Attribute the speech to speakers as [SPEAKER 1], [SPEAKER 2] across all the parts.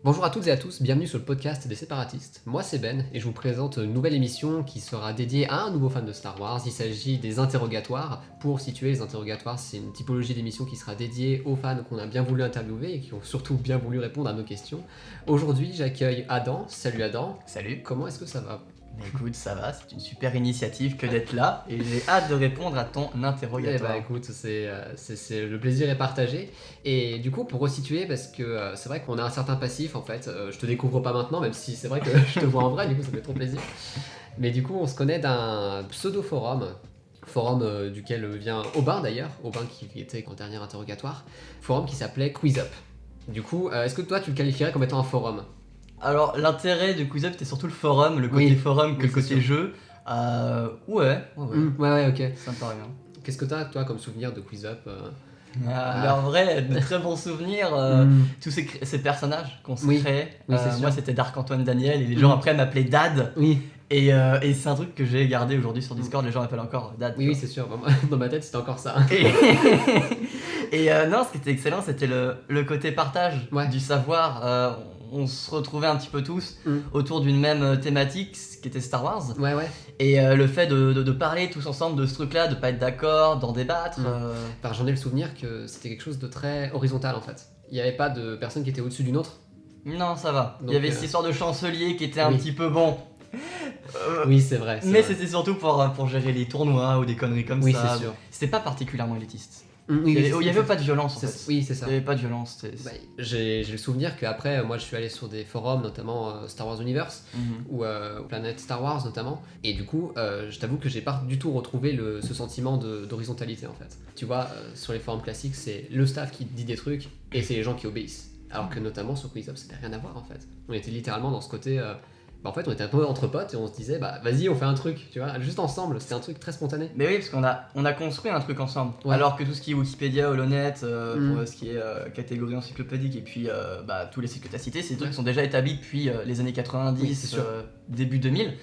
[SPEAKER 1] Bonjour à toutes et à tous, bienvenue sur le podcast des séparatistes. Moi c'est Ben et je vous présente une nouvelle émission qui sera dédiée à un nouveau fan de Star Wars. Il s'agit des interrogatoires. Pour situer les interrogatoires, c'est une typologie d'émission qui sera dédiée aux fans qu'on a bien voulu interviewer et qui ont surtout bien voulu répondre à nos questions. Aujourd'hui j'accueille Adam. Salut Adam.
[SPEAKER 2] Salut.
[SPEAKER 1] Comment est-ce que ça va ?
[SPEAKER 2] Écoute, ça va, c'est une super initiative que d'être là et j'ai hâte de répondre à ton interrogatoire.
[SPEAKER 1] Écoute, le plaisir est partagé. Et du coup, pour resituer, parce que c'est vrai qu'on a un certain passif en fait, je te découvre pas maintenant, même si c'est vrai que je te vois en vrai, du coup ça me fait trop plaisir. Mais du coup, on se connaît d'un pseudo-forum duquel vient Aubin d'ailleurs, Aubin qui était en dernier interrogatoire, forum qui s'appelait QuizUp. Du coup, est-ce que toi tu le qualifierais comme étant un forum ?
[SPEAKER 2] Alors, l'intérêt de QuizUp, c'était surtout le forum, le côté forum que le côté jeu. Ouais,
[SPEAKER 1] ok.
[SPEAKER 2] ça me paraît bien.
[SPEAKER 1] Qu'est-ce que t'as, toi, comme souvenir de QuizUp
[SPEAKER 2] En vrai, de très bons souvenirs, tous ces personnages qu'on se créait. Moi, c'était Darc-Antoine Daniel et les gens après m'appelaient Dad.
[SPEAKER 1] Oui.
[SPEAKER 2] Et c'est un truc que j'ai gardé aujourd'hui sur Discord, les gens m'appellent encore Dad.
[SPEAKER 1] Oui, c'est sûr, dans ma tête c'était encore ça.
[SPEAKER 2] Et non, ce qui était excellent, c'était le côté partage du savoir. On se retrouvait un petit peu tous autour d'une même thématique, qui était Star Wars.
[SPEAKER 1] Ouais.
[SPEAKER 2] Et le fait de parler tous ensemble de ce truc-là, de pas être d'accord, d'en débattre.
[SPEAKER 1] Enfin, j'en ai le souvenir que c'était quelque chose de très horizontal en fait. Il n'y avait pas de personne qui était au-dessus d'une autre.
[SPEAKER 2] Non, ça va.
[SPEAKER 1] Donc,
[SPEAKER 2] il y avait cette histoire de chancelier qui était un petit peu bon.
[SPEAKER 1] Oui, c'est vrai.
[SPEAKER 2] Mais c'était surtout pour gérer les tournois ou des conneries comme ça.
[SPEAKER 1] Oui, c'est sûr.
[SPEAKER 2] C'était pas particulièrement élitiste.
[SPEAKER 1] Il
[SPEAKER 2] y avait pas de violence en fait.
[SPEAKER 1] Oui, c'est ça.
[SPEAKER 2] Il y avait pas de violence.
[SPEAKER 1] J'ai le souvenir qu'après, moi je suis allé sur des forums, notamment Star Wars Universe ou Planète Star Wars notamment. Et du coup, je t'avoue que j'ai pas du tout retrouvé ce sentiment d'horizontalité en fait. Tu vois, sur les forums classiques, c'est le staff qui dit des trucs et c'est les gens qui obéissent. Alors que notamment sur QuizUp, ça n'avait rien à voir en fait. On était littéralement dans ce côté. En fait, on était un peu entre potes et on se disait, vas-y, on fait un truc, tu vois, juste ensemble. C'était un truc très spontané.
[SPEAKER 2] Mais oui, parce qu'on a construit un truc ensemble.
[SPEAKER 1] Ouais.
[SPEAKER 2] Alors que tout ce qui est Wikipédia, Holonet, pour ce qui est catégorie encyclopédique et puis tous les sites que tu as cités, c'est des trucs qui sont déjà établis depuis les années 90, début 2000.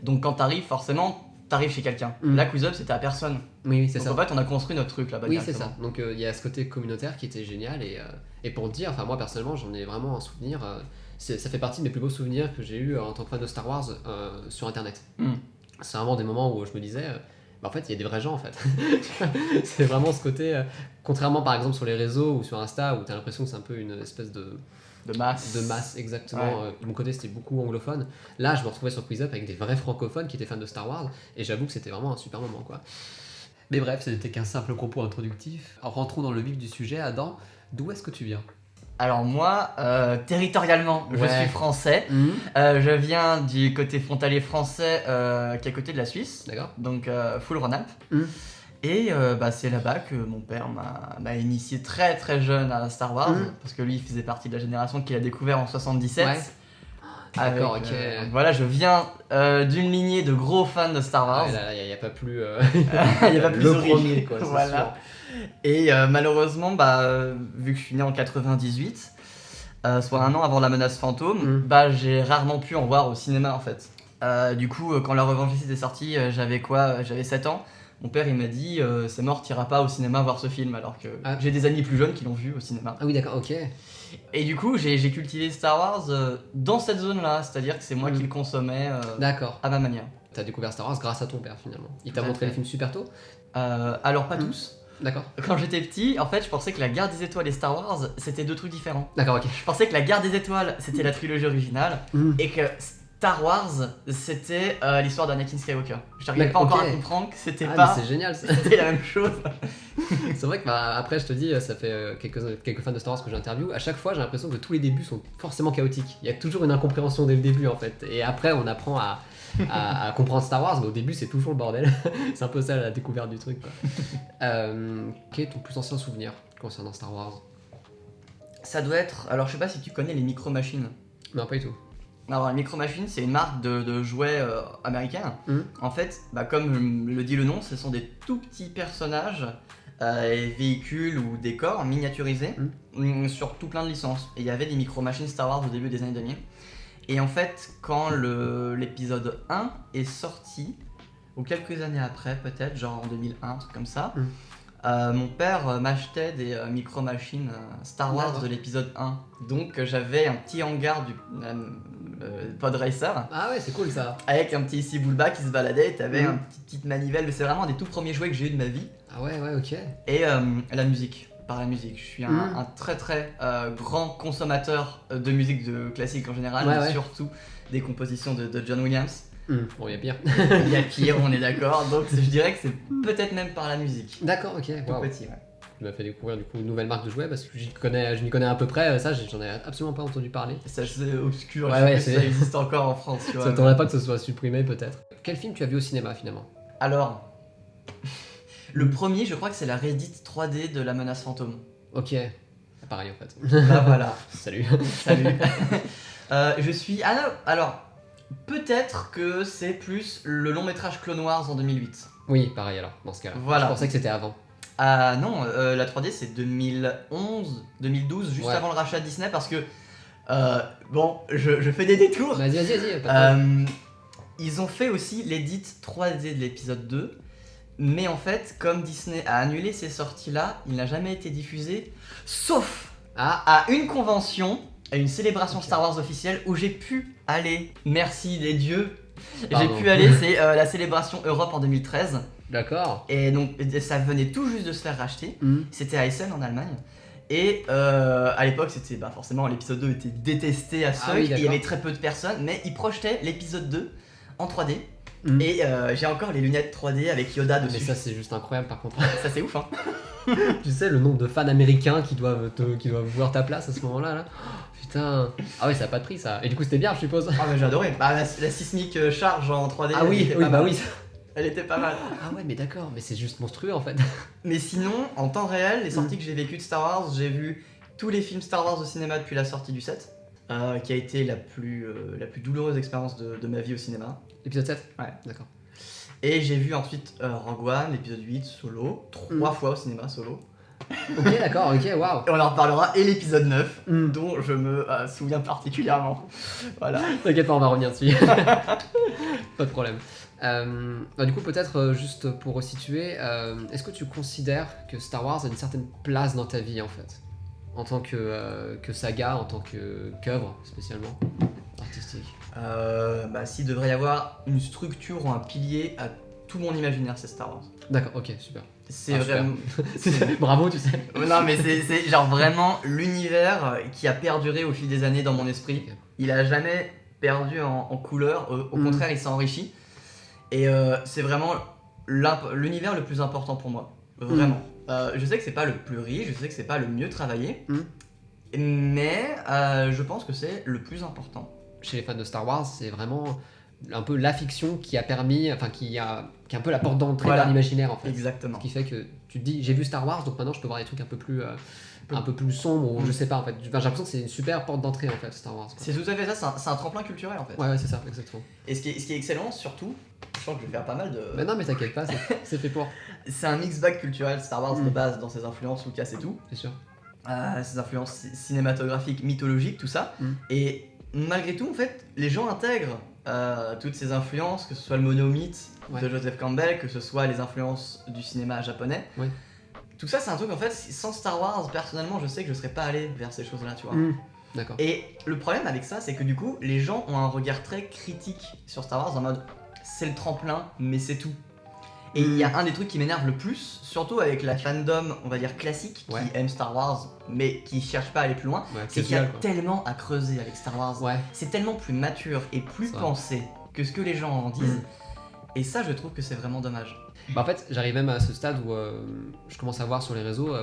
[SPEAKER 2] Donc quand t'arrives, forcément, t'arrives chez quelqu'un. Là, QuizUp, c'était à personne.
[SPEAKER 1] Oui, c'est ça.
[SPEAKER 2] En fait, on a construit notre truc là-bas.
[SPEAKER 1] Oui, c'est ça. Donc il y a ce côté communautaire qui était génial. Et pour te dire, moi personnellement, j'en ai vraiment un souvenir. Ça fait partie de mes plus beaux souvenirs que j'ai eu en tant que fan de Star Wars sur internet. C'est vraiment des moments où je me disais, en fait, il y a des vrais gens en fait. C'est vraiment ce côté, contrairement par exemple sur les réseaux ou sur Insta où t'as l'impression que c'est un peu une espèce de masse, exactement. De mon côté, c'était beaucoup anglophone. Là, je me retrouvais sur QuizUp avec des vrais francophones qui étaient fans de Star Wars et j'avoue que c'était vraiment un super moment quoi. Mais bref, c'était qu'un simple propos introductif. Alors, rentrons dans le vif du sujet. Adam, d'où est-ce que tu viens ?
[SPEAKER 2] Alors moi, territorialement, je suis français. Je viens du côté frontalier français qui est à côté de la Suisse.
[SPEAKER 1] D'accord.
[SPEAKER 2] Donc full Rhône-Alpes. Et c'est là-bas que mon père m'a initié très très jeune à Star Wars. Parce que lui, il faisait partie de la génération qui l'a découvert en 77.
[SPEAKER 1] Ouais. D'accord, ok.
[SPEAKER 2] Voilà, je viens d'une lignée de gros fans de Star Wars.
[SPEAKER 1] Il n'y a pas plus.
[SPEAKER 2] Il n'y a pas plus
[SPEAKER 1] le
[SPEAKER 2] horrible.
[SPEAKER 1] premier, quoi.
[SPEAKER 2] Voilà.
[SPEAKER 1] Sûr.
[SPEAKER 2] Et malheureusement, vu que je suis né en 98, soit un an avant la menace fantôme, j'ai rarement pu en voir au cinéma en fait. Du coup, quand La Revanche était sortie, j'avais 7 ans. Mon père il m'a dit c'est mort, t'iras pas au cinéma voir ce film, alors que j'ai des amis plus jeunes qui l'ont vu au cinéma.
[SPEAKER 1] Ah oui, d'accord, ok.
[SPEAKER 2] Et du coup j'ai cultivé Star Wars dans cette zone là, c'est-à-dire que c'est moi qui le consommais à ma manière.
[SPEAKER 1] T'as découvert Star Wars grâce à ton père finalement. Il t'a montré les films super tôt ?
[SPEAKER 2] Alors pas tous.
[SPEAKER 1] D'accord.
[SPEAKER 2] Quand j'étais petit, en fait, je pensais que la Guerre des Étoiles et Star Wars, c'était deux trucs différents.
[SPEAKER 1] D'accord, ok.
[SPEAKER 2] Je pensais que la Guerre des Étoiles, c'était la trilogie originale, et que Star Wars, c'était l'histoire d'Anakin Skywalker. Je n'arrivais pas encore à comprendre que c'était pas...
[SPEAKER 1] c'est génial,
[SPEAKER 2] c'était la même chose.
[SPEAKER 1] C'est vrai que après, je te dis, ça fait quelques fans de Star Wars que j'interviewe. À chaque fois, j'ai l'impression que tous les débuts sont forcément chaotiques. Il y a toujours une incompréhension dès le début, en fait. Et après, on apprend à comprendre Star Wars, mais au début c'est toujours le bordel. C'est un peu ça la découverte du truc quoi. Quel est ton plus ancien souvenir concernant Star Wars ?
[SPEAKER 2] Ça doit être... Alors je sais pas si tu connais les Micro Machines.
[SPEAKER 1] Non, pas du tout.
[SPEAKER 2] Alors les Micro Machines, c'est une marque de jouets américains. En fait, comme le dit le nom, ce sont des tout petits personnages et véhicules ou décors miniaturisés sur tout plein de licences. Et il y avait des Micro Machines Star Wars au début des années 2000. Et en fait, quand l'épisode 1 est sorti, ou quelques années après peut-être, genre en 2001, un truc comme ça, mon père m'achetait des micro-machines Star Wars de l'épisode 1. Donc j'avais un petit hangar du Pod Racer.
[SPEAKER 1] Ah ouais, c'est cool ça.
[SPEAKER 2] Avec un petit Ciboulba qui se baladait, t'avais une petite manivelle, mais c'est vraiment un des tout premiers jouets que j'ai eu de ma vie.
[SPEAKER 1] Ah ouais, ok.
[SPEAKER 2] Et la musique, par la musique. Je suis un très très grand consommateur de musique de classique en général, mais surtout des compositions de John Williams.
[SPEAKER 1] Bon, il y a pire.
[SPEAKER 2] Il y a pire, on est d'accord, donc je dirais que c'est peut-être même par la musique.
[SPEAKER 1] D'accord, ok.
[SPEAKER 2] Tout petit, ouais.
[SPEAKER 1] Tu m'as fait découvrir du coup une nouvelle marque de jouets parce que je m'y connais à peu près, ça j'en ai absolument pas entendu parler.
[SPEAKER 2] C'est assez obscur,
[SPEAKER 1] ouais,
[SPEAKER 2] ça existe encore en France, tu vois.
[SPEAKER 1] Ça t'en pas que ce soit supprimé peut-être. Quel film tu as vu au cinéma finalement?
[SPEAKER 2] Alors, le premier je crois que c'est la Reddit 3D de La Menace Fantôme.
[SPEAKER 1] Ok, pareil en fait.
[SPEAKER 2] Bah voilà.
[SPEAKER 1] Salut.
[SPEAKER 2] Je suis... alors, peut-être que c'est plus le long métrage Clone Wars en 2008.
[SPEAKER 1] Oui, pareil alors, dans ce cas-là.
[SPEAKER 2] Voilà.
[SPEAKER 1] Je pensais que c'était avant.
[SPEAKER 2] Ah non, la 3D c'est 2011, 2012, juste avant le rachat de Disney parce que... bon, je fais des détours.
[SPEAKER 1] Vas-y.
[SPEAKER 2] Ils ont fait aussi l'édit 3D de l'épisode 2. Mais en fait, comme Disney a annulé ces sorties-là, il n'a jamais été diffusé, sauf à une convention, à une célébration Star Wars officielle où j'ai pu aller, merci des dieux, j'ai pu aller, c'est la célébration Europe en 2013.
[SPEAKER 1] D'accord.
[SPEAKER 2] Et donc ça venait tout juste de se faire racheter, c'était à Essen en Allemagne. Et à l'époque, c'était forcément l'épisode 2 était détesté à ce il y avait très peu de personnes, mais ils projetaient l'épisode 2 en 3D. Et j'ai encore les lunettes 3D avec Yoda dessus.
[SPEAKER 1] Mais ça c'est juste incroyable par contre.
[SPEAKER 2] Ça c'est ouf hein.
[SPEAKER 1] Tu sais le nombre de fans américains qui doivent voir ta place à ce moment-là là. Oh, putain. Ah ouais, ça a pas de prix ça. Et du coup c'était bien je suppose.
[SPEAKER 2] Ah mais j'ai adoré. La sismique charge en 3D.
[SPEAKER 1] Ah oui, oui.
[SPEAKER 2] Elle était pas mal.
[SPEAKER 1] Ah ouais mais d'accord, mais c'est juste monstrueux en fait.
[SPEAKER 2] Mais sinon, en temps réel, les sorties que j'ai vécues de Star Wars, j'ai vu tous les films Star Wars au cinéma depuis la sortie du 7. Qui a été la plus douloureuse expérience de ma vie au cinéma.
[SPEAKER 1] L'épisode 7
[SPEAKER 2] Ouais.
[SPEAKER 1] D'accord.
[SPEAKER 2] Et j'ai vu ensuite Rogue One, l'épisode 8, solo, 3 fois au cinéma, solo.
[SPEAKER 1] Ok, d'accord, waouh.
[SPEAKER 2] Et on en reparlera, et l'épisode 9, dont je me souviens particulièrement. Voilà.
[SPEAKER 1] T'inquiète pas, on va revenir dessus. Pas de problème. Du coup, peut-être juste pour resituer, est-ce que tu considères que Star Wars a une certaine place dans ta vie en fait? En tant que saga, en tant qu'œuvre spécialement artistique.
[SPEAKER 2] S'il devrait y avoir une structure ou un pilier à tout mon imaginaire, c'est Star Wars.
[SPEAKER 1] D'accord, ok, super.
[SPEAKER 2] C'est vraiment...
[SPEAKER 1] Bravo, tu sais.
[SPEAKER 2] Non mais c'est genre vraiment l'univers qui a perduré au fil des années dans mon esprit. Okay. Il a jamais perdu en couleur, au contraire il s'est enrichi. Et c'est vraiment l'univers le plus important pour moi, vraiment. Je sais que c'est pas le plus riche, je sais que c'est pas le mieux travaillé, mais je pense que c'est le plus important.
[SPEAKER 1] Chez les fans de Star Wars, c'est vraiment un peu la fiction qui a permis, enfin qui est un peu la porte d'entrée vers l'imaginaire en fait.
[SPEAKER 2] Exactement.
[SPEAKER 1] Ce qui fait que tu te dis j'ai vu Star Wars donc maintenant je peux voir des trucs un peu plus sombres ou je sais pas en fait. J'ai l'impression que c'est une super porte d'entrée en fait Star Wars.
[SPEAKER 2] C'est tout à fait ça, c'est un tremplin culturel en fait.
[SPEAKER 1] Ouais c'est ça, exactement.
[SPEAKER 2] Et ce qui est excellent surtout, je sens que je vais faire pas mal de...
[SPEAKER 1] Mais non mais t'inquiète pas, c'est fait pour.
[SPEAKER 2] C'est un mix bag culturel Star Wars de base dans ses influences, Lucas et tout.
[SPEAKER 1] C'est sûr.
[SPEAKER 2] Ses influences cinématographiques, mythologiques, tout ça. Et malgré tout en fait, les gens intègrent toutes ces influences, que ce soit le monomythe de Joseph Campbell, que ce soit les influences du cinéma japonais. Ouais. Tout ça c'est un truc en fait, sans Star Wars, personnellement je sais que je serais pas allé vers ces choses là, tu vois.
[SPEAKER 1] D'accord.
[SPEAKER 2] Et le problème avec ça c'est que du coup les gens ont un regard très critique sur Star Wars en mode c'est le tremplin mais c'est tout. Et il y a un des trucs qui m'énerve le plus, surtout avec la fandom, on va dire classique, qui aime Star Wars, mais qui cherche pas à aller plus loin, c'est qu'il y a tellement à creuser avec Star Wars. C'est tellement plus mature et plus pensé que ce que les gens en disent. Et ça, je trouve que c'est vraiment dommage.
[SPEAKER 1] En fait, j'arrive même à ce stade où je commence à voir sur les réseaux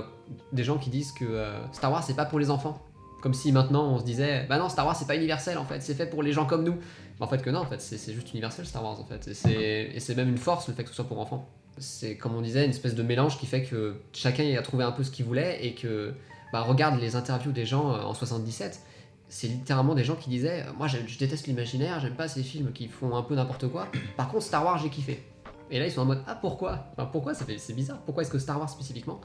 [SPEAKER 1] des gens qui disent que Star Wars, c'est pas pour les enfants. Comme si maintenant on se disait, bah non, Star Wars c'est pas universel en fait, c'est fait pour les gens comme nous. En fait que non, en fait c'est juste universel Star Wars en fait. Et c'est même une force le fait que ce soit pour enfants. C'est comme on disait, une espèce de mélange qui fait que chacun a trouvé un peu ce qu'il voulait et que, regarde les interviews des gens en 77, c'est littéralement des gens qui disaient, moi je déteste l'imaginaire, j'aime pas ces films qui font un peu n'importe quoi. Par contre Star Wars j'ai kiffé. Et là ils sont en mode, ah pourquoi ? Pourquoi c'est bizarre, pourquoi est-ce que Star Wars spécifiquement ?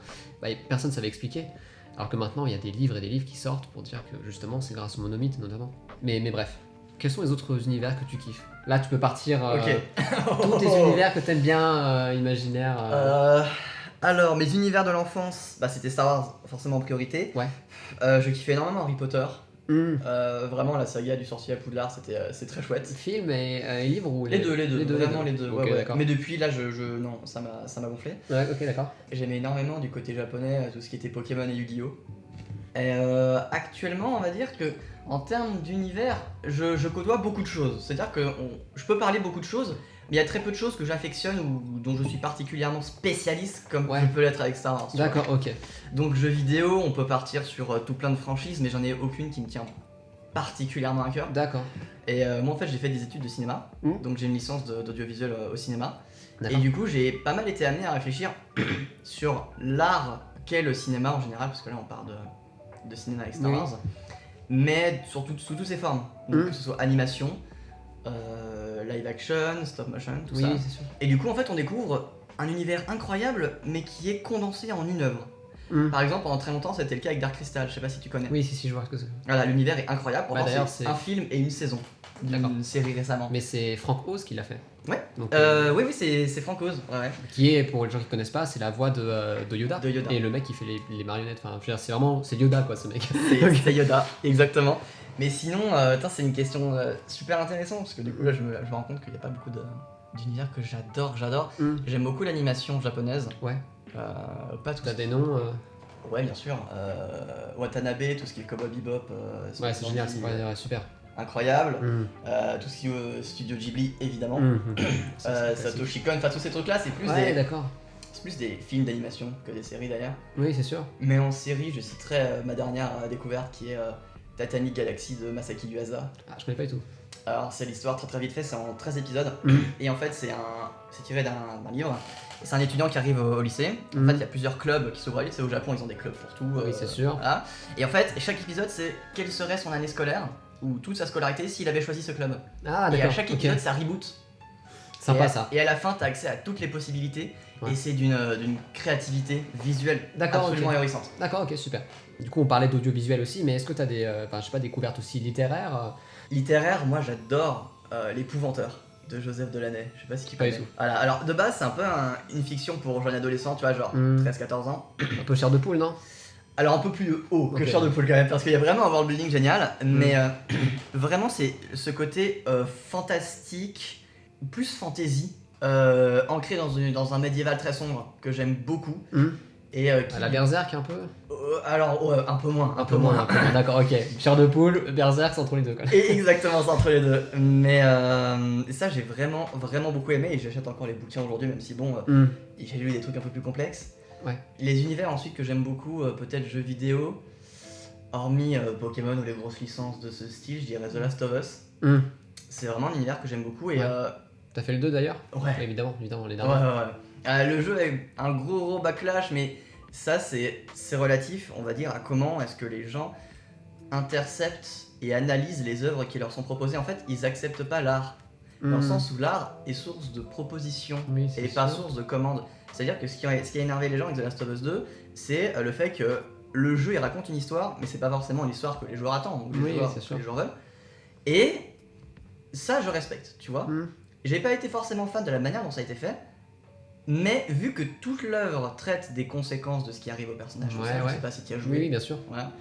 [SPEAKER 1] Personne ne savait expliquer. Alors que maintenant, il y a des livres et des livres qui sortent pour dire que justement, c'est grâce au monomythe notamment. Mais bref, quels sont les autres univers que tu kiffes? Là, tu peux partir.
[SPEAKER 2] Ok.
[SPEAKER 1] Tous tes univers que t'aimes bien, imaginaires.
[SPEAKER 2] Alors, mes univers de l'enfance, bah, c'était Star Wars, forcément en priorité.
[SPEAKER 1] Ouais.
[SPEAKER 2] Je kiffais énormément Harry Potter.
[SPEAKER 1] Hmm.
[SPEAKER 2] Vraiment, la saga du sorcier à Poudlard, c'est très chouette.
[SPEAKER 1] Film et livre ou
[SPEAKER 2] Les deux, vraiment les deux.
[SPEAKER 1] Ok,
[SPEAKER 2] Ouais.
[SPEAKER 1] d'accord.
[SPEAKER 2] Mais depuis, là, non, ça m'a gonflé.
[SPEAKER 1] Ouais, ok, d'accord.
[SPEAKER 2] J'aimais énormément du côté japonais tout ce qui était Pokémon et Yu-Gi-Oh! Et actuellement, on va dire que en termes d'univers, je côtoie beaucoup de choses. C'est-à-dire que je peux parler beaucoup de choses, mais il y a très peu de choses que j'affectionne ou dont je suis particulièrement spécialiste, comme je peux l'être avec Star Wars.
[SPEAKER 1] D'accord, ok.
[SPEAKER 2] Donc jeux vidéo, on peut partir sur tout plein de franchises, mais j'en ai aucune qui me tient particulièrement à cœur.
[SPEAKER 1] D'accord.
[SPEAKER 2] Et moi en fait j'ai fait des études de cinéma, donc j'ai une licence d'audiovisuel au cinéma. Et
[SPEAKER 1] D'accord.
[SPEAKER 2] du coup j'ai pas mal été amené à réfléchir sur l'art qu'est le cinéma en général, parce que là on parle de cinéma avec Star Wars, mais surtout sous toutes ses formes, donc que ce soit animation, live action, stop motion, tout ça.
[SPEAKER 1] C'est sûr.
[SPEAKER 2] Et du coup en fait on découvre un univers incroyable mais qui est condensé en une œuvre. Par exemple, pendant très longtemps, c'était le cas avec Dark Crystal, je sais pas si tu connais.
[SPEAKER 1] Oui, si, je vois ce que c'est.
[SPEAKER 2] Voilà, l'univers est incroyable. Pourtant,
[SPEAKER 1] d'ailleurs,
[SPEAKER 2] c'est un film et une saison d'une série récemment.
[SPEAKER 1] Mais c'est Frank Oz qui l'a fait.
[SPEAKER 2] Ouais.
[SPEAKER 1] Donc,
[SPEAKER 2] oui, c'est Frank Oz. Ouais.
[SPEAKER 1] Qui est, pour les gens qui connaissent pas, c'est la voix de Yoda. Et le mec qui fait les marionnettes. Enfin, je veux dire, c'est Yoda quoi, ce mec.
[SPEAKER 2] C'est Yoda, exactement. Mais sinon, c'est une question super intéressante parce que du coup là, je me rends compte qu'il n'y a pas beaucoup d'univers que j'adore. J'aime beaucoup l'animation japonaise.
[SPEAKER 1] Ouais.
[SPEAKER 2] Pas tout.
[SPEAKER 1] T'as des noms
[SPEAKER 2] Ouais, bien sûr. Watanabe, tout ce qui est Cowboy Bebop.
[SPEAKER 1] Ouais, c'est génial, c'est super.
[SPEAKER 2] Incroyable. Tout ce qui est Studio Ghibli, évidemment. Satoshi Kon, enfin tous ces trucs-là, c'est plus c'est plus des films d'animation que des séries d'ailleurs.
[SPEAKER 1] Oui, c'est sûr.
[SPEAKER 2] Mais en série, je citerai ma dernière découverte qui est Titanic Galaxy de Masaki Yuasa.
[SPEAKER 1] Ah, je connais pas du tout.
[SPEAKER 2] Alors, c'est l'histoire très vite fait, c'est en 13 épisodes. Et en fait, c'est tiré d'un livre. C'est un étudiant qui arrive au lycée. En fait, il y a plusieurs clubs qui s'ouvrent à lui. C'est au Japon, ils ont des clubs pour tout.
[SPEAKER 1] Oui, c'est sûr.
[SPEAKER 2] Voilà. Et en fait, chaque épisode, c'est quelle serait son année scolaire ou toute sa scolarité s'il avait choisi ce club.
[SPEAKER 1] Ah, d'accord.
[SPEAKER 2] Et à chaque épisode, ça reboot.
[SPEAKER 1] Sympa ça.
[SPEAKER 2] Et à la fin, t'as accès à toutes les possibilités. Et c'est d'une créativité visuelle absolument ahurissante.
[SPEAKER 1] D'accord, ok, super. Du coup, on parlait d'audiovisuel aussi, mais est-ce que t'as des découvertes aussi littéraires
[SPEAKER 2] Littéraire, moi j'adore L'Épouvanteur de Joseph Delaney. Je sais pas si tu connais.
[SPEAKER 1] Pas du tout.
[SPEAKER 2] Voilà. Alors de base, c'est un peu une fiction pour jeune adolescent, tu vois, genre 13-14 ans.
[SPEAKER 1] Un peu chair de poule, non?
[SPEAKER 2] Alors un peu plus haut que chair de poule quand même, parce qu'il y a vraiment un world building génial, mais vraiment c'est ce côté fantastique, plus fantasy, ancré dans un médiéval très sombre que j'aime beaucoup. Et
[SPEAKER 1] la Berserk un peu.
[SPEAKER 2] Alors un peu moins.
[SPEAKER 1] D'accord, ok. Chair de poule, Berserk, c'est entre les deux quoi.
[SPEAKER 2] Et exactement, c'est entre les deux. Mais ça j'ai vraiment beaucoup aimé et j'achète encore les bouquins aujourd'hui, même si bon, j'ai lu des trucs un peu plus complexes.
[SPEAKER 1] Ouais.
[SPEAKER 2] Les univers ensuite que j'aime beaucoup, peut-être jeux vidéo, hormis Pokémon ou les grosses licences de ce style, je dirais The Last of Us. C'est vraiment un univers que j'aime beaucoup. Et
[SPEAKER 1] t'as fait le 2 d'ailleurs?
[SPEAKER 2] Ouais.
[SPEAKER 1] Évidemment, les derniers.
[SPEAKER 2] Ouais. Le jeu a eu un gros backlash, mais ça c'est relatif, on va dire, à comment est-ce que les gens interceptent et analysent les œuvres qui leur sont proposées. En fait, ils acceptent pas l'art, dans le sens où l'art est source de propositions et pas source de commandes. C'est-à-dire que ce qui a énervé les gens avec The Last of Us 2, c'est le fait que le jeu il raconte une histoire, mais c'est pas forcément l'histoire que les joueurs attendent, ou les joueurs veulent. Et ça, je respecte, tu vois. J'ai pas été forcément fan de la manière dont ça a été fait, mais vu que toute l'œuvre traite des conséquences de ce qui arrive au personnage, je sais pas si tu as joué.
[SPEAKER 1] Oui, bien sûr.
[SPEAKER 2] Voilà.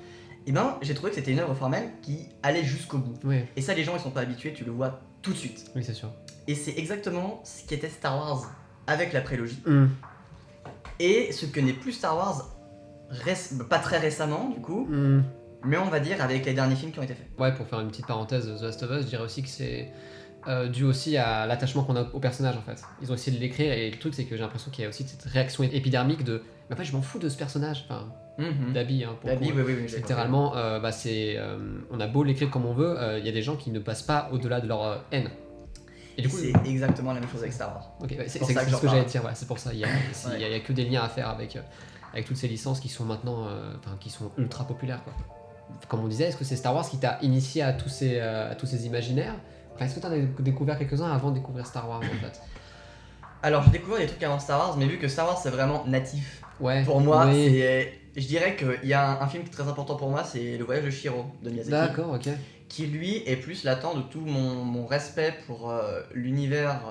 [SPEAKER 2] Et ben, j'ai trouvé que c'était une œuvre formelle qui allait jusqu'au bout.
[SPEAKER 1] Oui.
[SPEAKER 2] Et ça, les gens ils sont pas habitués, tu le vois tout de suite.
[SPEAKER 1] Oui, c'est sûr.
[SPEAKER 2] Et c'est exactement ce qu'était Star Wars avec la prélogie. Et ce que n'est plus Star Wars, pas très récemment du coup, mais on va dire avec les derniers films qui ont été faits.
[SPEAKER 1] Ouais, pour faire une petite parenthèse de The Last of Us, je dirais aussi que c'est dû aussi à l'attachement qu'on a au personnage en fait. Ils ont essayé de l'écrire et le truc c'est que j'ai l'impression qu'il y a aussi cette réaction épidermique de mais en fait je m'en fous de ce personnage, enfin d'Abby pour
[SPEAKER 2] Abby, oui,
[SPEAKER 1] littéralement on a beau l'écrire comme on veut, il y a des gens qui ne passent pas au-delà de leur haine. Et du coup,
[SPEAKER 2] c'est exactement la même chose avec Star Wars.
[SPEAKER 1] Ok, c'est ce que j'allais dire, c'est pour ça, il y a que des liens à faire avec toutes ces licences qui sont maintenant qui sont ultra populaires quoi. Comme on disait, est-ce que c'est Star Wars qui t'a initié à tous ces imaginaires? Est-ce que tu as découvert quelques-uns avant de découvrir Star Wars en fait?
[SPEAKER 2] Alors j'ai découvert des trucs avant Star Wars, mais vu que Star Wars c'est vraiment natif, pour moi, je dirais qu'il y a un film qui est très important pour moi, c'est Le Voyage de Chihiro de Miyazaki.
[SPEAKER 1] D'accord, ok.
[SPEAKER 2] qui lui est plus latent de tout mon respect pour l'univers,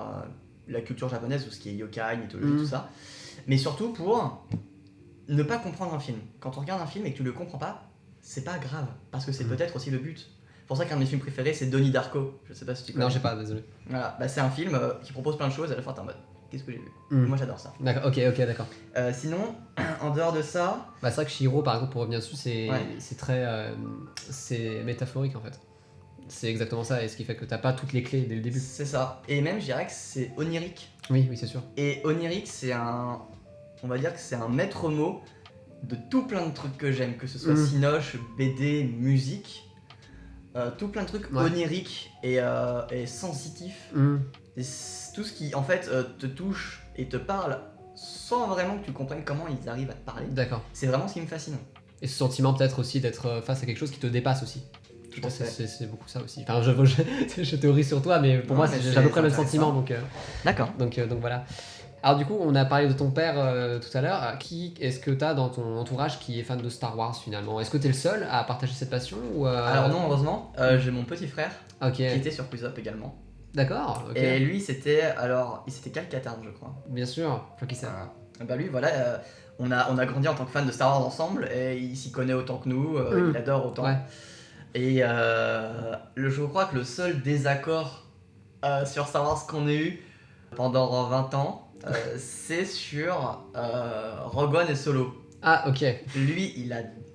[SPEAKER 2] la culture japonaise, ou ce qui est yokai, mythologie, tout ça, mais surtout pour ne pas comprendre un film. Quand on regarde un film et que tu le comprends pas, c'est pas grave, parce que c'est peut-être aussi le but. C'est pour ça qu'un de mes films préférés, c'est Donnie Darko. Je sais pas si tu connais.
[SPEAKER 1] Non, j'ai pas, désolé.
[SPEAKER 2] Voilà, bah, c'est un film qui propose plein de choses, et à la fin t'es en mode, qu'est-ce que j'ai vu Moi j'adore ça.
[SPEAKER 1] D'accord, ok, d'accord.
[SPEAKER 2] Sinon, en dehors de ça...
[SPEAKER 1] Bah, c'est vrai que Chihiro, par exemple, pour revenir dessus, c'est très... c'est métaphorique, en fait. C'est exactement ça, et ce qui fait que t'as pas toutes les clés dès le début.
[SPEAKER 2] C'est ça. Et même, je dirais que c'est onirique.
[SPEAKER 1] Oui, c'est sûr.
[SPEAKER 2] Et onirique, c'est un... On va dire que c'est un maître mot de tout plein de trucs que j'aime, que ce soit Cinoche, BD, musique, tout plein de trucs oniriques et sensitifs. Et tout ce qui, en fait, te touche et te parle sans vraiment que tu comprennes comment ils arrivent à te parler.
[SPEAKER 1] D'accord.
[SPEAKER 2] C'est vraiment ce qui me fascine.
[SPEAKER 1] Et ce sentiment peut-être aussi d'être face à quelque chose qui te dépasse aussi.
[SPEAKER 2] Tout à fait.
[SPEAKER 1] C'est beaucoup ça aussi. Enfin, je théorise sur toi, mais pour moi, j'ai à peu près le même sentiment. Donc,
[SPEAKER 2] d'accord.
[SPEAKER 1] Donc voilà. Alors du coup, on a parlé de ton père tout à l'heure. Qui est-ce que t'as dans ton entourage qui est fan de Star Wars finalement? Est-ce que t'es le seul à partager cette passion ou
[SPEAKER 2] Alors non, heureusement, j'ai mon petit frère qui était sur Quiz Up également.
[SPEAKER 1] D'accord.
[SPEAKER 2] Et lui, il s'était Calcatarn, je crois.
[SPEAKER 1] Bien sûr, je vois qui c'est.
[SPEAKER 2] Bah lui, voilà, on a grandi en tant que fan de Star Wars ensemble, et il s'y connaît autant que nous, il adore autant. Ouais. Et je crois que le seul désaccord sur Star Wars qu'on ait eu pendant 20 ans, c'est sur Rogue One et Solo.
[SPEAKER 1] Ah, ok.
[SPEAKER 2] Lui,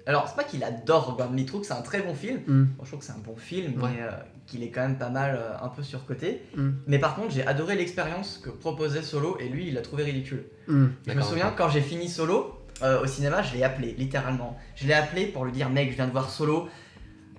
[SPEAKER 2] alors, c'est pas qu'il adore Rogue One, mais il trouve que c'est un très bon film. Bon, je trouve que c'est un bon film, mais qu'il est quand même pas mal, un peu surcoté. Mais par contre, j'ai adoré l'expérience que proposait Solo, et lui, il l'a trouvé ridicule. Je me souviens, quand j'ai fini Solo, au cinéma, je l'ai appelé, littéralement. Je l'ai appelé pour lui dire, mec, je viens de voir Solo.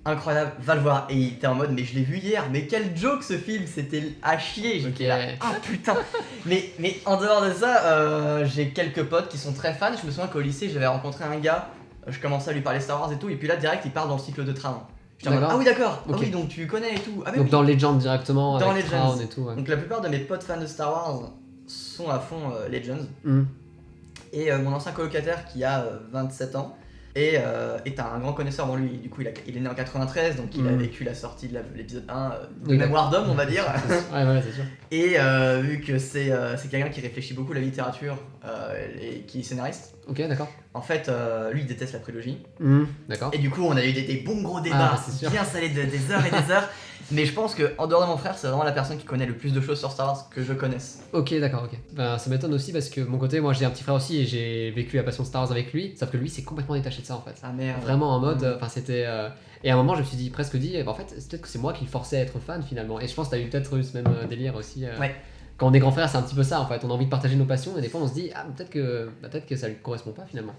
[SPEAKER 2] Incroyable, va le voir. Et il était en mode, mais je l'ai vu hier, mais quel joke ce film, c'était à chier. J'étais là, ah putain. mais en dehors de ça, j'ai quelques potes qui sont très fans. Je me souviens qu'au lycée, j'avais rencontré un gars, je commençais à lui parler Star Wars et tout, et puis là, direct, il parle dans le cycle de Traun. J'étais en mode, ah oui, d'accord, ah oui, donc tu connais et tout. Ah,
[SPEAKER 1] donc oui. Dans Legends directement,
[SPEAKER 2] dans
[SPEAKER 1] avec
[SPEAKER 2] Legends.
[SPEAKER 1] Traun et tout.
[SPEAKER 2] Donc la plupart de mes potes fans de Star Wars sont à fond Legends. Et mon ancien colocataire qui a 27 ans, et est un grand connaisseur. Bon, lui, du coup, il est né en 93, donc il a vécu la sortie de l'épisode 1 de Mémoire d'homme, on va dire.
[SPEAKER 1] Ouais, c'est sûr.
[SPEAKER 2] Et vu que c'est quelqu'un qui réfléchit beaucoup à la littérature et qui est scénariste.
[SPEAKER 1] Ok, d'accord.
[SPEAKER 2] En fait, lui, il déteste la prélogie.
[SPEAKER 1] D'accord.
[SPEAKER 2] Et du coup, on a eu des bons gros débats, bien salés, des heures et des heures. Mais je pense qu'en dehors de mon frère, c'est vraiment la personne qui connaît le plus de choses sur Star Wars que je connaisse.
[SPEAKER 1] Ok, d'accord, ok. Ben, ça m'étonne aussi parce que de mon côté, moi j'ai un petit frère aussi et j'ai vécu la passion de Star Wars avec lui. Sauf que lui, c'est complètement détaché de ça en fait.
[SPEAKER 2] Ah merde.
[SPEAKER 1] Vraiment en mode, enfin c'était. Et à un moment, je me suis presque dit, en fait, c'est peut-être que c'est moi qui le forçais à être fan finalement. Et je pense que t'as eu peut-être eu ce même délire aussi.
[SPEAKER 2] Ouais.
[SPEAKER 1] Quand on est grand frère, c'est un petit peu ça en fait. On a envie de partager nos passions et des fois on se dit, ah, peut-être que ça lui correspond pas finalement.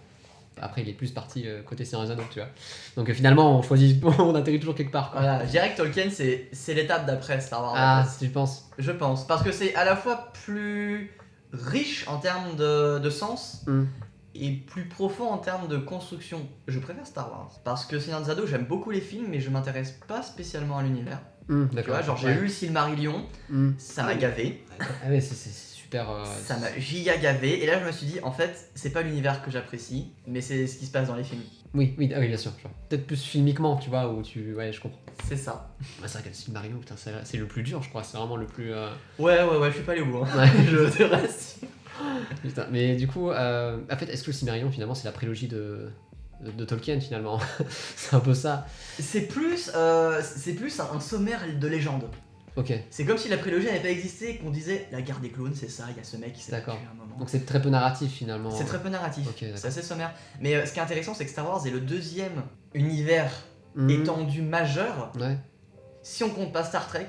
[SPEAKER 1] Après, il est plus parti côté Seigneur des Anneaux, tu vois. Donc finalement, on atterrit toujours quelque part. Quoi.
[SPEAKER 2] Voilà, je dirais que Tolkien, c'est l'étape d'après Star Wars.
[SPEAKER 1] Ah, si tu penses.
[SPEAKER 2] Je pense. Parce que c'est à la fois plus riche en termes de sens et plus profond en termes de construction. Je préfère Star Wars. Parce que Seigneur des Anneaux, j'aime beaucoup les films, mais je m'intéresse pas spécialement à l'univers.
[SPEAKER 1] D'accord.
[SPEAKER 2] Tu vois, genre j'ai lu le Silmarillion, ça m'a gavé.
[SPEAKER 1] Ah ouais, c'est super.
[SPEAKER 2] Ça m'a giga gavé, et là je me suis dit, en fait, c'est pas l'univers que j'apprécie, mais c'est ce qui se passe dans les films.
[SPEAKER 1] Oui, bien sûr. Peut-être plus filmiquement, tu vois, où tu. Ouais, je comprends.
[SPEAKER 2] C'est ça.
[SPEAKER 1] Ouais, c'est vrai que le Silmarillion, putain, c'est le plus dur, je crois. C'est vraiment le plus.
[SPEAKER 2] Ouais, je suis pas allé au bout. Hein.
[SPEAKER 1] Ouais.
[SPEAKER 2] Je te rassure.
[SPEAKER 1] Putain, mais du coup, en fait, est-ce que le Silmarillion, finalement, c'est la prélogie de Tolkien, finalement? C'est un peu ça.
[SPEAKER 2] C'est plus un sommaire de légende.
[SPEAKER 1] Ok.
[SPEAKER 2] C'est comme si la prélogie n'avait pas existé et qu'on disait la guerre des clones, c'est ça, il y a ce mec qui s'est battu à un moment.
[SPEAKER 1] Donc c'est très peu narratif finalement.
[SPEAKER 2] C'est très peu narratif,
[SPEAKER 1] okay,
[SPEAKER 2] c'est assez sommaire. Mais ce qui est intéressant, c'est que Star Wars est le deuxième univers étendu majeur, si on compte pas Star Trek,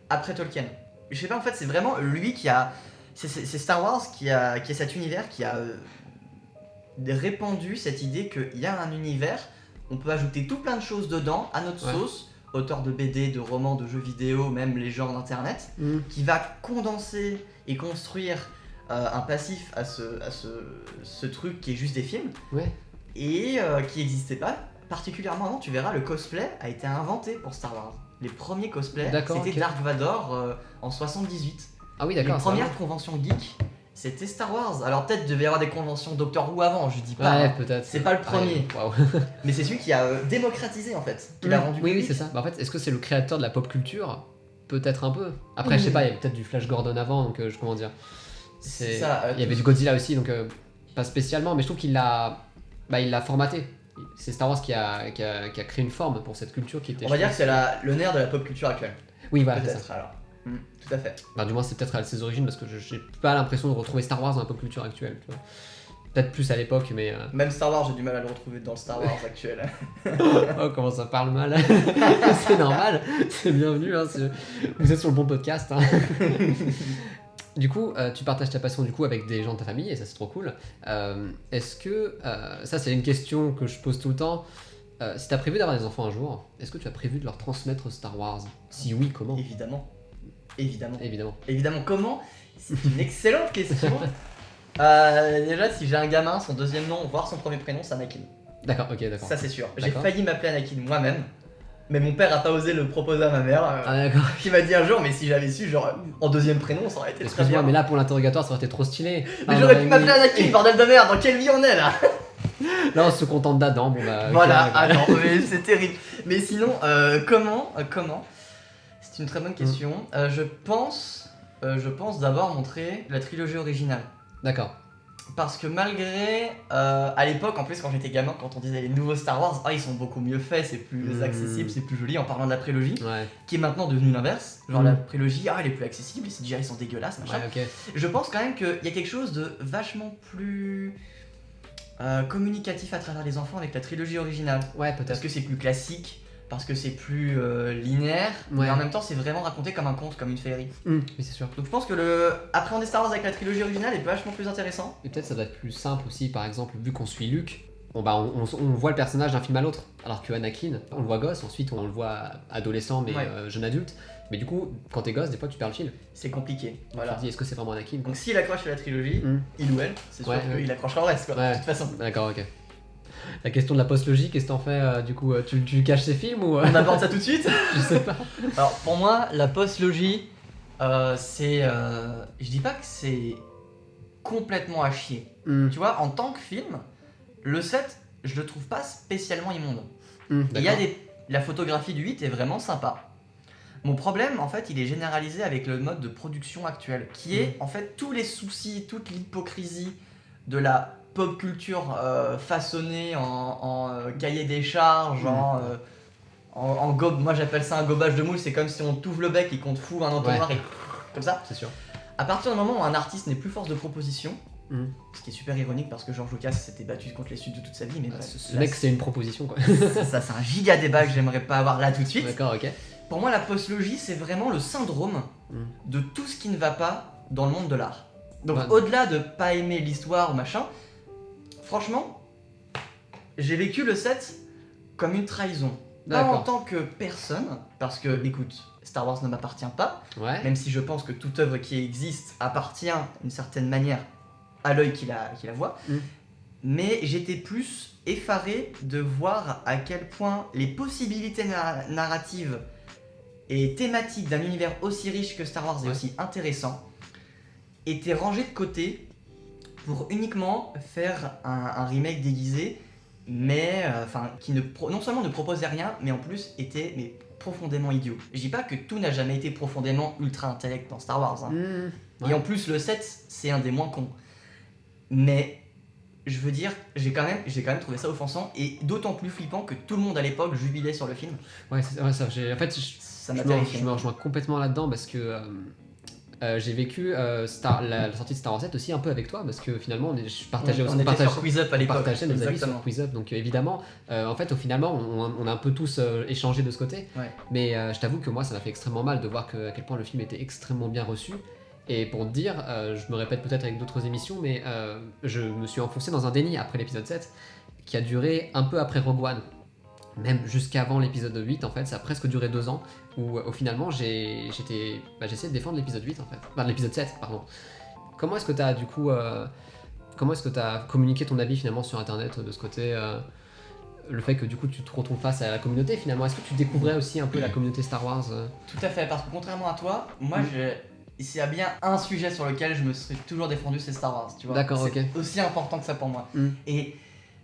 [SPEAKER 2] après Tolkien. Je sais pas, en fait, c'est vraiment lui qui a. C'est Star Wars qui a cet univers qui a répandu cette idée qu'il y a un univers, on peut ajouter tout plein de choses dedans à notre sauce. Auteur de BD, de romans, de jeux vidéo, même les genres d'internet, qui va condenser et construire un passif à ce truc qui est juste des films, et qui n'existait pas. Particulièrement avant, tu verras, le cosplay a été inventé pour Star Wars. Les premiers cosplays, c'était Dark Vador en 78.
[SPEAKER 1] Ah oui, d'accord.
[SPEAKER 2] Les premières conventions geek, c'était Star Wars. Alors peut-être devait y avoir des conventions Doctor Who avant, je dis pas.
[SPEAKER 1] Ouais,
[SPEAKER 2] hein.
[SPEAKER 1] peut-être.
[SPEAKER 2] C'est pas le premier.
[SPEAKER 1] Waouh.
[SPEAKER 2] Mais c'est celui qui a démocratisé en fait, qui l'a rendu
[SPEAKER 1] Oui,
[SPEAKER 2] public.
[SPEAKER 1] c'est ça. Bah, en fait, est-ce que c'est le créateur de la pop culture? Peut-être un peu. Après, je sais pas, il y avait peut-être du Flash Gordon avant, donc comment dire.
[SPEAKER 2] C'est ça.
[SPEAKER 1] Il y avait du Godzilla aussi, donc pas spécialement, mais je trouve qu'il l'a formaté. C'est Star Wars qui a créé une forme pour cette culture qui était.
[SPEAKER 2] On va dire que c'est le nerf de la pop culture actuelle.
[SPEAKER 1] Oui, voilà, c'est
[SPEAKER 2] peut-être
[SPEAKER 1] ça.
[SPEAKER 2] alors. Tout à fait.
[SPEAKER 1] Bah, du moins, c'est peut-être à ses origines parce que j'ai pas l'impression de retrouver Star Wars dans la pop culture actuelle. Tu vois. Peut-être plus à l'époque, mais.
[SPEAKER 2] Même Star Wars, j'ai du mal à le retrouver dans le Star Wars actuel.
[SPEAKER 1] Oh, comment ça parle mal. C'est normal, c'est bienvenu. Hein, vous êtes sur le bon podcast. Hein. Du coup, tu partages ta passion du coup avec des gens de ta famille et ça c'est trop cool. Est-ce que, ça c'est une question que je pose tout le temps, si tu as prévu d'avoir des enfants un jour, est-ce que tu as prévu de leur transmettre Star Wars? Si oui, comment?
[SPEAKER 2] Évidemment, comment? C'est une excellente question. Déjà, si j'ai un gamin, son deuxième nom, voire son premier prénom, c'est Anakin.
[SPEAKER 1] D'accord, ok, d'accord.
[SPEAKER 2] Ça c'est sûr. J'ai failli m'appeler Anakin moi-même. Mais mon père a pas osé le proposer à ma mère. Qui m'a dit un jour, mais si j'avais su, genre en deuxième prénom, ça aurait été très bien.
[SPEAKER 1] Mais là pour l'interrogatoire, ça aurait été trop stylé.
[SPEAKER 2] Mais j'aurais pu m'appeler Anakin, bordel de merde, dans quelle vie on est là?
[SPEAKER 1] Là on se contente d'Adam, bon bah.
[SPEAKER 2] Voilà, attends, mais c'est terrible. Mais sinon, comment C'est une très bonne question. Je pense d'abord montrer la trilogie originale.
[SPEAKER 1] D'accord.
[SPEAKER 2] Parce que malgré, à l'époque, en plus quand j'étais gamin, quand on disait les nouveaux Star Wars, ils sont beaucoup mieux faits, c'est plus accessible, c'est plus joli en parlant de la prélogie, qui est maintenant devenue l'inverse. Genre la prélogie, elle est plus accessible, les CGI sont dégueulasses, machin.
[SPEAKER 1] Ouais, okay.
[SPEAKER 2] Je pense quand même qu'il y a quelque chose de vachement plus communicatif à travers les enfants avec la trilogie originale.
[SPEAKER 1] Ouais, peut-être.
[SPEAKER 2] Parce que c'est plus classique, parce que c'est plus linéaire, mais en même temps c'est vraiment raconté comme un conte, comme une féerie.
[SPEAKER 1] Oui, c'est sûr.
[SPEAKER 2] Donc je pense que appréhender Star Wars avec la trilogie originale est vachement plus intéressant.
[SPEAKER 1] Et peut-être ça doit être plus simple aussi, par exemple, vu qu'on suit Luke, on voit le personnage d'un film à l'autre, alors que Anakin, on le voit gosse, ensuite on le voit adolescent mais jeune adulte. Mais du coup, quand t'es gosse, des fois tu perds le fil.
[SPEAKER 2] C'est compliqué.
[SPEAKER 1] Voilà. Tu te dis, est-ce que c'est vraiment Anakin?
[SPEAKER 2] Donc s'il accroche à la trilogie, il ou elle, c'est sûr qu'il accrochera au reste, quoi, de toute façon.
[SPEAKER 1] D'accord, ok. La question de la post-logie, qu'est-ce que t'en fais du coup? Tu caches ces films ou
[SPEAKER 2] On aborde ça tout de suite?
[SPEAKER 1] Je sais pas.
[SPEAKER 2] Alors pour moi, la post-logie, c'est. Je dis pas que c'est complètement à chier. Tu vois, en tant que film, le 7, je le trouve pas spécialement immonde. Il y a la photographie du 8 est vraiment sympa. Mon problème, en fait, il est généralisé avec le mode de production actuel, qui est en fait tous les soucis, toute l'hypocrisie de la pop culture façonnée en cahier des charges, moi j'appelle ça un gobage de moule, c'est comme si on t'ouvre le bec et qu'on te fout un entonnoir et comme ça.
[SPEAKER 1] C'est sûr.
[SPEAKER 2] À partir du moment où un artiste n'est plus force de proposition, ce qui est super ironique parce que George Lucas s'était battu contre les Suds de toute sa vie, mais
[SPEAKER 1] ce mec c'est une proposition quoi.
[SPEAKER 2] Ça c'est un giga débat que j'aimerais pas avoir là tout de suite.
[SPEAKER 1] D'accord, ok.
[SPEAKER 2] Pour moi la post-logie c'est vraiment le syndrome de tout ce qui ne va pas dans le monde de l'art. Donc au-delà de pas aimer l'histoire ou machin, franchement, j'ai vécu le 7 comme une trahison. Pas en tant que personne, parce que, écoute, Star Wars ne m'appartient pas, même si je pense que toute œuvre qui existe appartient d'une certaine manière à l'œil qui la voit, mais j'étais plus effaré de voir à quel point les possibilités narratives et thématiques d'un univers aussi riche que Star Wars et aussi intéressant étaient rangées de côté pour uniquement faire un remake déguisé, mais qui non seulement ne proposait rien, mais en plus était profondément idiot. Je dis pas que tout n'a jamais été profondément ultra intellect dans Star Wars, hein. Et en plus le 7 c'est un des moins cons. Mais je veux dire, j'ai quand même trouvé ça offensant et d'autant plus flippant que tout le monde à l'époque jubilait sur le film.
[SPEAKER 1] Ouais, ça, en fait,
[SPEAKER 2] ça m'a terrifié.
[SPEAKER 1] Je me rejoins complètement là-dedans parce que j'ai vécu la sortie de Star Wars 7 aussi un peu avec toi parce que finalement je partageais
[SPEAKER 2] on était sur Quiz Up à l'époque.
[SPEAKER 1] On partageait nos avis sur Quiz Up, donc évidemment en fait finalement on a un peu tous échangé de ce côté, mais je t'avoue que moi ça m'a fait extrêmement mal de voir à quel point le film était extrêmement bien reçu. Et pour te dire, je me répète peut-être avec d'autres émissions, mais je me suis enfoncé dans un déni après l'épisode 7 qui a duré un peu après Rogue One. Même jusqu'avant l'épisode 8 en fait, ça a presque duré 2 ans où finalement j'ai essayé de défendre l'épisode 8 en fait, enfin l'épisode 7 pardon. Comment est-ce que t'as du coup communiqué ton avis finalement sur internet de ce côté le fait que du coup tu te retrouves face à la communauté finalement, est-ce que tu découvrais aussi un peu la communauté Star Wars
[SPEAKER 2] Tout à fait, parce que contrairement à toi, moi s'il y a bien un sujet sur lequel je me serais toujours défendu, c'est Star Wars, tu vois.
[SPEAKER 1] D'accord,
[SPEAKER 2] c'est
[SPEAKER 1] ok.
[SPEAKER 2] aussi important que ça pour moi. Et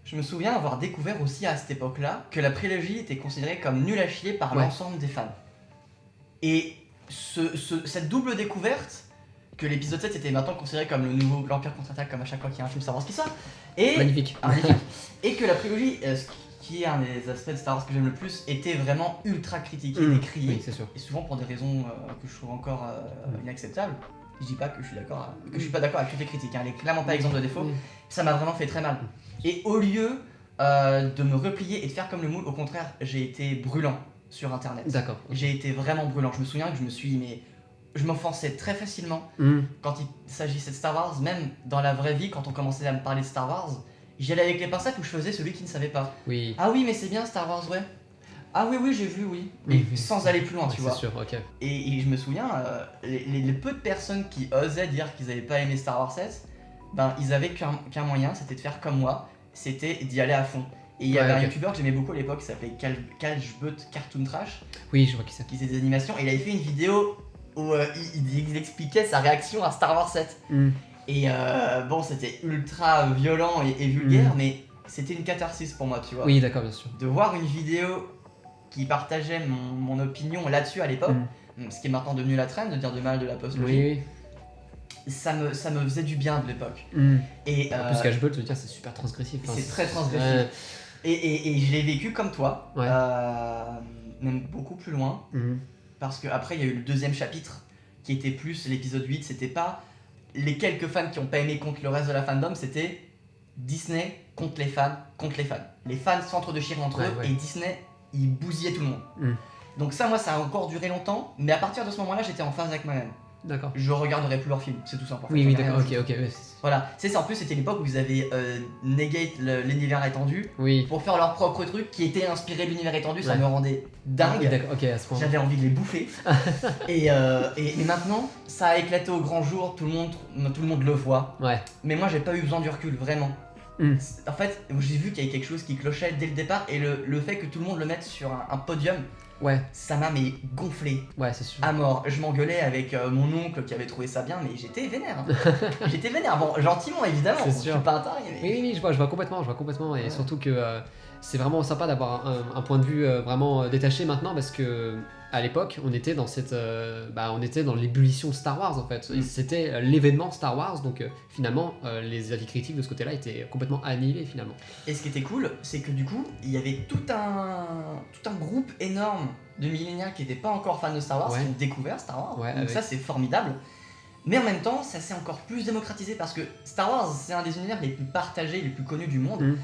[SPEAKER 2] je me souviens avoir découvert aussi à cette époque-là que la prélogie était considérée comme nulle à chier par l'ensemble des fans. Et cette double découverte, que l'épisode 7 était maintenant considéré comme le nouveau l'Empire contre-attaque, comme à chaque fois qu'il y a un film Star Wars qui sort. Et
[SPEAKER 1] magnifique.
[SPEAKER 2] Et que la prélogie, qui est un des aspects de Star Wars que j'aime le plus, était vraiment ultra critiquée, décriée.
[SPEAKER 1] Oui, c'est sûr.
[SPEAKER 2] Et souvent pour des raisons que je trouve encore inacceptables. Je dis pas que je suis d'accord, que je suis pas d'accord avec toutes les critiques, hein. Elle est clairement pas exemple de défaut. Ça m'a vraiment fait très mal. Et au lieu de me replier et de faire comme le moule, au contraire, j'ai été brûlant sur internet.
[SPEAKER 1] D'accord.
[SPEAKER 2] J'ai été vraiment brûlant. Je me souviens que je m'offensais très facilement quand il s'agissait de Star Wars, même dans la vraie vie, quand on commençait à me parler de Star Wars, j'y allais avec les pincettes où je faisais celui qui ne savait pas.
[SPEAKER 1] Oui.
[SPEAKER 2] Ah oui, mais c'est bien Star Wars, ouais. Ah oui, j'ai vu, oui. Mais sans aller plus loin, tu vois.
[SPEAKER 1] C'est sûr, ok.
[SPEAKER 2] Et je me souviens, les peu de personnes qui osaient dire qu'ils n'avaient pas aimé Star Wars 7, ben ils avaient qu'un moyen, c'était de faire comme moi, c'était d'y aller à fond. Et il y avait un youtubeur que j'aimais beaucoup à l'époque qui s'appelait Calgebut Cartoon Trash.
[SPEAKER 1] Oui, je vois qui c'est.
[SPEAKER 2] Qui faisait des animations, et il avait fait une vidéo où il expliquait sa réaction à Star Wars 7. Et bon, c'était ultra violent et vulgaire, mais c'était une catharsis pour moi, tu vois.
[SPEAKER 1] Oui, d'accord, bien sûr.
[SPEAKER 2] De voir une vidéo qui partageait mon opinion là-dessus à l'époque, ce qui est maintenant devenu la trend de dire de mal de la postlogie. Ça me faisait du bien de l'époque. Et
[SPEAKER 1] en plus, Cashball, je veux dire, c'est super transgressif. Hein,
[SPEAKER 2] c'est très transgressif. Et je l'ai vécu comme toi, même beaucoup plus loin, parce qu'après il y a eu le deuxième chapitre qui était plus l'épisode 8, c'était pas les quelques fans qui ont pas aimé contre le reste de la fandom, c'était Disney contre les fans. Les fans s'entre-déchirent entre eux et Disney, il bousillait tout le monde. Donc ça, moi, ça a encore duré longtemps, mais à partir de ce moment-là, j'étais en phase avec moi-même.
[SPEAKER 1] D'accord.
[SPEAKER 2] Je regarderai plus leurs films, c'est tout simple.
[SPEAKER 1] Oui, d'accord, ok.
[SPEAKER 2] Voilà, c'est ça, en plus c'était l'époque où ils avaient negate l'univers étendu pour faire leur propre truc qui était inspiré de l'univers étendu, ça me rendait dingue.
[SPEAKER 1] D'accord, ok, à ce point.
[SPEAKER 2] J'avais envie de les bouffer. et maintenant, ça a éclaté au grand jour, tout le monde le voit. Mais moi j'ai pas eu besoin du recul, vraiment. En fait, j'ai vu qu'il y avait quelque chose qui clochait dès le départ, et le fait que tout le monde le mette sur un podium, ça m'a gonflé
[SPEAKER 1] c'est sûr.
[SPEAKER 2] à mort. Je m'engueulais avec mon oncle qui avait trouvé ça bien, mais j'étais vénère. J'étais vénère, bon, gentiment évidemment,
[SPEAKER 1] je
[SPEAKER 2] suis pas un taré. Mais...
[SPEAKER 1] Oui, je vois complètement, et surtout que c'est vraiment sympa d'avoir un point de vue vraiment détaché maintenant, parce que à l'époque, on était dans on était dans l'ébullition de Star Wars en fait. C'était l'événement Star Wars, donc finalement les avis critiques de ce côté-là étaient complètement annihilés finalement.
[SPEAKER 2] Et ce qui était cool, c'est que du coup, il y avait tout un groupe énorme de millénials qui n'étaient pas encore fans de Star Wars, qui ont découvert Star Wars. Donc ça, c'est formidable. Mais en même temps, ça s'est encore plus démocratisé parce que Star Wars, c'est un des univers les plus partagés, les plus connus du monde.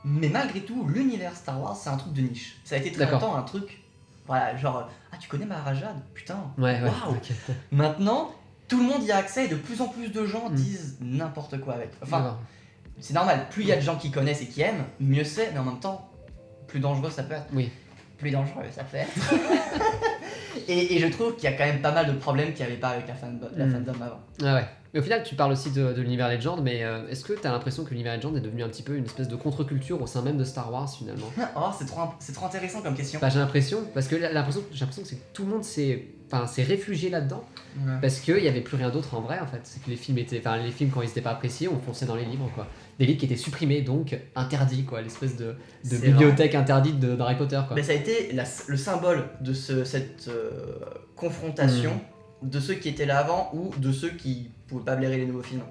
[SPEAKER 2] Mais malgré tout, l'univers Star Wars, c'est un truc de niche. Ça a été très longtemps un truc, voilà, genre, ah, tu connais Maharaja, putain, waouh. Maintenant, tout le monde y a accès et de plus en plus de gens disent n'importe quoi avec. Enfin, c'est normal, plus il y a de gens qui connaissent et qui aiment, mieux c'est, mais en même temps, plus dangereux ça peut être. Plus dangereux ça peut être. et je trouve qu'il y a quand même pas mal de problèmes qu'il n'y avait pas avec la fandom avant.
[SPEAKER 1] Mais au final, tu parles aussi de l'univers Legend, mais est-ce que tu as l'impression que l'univers Legend est devenu un petit peu une espèce de contre-culture au sein même de Star Wars finalement?
[SPEAKER 2] Oh, c'est trop intéressant comme question.
[SPEAKER 1] J'ai l'impression, parce que j'ai l'impression que c'est que tout le monde s'est réfugié là-dedans, parce qu'il n'y avait plus rien d'autre en vrai en fait. C'est que les films quand ils n'étaient pas appréciés, on fonçait dans les livres quoi. Des livres qui étaient supprimés, donc interdits quoi, l'espèce de bibliothèque interdite d'Harry Potter quoi.
[SPEAKER 2] Mais ça a été le symbole de cette confrontation de ceux qui étaient là avant ou de ceux qui pouvaient pas blairer les nouveaux films.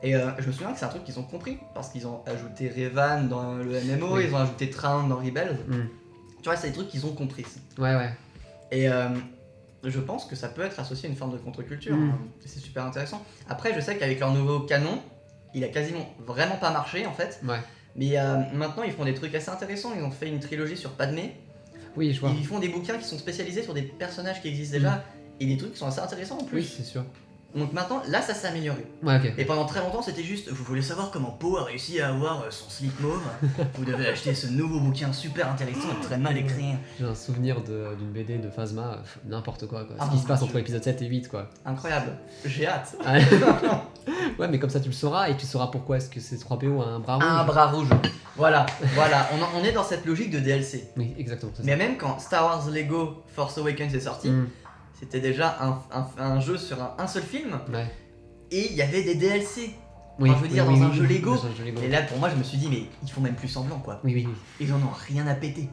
[SPEAKER 2] Et je me souviens que c'est un truc qu'ils ont compris parce qu'ils ont ajouté Revan dans le MMO, ils ont ajouté Traun dans Rebels. Tu vois, c'est des trucs qu'ils ont compris. Et je pense que ça peut être associé à une forme de contre-culture. C'est super intéressant. Après, je sais qu'avec leur nouveau canon, il a quasiment vraiment pas marché en fait. Mais maintenant, ils font des trucs assez intéressants. Ils ont fait une trilogie sur Padmé.
[SPEAKER 1] Oui, je vois.
[SPEAKER 2] Ils font des bouquins qui sont spécialisés sur des personnages qui existent déjà et des trucs qui sont assez intéressants en plus.
[SPEAKER 1] Oui, c'est sûr.
[SPEAKER 2] Donc maintenant, là, ça s'est amélioré. Et pendant très longtemps, c'était juste, vous voulez savoir comment Poe a réussi à avoir son slip mauve? Vous devez acheter ce nouveau bouquin super intéressant et très mal écrit.
[SPEAKER 1] J'ai un souvenir d'une BD de Phasma, n'importe quoi. Ce qui se passe entre l'épisode 7 et 8 quoi.
[SPEAKER 2] Incroyable. J'ai hâte.
[SPEAKER 1] Mais comme ça tu le sauras et tu sauras pourquoi est-ce que c'est 3PO a un bras rouge.
[SPEAKER 2] Un bras rouge. Voilà. On est dans cette logique de DLC.
[SPEAKER 1] Oui, exactement.
[SPEAKER 2] Mais même quand Star Wars Lego Force Awakens est sorti, c'était déjà un jeu sur un seul film.
[SPEAKER 1] Ouais.
[SPEAKER 2] Et il y avait des DLC.
[SPEAKER 1] Oui,
[SPEAKER 2] Enfin, je veux dire, dans un jeu Lego.
[SPEAKER 1] dans un jeu Lego.
[SPEAKER 2] Et là, pour moi, je me suis dit, mais ils font même plus semblant, quoi.
[SPEAKER 1] Oui.
[SPEAKER 2] Ils en ont rien à péter.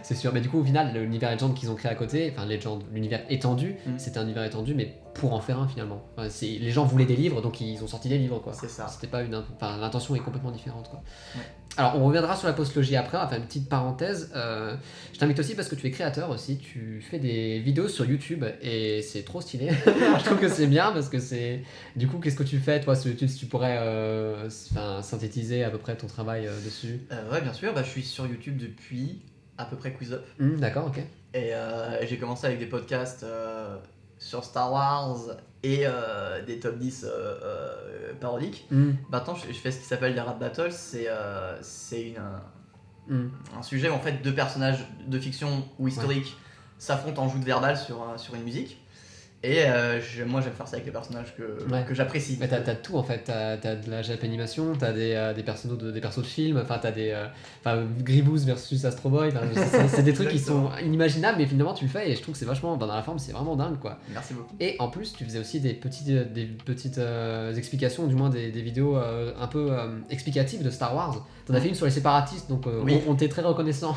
[SPEAKER 1] C'est sûr, mais du coup, au final, l'univers Legend qu'ils ont créé à côté, enfin, Legend, l'univers étendu, c'était un univers étendu, mais pour en faire un finalement. Enfin, les gens voulaient des livres, donc ils ont sorti des livres, quoi.
[SPEAKER 2] C'est ça.
[SPEAKER 1] C'était pas enfin, l'intention est complètement différente, quoi.
[SPEAKER 2] Ouais.
[SPEAKER 1] Alors, on reviendra sur la postlogie après, on va faire une petite parenthèse. Je t'invite aussi parce que tu es créateur aussi, tu fais des vidéos sur YouTube et c'est trop stylé. Je trouve que c'est bien parce que c'est. Du coup, qu'est-ce que tu fais, toi, sur YouTube, si tu pourrais synthétiser à peu près ton travail dessus?
[SPEAKER 2] Ouais, bien sûr, je suis sur YouTube depuis à peu près Quiz Up.
[SPEAKER 1] D'accord, ok.
[SPEAKER 2] Et j'ai commencé avec des podcasts sur Star Wars et des top 10 parodiques. Maintenant, je fais ce qui s'appelle des rap battles. C'est un sujet où en fait deux personnages de fiction ou historique s'affrontent en joute verbale sur une musique. Et moi j'aime faire ça avec les personnages que j'apprécie.
[SPEAKER 1] Mais t'as tout en fait, t'as de la Japanimation, t'as des persos de films, enfin t'as Grievous versus Astro Boy, c'est des trucs qui sont inimaginables mais finalement tu le fais et je trouve que c'est vachement, dans la forme c'est vraiment dingue quoi.
[SPEAKER 2] Merci beaucoup.
[SPEAKER 1] Et en plus tu faisais aussi des petites explications, du moins des vidéos un peu explicatives de Star Wars. T'en as fait une sur les séparatistes donc on t'est très reconnaissant.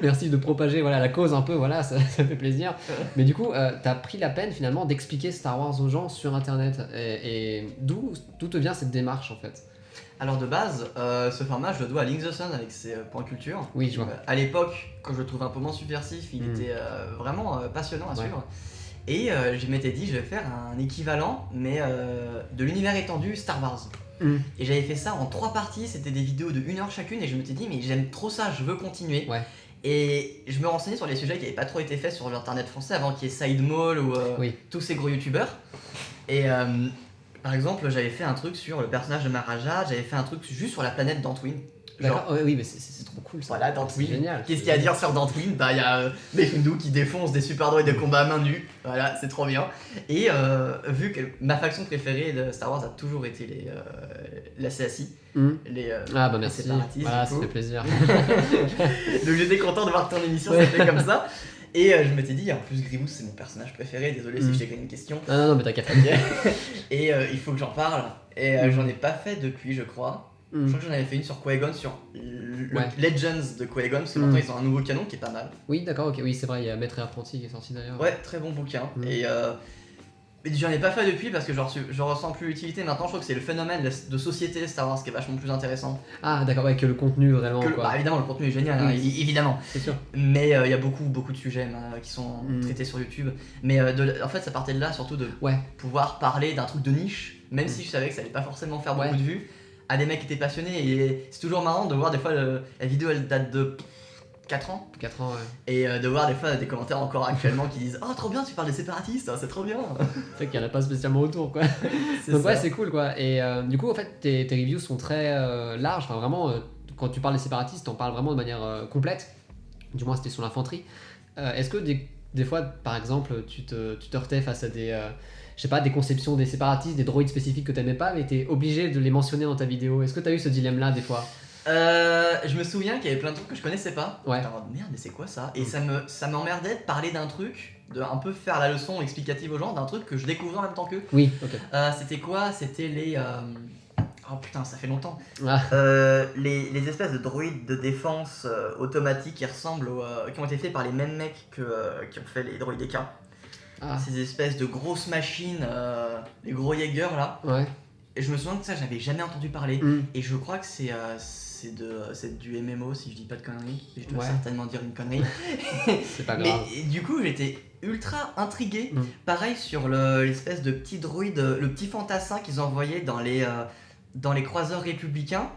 [SPEAKER 1] Merci de propager la cause un peu, ça fait plaisir. Mais du coup t'as pris la peine finalement d'expliquer Star Wars aux gens sur internet et d'où te vient cette démarche en fait?
[SPEAKER 2] Alors de base, ce format je le dois à Link the Sun avec ses points culture.
[SPEAKER 1] Oui, je vois.
[SPEAKER 2] À l'époque, quand je le trouvais un peu moins subversif, il était vraiment passionnant à suivre. Et je m'étais dit je vais faire un équivalent mais de l'univers étendu Star Wars. Et j'avais fait ça en 3 parties, c'était des vidéos de 1 heure chacune et je m'étais dit mais j'aime trop ça, je veux continuer. Et je me renseignais sur les sujets qui n'avaient pas trop été faits sur l'internet français avant qu'il y ait Sidemall ou tous ces gros youtubeurs. Et par exemple, j'avais fait un truc sur le personnage de Maharaja, j'avais fait un truc juste sur la planète d'Antwin.
[SPEAKER 1] D'accord, oui, mais c'est trop cool ça.
[SPEAKER 2] Voilà, Dantooine.
[SPEAKER 1] C'est génial.
[SPEAKER 2] Qu'est-ce qu'il y a à dire sur Dantooine? Il y a Mefundu qui défonce des super droïdes de combat à main nue. Voilà, c'est trop bien. Et vu que ma faction préférée de Star Wars a toujours été la CSI, les séparatistes.
[SPEAKER 1] Voilà, ça fait plaisir.
[SPEAKER 2] Donc j'étais content de voir que ton émission s'appelait comme ça. Et je m'étais dit, en plus Grievous c'est mon personnage préféré, désolé si je t'ai connu une question.
[SPEAKER 1] Non, mais t'as qu'à faire.
[SPEAKER 2] Et il faut que j'en parle. Et j'en ai pas fait depuis, je crois. Je crois que j'en avais fait une sur Qui-Gon, sur Legends de Qui-Gon, parce que maintenant ils ont un nouveau canon qui est pas mal.
[SPEAKER 1] Oui, d'accord, ok, oui, c'est vrai, il y a Maître et Apprenti qui est sorti d'ailleurs.
[SPEAKER 2] Ouais, très bon bouquin. Et mais j'en ai pas fait depuis parce que je ressens plus l'utilité. Maintenant, je trouve que c'est le phénomène de société Star Wars qui est vachement plus intéressant.
[SPEAKER 1] Ah, d'accord, que le contenu vraiment.
[SPEAKER 2] Évidemment, le contenu est génial, évidemment.
[SPEAKER 1] C'est sûr.
[SPEAKER 2] Mais il y a beaucoup de sujets qui sont traités sur YouTube. Mais en fait, ça partait de là surtout de pouvoir parler d'un truc de niche, même si je savais que ça allait pas forcément faire beaucoup de vues, à des mecs qui étaient passionnés. Et c'est toujours marrant de voir des fois la vidéo elle date de 4 ans.
[SPEAKER 1] 4 ans,
[SPEAKER 2] Et de voir des fois des commentaires encore actuellement qui disent oh trop bien tu parles des séparatistes, c'est trop bien.
[SPEAKER 1] C'est qu'il n'y en a pas spécialement autour quoi. Donc c'est cool quoi. Et du coup en fait tes reviews sont très larges, enfin vraiment quand tu parles des séparatistes t'en parles vraiment de manière complète. Du moins c'était sur l'infanterie. Est-ce que des fois par exemple tu te heurtais face à des je sais pas, des conceptions des séparatistes, des droïdes spécifiques que t'aimais pas mais t'es obligé de les mentionner dans ta vidéo? Est-ce que t'as eu ce dilemme là des fois?
[SPEAKER 2] Je me souviens qu'il y avait plein de trucs que je connaissais pas. Alors, merde, mais c'est quoi ça? Et ça m'emmerdait de parler d'un truc, de un peu faire la leçon explicative aux gens d'un truc que je découvrais en même temps qu'eux.
[SPEAKER 1] Oui, ok.
[SPEAKER 2] C'était quoi? C'était les. Oh putain, ça fait longtemps.
[SPEAKER 1] Ah.
[SPEAKER 2] Les espèces de droïdes de défense automatiques qui ressemblent qui ont été faits par les mêmes mecs qui ont fait les droïdes EK. Ces espèces de grosses machines, les gros Jaeger là.
[SPEAKER 1] Ouais.
[SPEAKER 2] Et je me souviens que ça, j'avais jamais entendu parler. Et je crois que c'est du MMO si je dis pas de conneries. Et je dois certainement dire une connerie.
[SPEAKER 1] C'est pas grave.
[SPEAKER 2] Mais du coup, j'étais ultra intrigué. Pareil sur l'espèce de petit droïde, le petit fantassin qu'ils envoyaient dans les croiseurs républicains.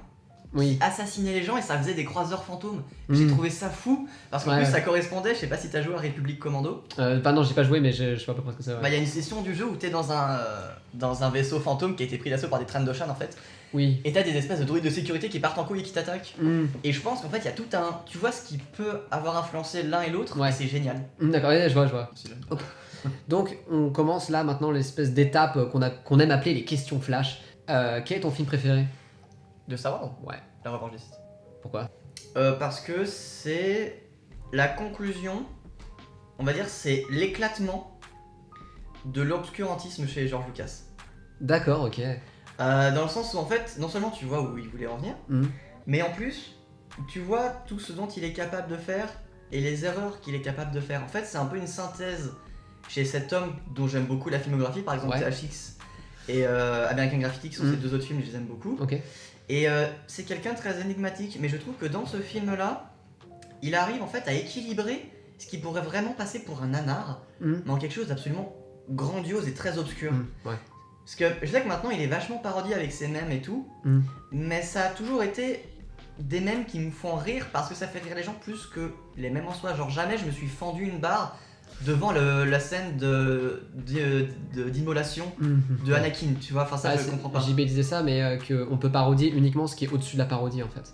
[SPEAKER 2] Qui assassinaient les gens et ça faisait des croiseurs fantômes. J'ai trouvé ça fou parce qu'en plus ça correspondait, je sais pas si t'as joué à République Commando.
[SPEAKER 1] Non, j'ai pas joué mais je vois à peu près ce que c'est.
[SPEAKER 2] Il y a une session du jeu où t'es dans un vaisseau fantôme qui a été pris d'assaut par des Trandoshan en fait.
[SPEAKER 1] Oui.
[SPEAKER 2] Et t'as des espèces de droïdes de sécurité qui partent en couille et qui t'attaquent. Et je pense qu'en fait il y a tout un. Tu vois ce qui peut avoir influencé l'un et l'autre et c'est génial.
[SPEAKER 1] D'accord, je vois. Okay. Donc on commence là maintenant l'espèce d'étape qu'on aime appeler les questions flash. Quel est ton film préféré?
[SPEAKER 2] De Star Wars?
[SPEAKER 1] Ouais.
[SPEAKER 2] La Revanche des Sith.
[SPEAKER 1] Pourquoi?
[SPEAKER 2] Parce que c'est la conclusion on va dire, c'est l'éclatement de l'obscurantisme chez George Lucas.
[SPEAKER 1] D'accord, ok.
[SPEAKER 2] Dans le sens où en fait, non seulement tu vois où il voulait en venir, mais en plus, tu vois tout ce dont il est capable de faire et les erreurs qu'il est capable de faire. En fait, c'est un peu une synthèse chez cet homme dont j'aime beaucoup la filmographie, par exemple THX et American Graffiti, qui sont ces deux autres films, je les aime beaucoup. Et c'est quelqu'un de très énigmatique, mais je trouve que dans ce film-là, il arrive en fait à équilibrer ce qui pourrait vraiment passer pour un nanar, mais en quelque chose d'absolument grandiose et très obscur. Parce que je sais que maintenant il est vachement parodié avec ses mèmes et tout, mais ça a toujours été des mèmes qui me font rire parce que ça fait rire les gens plus que les mèmes en soi. Genre jamais je me suis fendu une barre devant la scène d'immolation de Anakin, tu vois, enfin ça je comprends pas.
[SPEAKER 1] JB disait ça, mais qu'on peut parodier uniquement ce qui est au-dessus de la parodie en fait.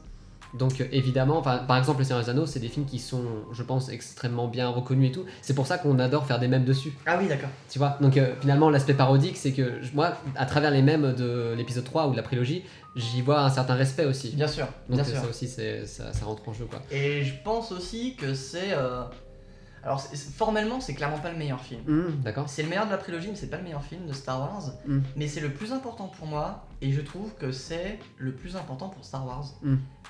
[SPEAKER 1] Donc évidemment, par exemple, Le Seigneur des Anneaux, c'est des films qui sont, je pense, extrêmement bien reconnus et tout. C'est pour ça qu'on adore faire des mèmes dessus.
[SPEAKER 2] Ah oui, d'accord.
[SPEAKER 1] Tu vois, donc finalement, l'aspect parodique, c'est que moi, à travers les mèmes de l'épisode 3 ou de la prélogie, j'y vois un certain respect aussi.
[SPEAKER 2] Bien sûr,
[SPEAKER 1] donc
[SPEAKER 2] bien sûr.
[SPEAKER 1] Ça aussi, ça rentre en jeu, quoi.
[SPEAKER 2] Et je pense aussi que c'est... Alors formellement, c'est clairement pas le meilleur film.
[SPEAKER 1] D'accord.
[SPEAKER 2] C'est le meilleur de la prélogie, mais c'est pas le meilleur film de Star Wars. Mais c'est le plus important pour moi, et je trouve que c'est le plus important pour Star Wars.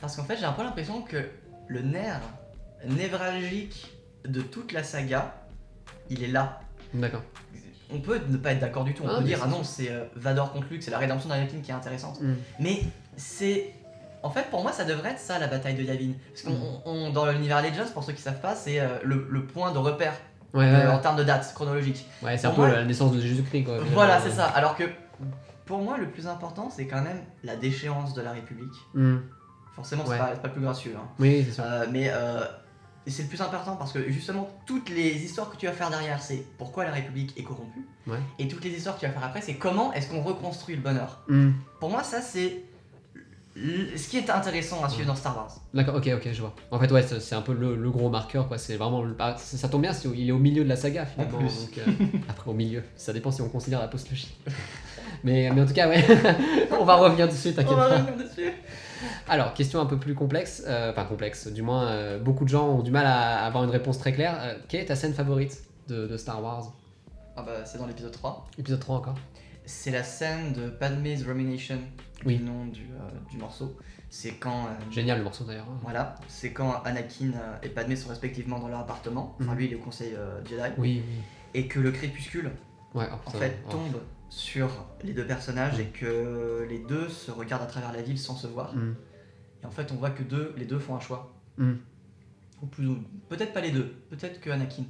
[SPEAKER 2] Parce qu'en fait, j'ai un peu l'impression que le nerf névralgique de toute la saga, il est là.
[SPEAKER 1] D'accord.
[SPEAKER 2] On peut ne pas être d'accord du tout, on peut dire, ah non, c'est Vador contre Luke, c'est la rédemption d'Anakin qui est intéressante. Mais c'est... En fait, pour moi, ça devrait être ça, la bataille de Yavin. Parce que dans l'univers Legends, pour ceux qui savent pas, c'est le point de repère en termes de date chronologique.
[SPEAKER 1] Ouais, c'est un peu la naissance de Jésus-Christ, quoi.
[SPEAKER 2] Voilà, c'est ça. Alors que, pour moi, le plus important, c'est quand même la déchéance de la République. Forcément, c'est pas le plus gracieux. Hein.
[SPEAKER 1] Oui, c'est sûr.
[SPEAKER 2] Mais c'est le plus important parce que, justement, toutes les histoires que tu vas faire derrière, c'est pourquoi la République est corrompue. Et toutes les histoires que tu vas faire après, c'est comment est-ce qu'on reconstruit le bonheur. Pour moi, ça, c'est... ce qui est intéressant à suivre dans Star Wars.
[SPEAKER 1] D'accord, ok, je vois. En fait, ouais, c'est un peu le gros marqueur, quoi. C'est vraiment. Ça tombe bien, il est au milieu de la saga, finalement. Donc, après, au milieu, ça dépend si on considère la postlogie. mais en tout cas, ouais, on va revenir dessus, t'inquiète pas.
[SPEAKER 2] On va revenir dessus.
[SPEAKER 1] Alors, question un peu plus complexe. Enfin, complexe, du moins, beaucoup de gens ont du mal à avoir une réponse très claire. Quelle est ta scène favorite de Star Wars?
[SPEAKER 2] Ah bah, c'est dans l'épisode 3.
[SPEAKER 1] Épisode 3 encore.
[SPEAKER 2] C'est la scène de Padmé's Rumination, le nom du morceau. C'est quand...
[SPEAKER 1] Génial le morceau d'ailleurs.
[SPEAKER 2] Voilà, c'est quand Anakin et Padmé sont respectivement dans leur appartement, enfin lui il est au conseil Jedi,
[SPEAKER 1] oui.
[SPEAKER 2] Et que le crépuscule tombe sur les deux personnages et que les deux se regardent à travers la ville sans se voir. Et en fait on voit que les deux font un choix. Ou peut-être pas les deux, peut-être que Anakin.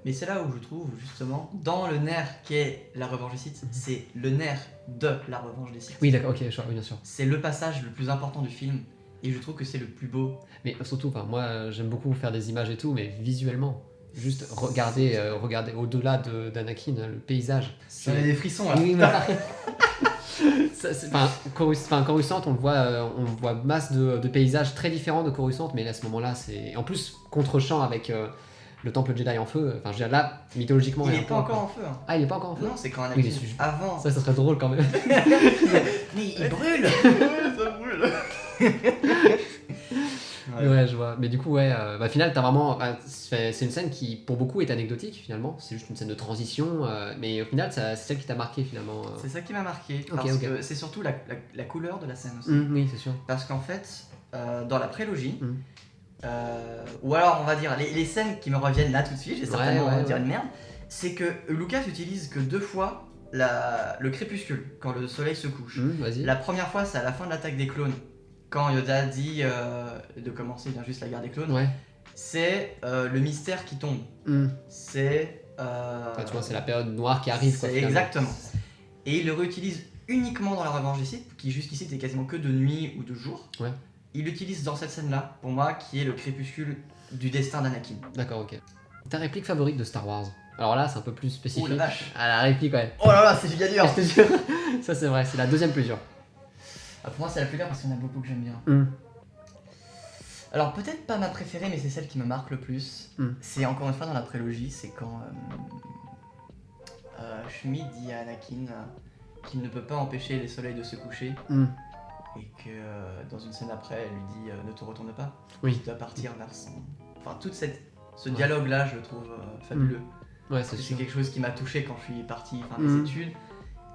[SPEAKER 2] Mais c'est là où je trouve justement, dans le nerf qu'est la revanche des Sith, c'est le nerf de la revanche des Sith.
[SPEAKER 1] Oui d'accord, ok, oui, bien sûr.
[SPEAKER 2] C'est le passage le plus important du film et je trouve que c'est le plus beau.
[SPEAKER 1] Mais surtout, moi j'aime beaucoup faire des images et tout, mais visuellement, juste regarder au-delà d'Anakin, le paysage.
[SPEAKER 2] J'en ai des frissons là.
[SPEAKER 1] Oui, mais Coruscant, on voit masse de paysages très différents de Coruscant, mais à ce moment-là, c'est en plus contre-champ avec le temple Jedi en feu. Enfin, je veux dire, là, mythologiquement,
[SPEAKER 2] il est pas encore en feu. Hein.
[SPEAKER 1] Ah, il est pas encore en feu.
[SPEAKER 2] Non, c'est quand Anakin avant.
[SPEAKER 1] Ça serait drôle quand même.
[SPEAKER 2] Mais il brûle. Ça brûle.
[SPEAKER 1] Ouais, je vois. Mais du coup, au final, t'as vraiment. C'est une scène qui, pour beaucoup, est anecdotique finalement. C'est juste une scène de transition, mais au final, c'est celle qui t'a marqué finalement.
[SPEAKER 2] C'est ça qui m'a marqué. Parce que c'est surtout la couleur de la scène aussi.
[SPEAKER 1] Oui, c'est sûr.
[SPEAKER 2] Parce qu'en fait, dans la prélogie, ou alors on va dire les scènes qui me reviennent là tout de suite, j'ai certainement dire une merde, c'est que Lucas utilise que 2 fois le crépuscule, quand le soleil se couche. La première fois, c'est à la fin de l'attaque des clones. Quand Yoda dit de commencer bien juste la guerre des clones, c'est le mystère qui tombe. C'est...
[SPEAKER 1] tu vois, c'est la période noire qui arrive.
[SPEAKER 2] C'est exactement. Et il le réutilise uniquement dans la revanche des Sith, qui jusqu'ici était quasiment que de nuit ou de jour. Il l'utilise dans cette scène-là, pour moi, qui est le crépuscule du destin d'Anakin.
[SPEAKER 1] D'accord, ok. Ta réplique favorite de Star Wars? Alors là, c'est un peu plus spécifique.
[SPEAKER 2] Oh la vache.
[SPEAKER 1] Ah, la réplique, ouais.
[SPEAKER 2] Oh là là, c'est giga dur.
[SPEAKER 1] Je te jure. Ça, c'est vrai, c'est la deuxième plus dure.
[SPEAKER 2] Pour moi, c'est la plus dure parce qu'il y en a beaucoup que j'aime bien. Alors, peut-être pas ma préférée, mais c'est celle qui me marque le plus. C'est encore une fois dans la prélogie, c'est quand Shmi dit à Anakin qu'il ne peut pas empêcher les soleils de se coucher. Et que dans une scène après, elle lui dit ne te retourne pas. Il doit partir vers son... Enfin, toute cette Ce dialogue-là, je le trouve fabuleux.
[SPEAKER 1] Ouais, c'est
[SPEAKER 2] quelque chose qui m'a touché quand je suis parti faire mes études.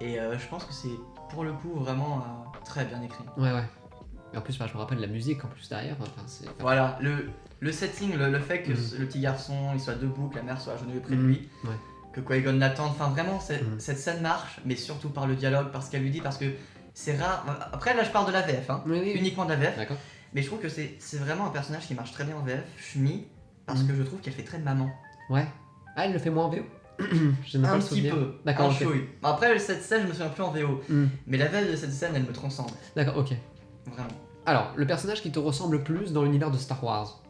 [SPEAKER 2] Et je pense que c'est pour le coup vraiment très bien écrit.
[SPEAKER 1] Ouais. Et en plus, je me rappelle la musique en plus derrière.
[SPEAKER 2] Voilà, le setting, le fait que le petit garçon il soit debout, que la mère soit agenouillée près de lui, que Qui-Gon l'attende. Enfin, vraiment, cette scène marche, mais surtout par le dialogue, par ce qu'elle lui dit, parce que c'est rare. Après, là, je parle de la VF, uniquement de la VF.
[SPEAKER 1] D'accord.
[SPEAKER 2] Mais je trouve que c'est vraiment un personnage qui marche très bien en VF, Shmi, parce que je trouve qu'elle fait très de maman.
[SPEAKER 1] Ouais. Ah, elle le fait moins en VO.
[SPEAKER 2] Un petit peu.
[SPEAKER 1] D'accord.
[SPEAKER 2] Okay. Après, cette scène, je me souviens plus en VO. Mais la VF de cette scène, elle me transcende.
[SPEAKER 1] D'accord, ok.
[SPEAKER 2] Vraiment.
[SPEAKER 1] Alors, le personnage qui te ressemble le plus dans l'univers de Star Wars.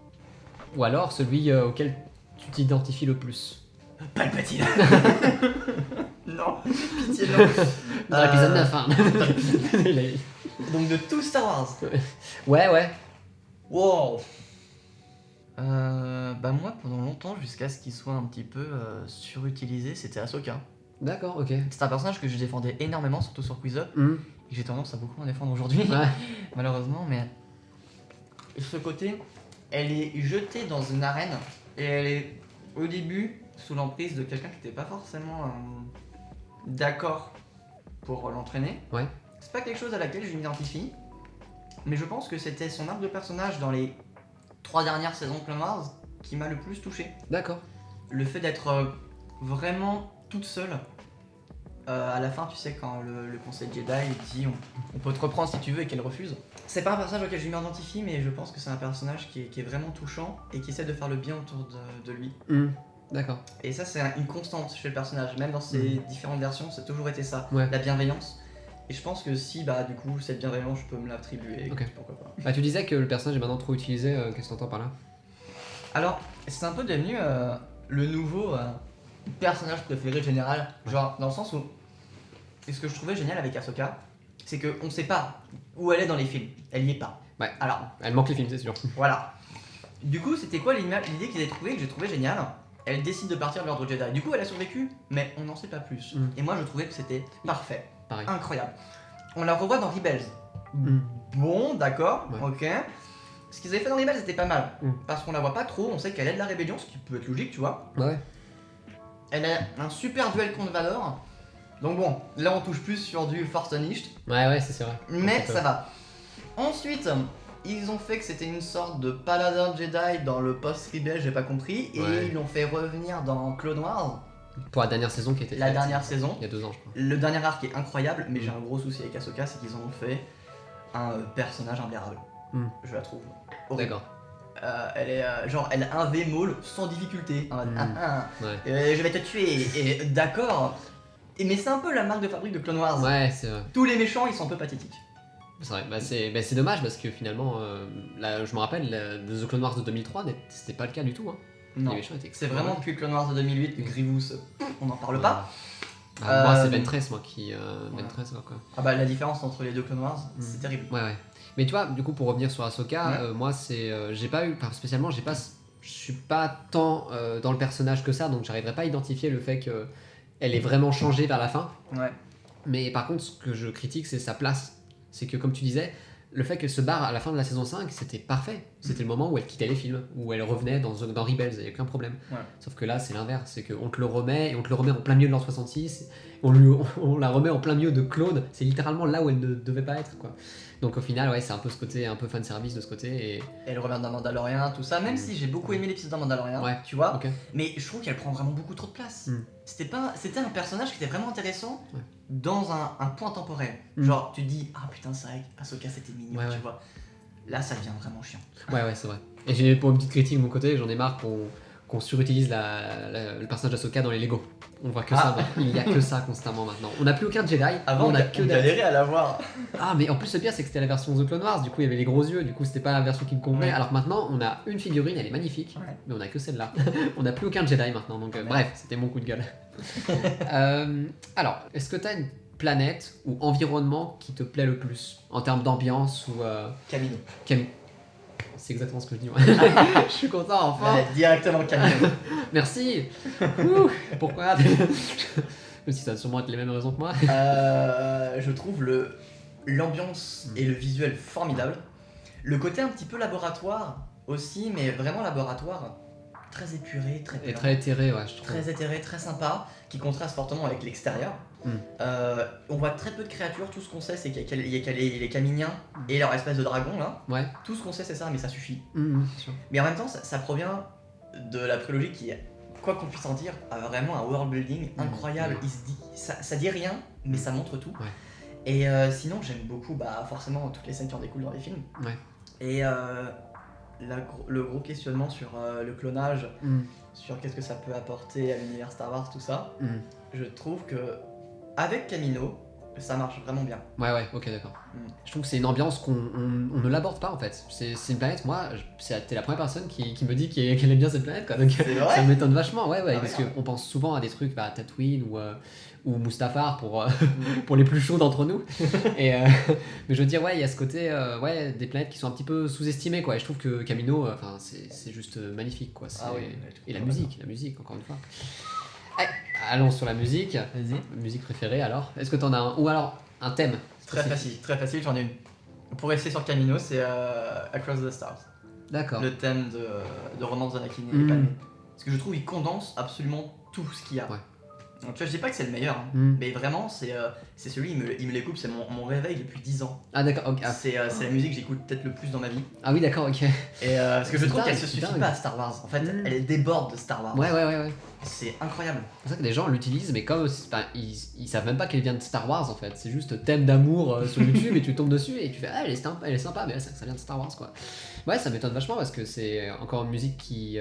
[SPEAKER 1] Ou alors celui auquel tu t'identifies le plus.
[SPEAKER 2] Palpatine. Non, pitié non.
[SPEAKER 1] Dans l'épisode 9, hein.
[SPEAKER 2] Donc de tout Star Wars.
[SPEAKER 1] Ouais.
[SPEAKER 2] Wow. Bah moi pendant longtemps jusqu'à ce qu'il soit un petit peu surutilisé, c'était Ahsoka.
[SPEAKER 1] D'accord, ok.
[SPEAKER 2] C'est un personnage que je défendais énormément, surtout sur Quiz Up. Et j'ai tendance à beaucoup en défendre aujourd'hui, malheureusement, mais ce côté, elle est jetée dans une arène et elle est au début sous l'emprise de quelqu'un qui n'était pas forcément d'accord pour l'entraîner.
[SPEAKER 1] Ouais.
[SPEAKER 2] C'est pas quelque chose à laquelle je m'identifie, mais je pense que c'était son arc de personnage dans les 3 dernières saisons de Clone Wars qui m'a le plus touché.
[SPEAKER 1] D'accord.
[SPEAKER 2] Le fait d'être vraiment toute seule. À la fin, tu sais, quand le conseil Jedi dit on peut te reprendre si tu veux et qu'elle refuse. C'est pas un personnage auquel je m'identifie, mais je pense que c'est un personnage qui est vraiment touchant et qui essaie de faire le bien autour de lui.
[SPEAKER 1] D'accord.
[SPEAKER 2] Et ça, c'est une constante chez le personnage, même dans ses différentes versions, ça a toujours été ça, la bienveillance. Et je pense que si, du coup, cette bienveillance, je peux me l'attribuer, pourquoi pas.
[SPEAKER 1] Tu disais que le personnage est maintenant trop utilisé, qu'est-ce que t'entends par là?
[SPEAKER 2] Alors, c'est un peu devenu le nouveau personnage préféré général, genre dans le sens où, et ce que je trouvais génial avec Ahsoka, c'est qu'on sait pas où elle est dans les films, elle y est pas.
[SPEAKER 1] Ouais.
[SPEAKER 2] Alors,
[SPEAKER 1] elle manque les films, c'est sûr.
[SPEAKER 2] Voilà. Du coup, c'était quoi l'idée qu'ils avaient trouvée, que j'ai trouvé géniale? Elle décide de partir de l'ordre Jedi. Du coup, elle a survécu, mais on n'en sait pas plus. Et moi, je trouvais que c'était parfait.
[SPEAKER 1] Pareil.
[SPEAKER 2] Incroyable. On la revoit dans Rebels. Bon, d'accord, ok. Ce qu'ils avaient fait dans Rebels, c'était pas mal. Parce qu'on la voit pas trop, on sait qu'elle est de la rébellion, ce qui peut être logique, tu vois.
[SPEAKER 1] Ouais.
[SPEAKER 2] Elle a un super duel contre Vador. Donc bon, là on touche plus sur du Force Unleashed.
[SPEAKER 1] Ouais, c'est vrai.
[SPEAKER 2] Mais ça va. Ensuite, ils ont fait que c'était une sorte de paladin Jedi dans le post-Rebels, j'ai pas compris. Et ils l'ont fait revenir dans Clone Wars.
[SPEAKER 1] Pour la dernière saison qui était
[SPEAKER 2] La dernière saison.
[SPEAKER 1] Il y a 2 ans, je crois.
[SPEAKER 2] Le dernier arc est incroyable, mais j'ai un gros souci avec Ahsoka, c'est qu'ils en ont fait un personnage imblairable. Je la trouve horrible.
[SPEAKER 1] D'accord.
[SPEAKER 2] Elle est elle a un V-maul sans difficulté. Je vais te tuer. Et d'accord. Mais c'est un peu la marque de fabrique de Clone Wars.
[SPEAKER 1] Ouais, c'est vrai.
[SPEAKER 2] Tous les méchants, ils sont un peu pathétiques.
[SPEAKER 1] C'est vrai. C'est dommage parce que finalement, je me rappelle, The Clone Wars de 2003, c'était pas le cas du tout.
[SPEAKER 2] Non.
[SPEAKER 1] Les méchants étaient
[SPEAKER 2] c'est vraiment depuis Clone Wars de 2008, Grievous, on n'en parle pas.
[SPEAKER 1] Moi, c'est Ventress, moi qui. Ventress, quoi.
[SPEAKER 2] La différence entre les deux Clone Wars, c'est terrible.
[SPEAKER 1] Ouais. Mais tu vois, du coup, pour revenir sur Ahsoka, moi, c'est. J'ai pas eu. Spécialement, je suis pas tant dans le personnage que ça, donc j'arriverai pas à identifier le fait qu'elle ait vraiment changé vers la fin.
[SPEAKER 2] Ouais.
[SPEAKER 1] Mais par contre, ce que je critique, c'est sa place. C'est que, comme tu disais, le fait qu'elle se barre à la fin de la saison 5, c'était parfait. C'était le moment où elle quittait les films, où elle revenait dans Rebels, il n'y a aucun problème. Ouais. Sauf que là, c'est l'inverse, c'est qu'on te le remet, et on te le remet en plein milieu de l'an 66, on la remet en plein milieu de Clone, c'est littéralement là où elle ne devait pas être, quoi. Donc au final, c'est un peu ce côté, un peu fanservice de ce côté. Et
[SPEAKER 2] elle revient d'un Mandalorian, tout ça, même si j'ai beaucoup aimé l'épisode d'un Mandalorian, tu vois, mais je trouve qu'elle prend vraiment beaucoup trop de place. C'était un personnage qui était vraiment intéressant dans un point temporel. Genre, tu te dis, ah putain, c'est vrai qu'Ahsoka c'était mignon, tu vois. Là, ça devient vraiment chiant.
[SPEAKER 1] Ouais, c'est vrai. Et j'ai pour une petite critique de mon côté, j'en ai marre qu'on surutilise le personnage d'Ahsoka dans les Lego. On voit que ça, il y a que ça constamment maintenant. On n'a plus aucun Jedi.
[SPEAKER 2] Avant, on a que galéré à l'avoir.
[SPEAKER 1] Ah, mais en plus, le pire, c'est que c'était la version The Clone Wars, du coup, il y avait les gros yeux, du coup, c'était pas la version qui me convenait. Alors que maintenant, on a une figurine, elle est magnifique, mais on a que celle-là. On n'a plus aucun Jedi maintenant, donc bref, c'était mon coup de gueule. Alors, est-ce que t'as une planète ou environnement qui te plaît le plus en termes d'ambiance ou.
[SPEAKER 2] Kamino.
[SPEAKER 1] C'est exactement ce que je dis, moi. Je suis content, enfin.
[SPEAKER 2] Directement Kamino.
[SPEAKER 1] Merci. Pourquoi? Même si ça va sûrement être les mêmes raisons que moi.
[SPEAKER 2] Je trouve l'ambiance et le visuel formidable. Le côté un petit peu laboratoire aussi, mais vraiment laboratoire très épuré, très
[SPEAKER 1] et très éthéré, ouais, je trouve.
[SPEAKER 2] Très éthéré, très sympa, qui contraste fortement avec l'extérieur. On voit très peu de créatures, tout ce qu'on sait c'est qu'il y a les Caminiens et leur espèce de dragon là.
[SPEAKER 1] Ouais.
[SPEAKER 2] Tout ce qu'on sait c'est ça, mais ça suffit.
[SPEAKER 1] Sûr.
[SPEAKER 2] Mais en même temps, ça provient de la prélogie qui, quoi qu'on puisse en dire, a vraiment un world building incroyable. Il se dit, ça dit rien, mais ça montre tout.
[SPEAKER 1] Ouais.
[SPEAKER 2] Et sinon, j'aime beaucoup forcément toutes les scènes qui en découlent dans les films.
[SPEAKER 1] Ouais.
[SPEAKER 2] Et le gros questionnement sur le clonage, sur qu'est-ce que ça peut apporter à l'univers Star Wars, tout ça, je trouve que avec Kamino, ça marche vraiment bien.
[SPEAKER 1] Ouais, ok, d'accord. Je trouve que c'est une ambiance qu'on ne l'aborde pas en fait. C'est une planète, moi, t'es la première personne qui me dit qu'elle aime bien cette planète, quoi. Donc ça m'étonne vachement, ouais, parce qu'on pense souvent à des trucs, Tatooine ou Mustafar pour les plus chauds d'entre nous. Mais je veux dire, ouais, il y a ce côté, des planètes qui sont un petit peu sous-estimées, quoi. Et je trouve que Kamino, c'est juste magnifique, quoi. Et la musique, encore une fois. Allons sur la musique.
[SPEAKER 2] Vas-y.
[SPEAKER 1] Musique préférée alors. Est-ce que t'en as un? Ou alors un thème?
[SPEAKER 2] Très facile, j'en ai une. Pour rester sur Kamino, c'est Across the Stars.
[SPEAKER 1] D'accord.
[SPEAKER 2] Le thème de Romance d'Anakin et Padmé. Parce que je trouve qu'il condense absolument tout ce qu'il y a.
[SPEAKER 1] Ouais.
[SPEAKER 2] Donc, tu vois, je dis pas que c'est le meilleur, mais vraiment, c'est celui, il me les coupe, c'est mon réveil depuis 10 ans.
[SPEAKER 1] Ah d'accord, ok.
[SPEAKER 2] C'est la musique que j'écoute peut-être le plus dans ma vie.
[SPEAKER 1] Ah oui, d'accord, ok.
[SPEAKER 2] Et parce que je trouve qu'elle se suffit pas à Star Wars. En fait, elle déborde de Star Wars.
[SPEAKER 1] Ouais.
[SPEAKER 2] C'est incroyable.
[SPEAKER 1] C'est pour ça que les gens l'utilisent, mais comme ils savent même pas qu'elle vient de Star Wars en fait. C'est juste thème d'amour sur YouTube et tu tombes dessus et tu fais elle est sympa, mais ça vient de Star Wars quoi. Ouais, ça m'étonne vachement parce que c'est encore une musique qui.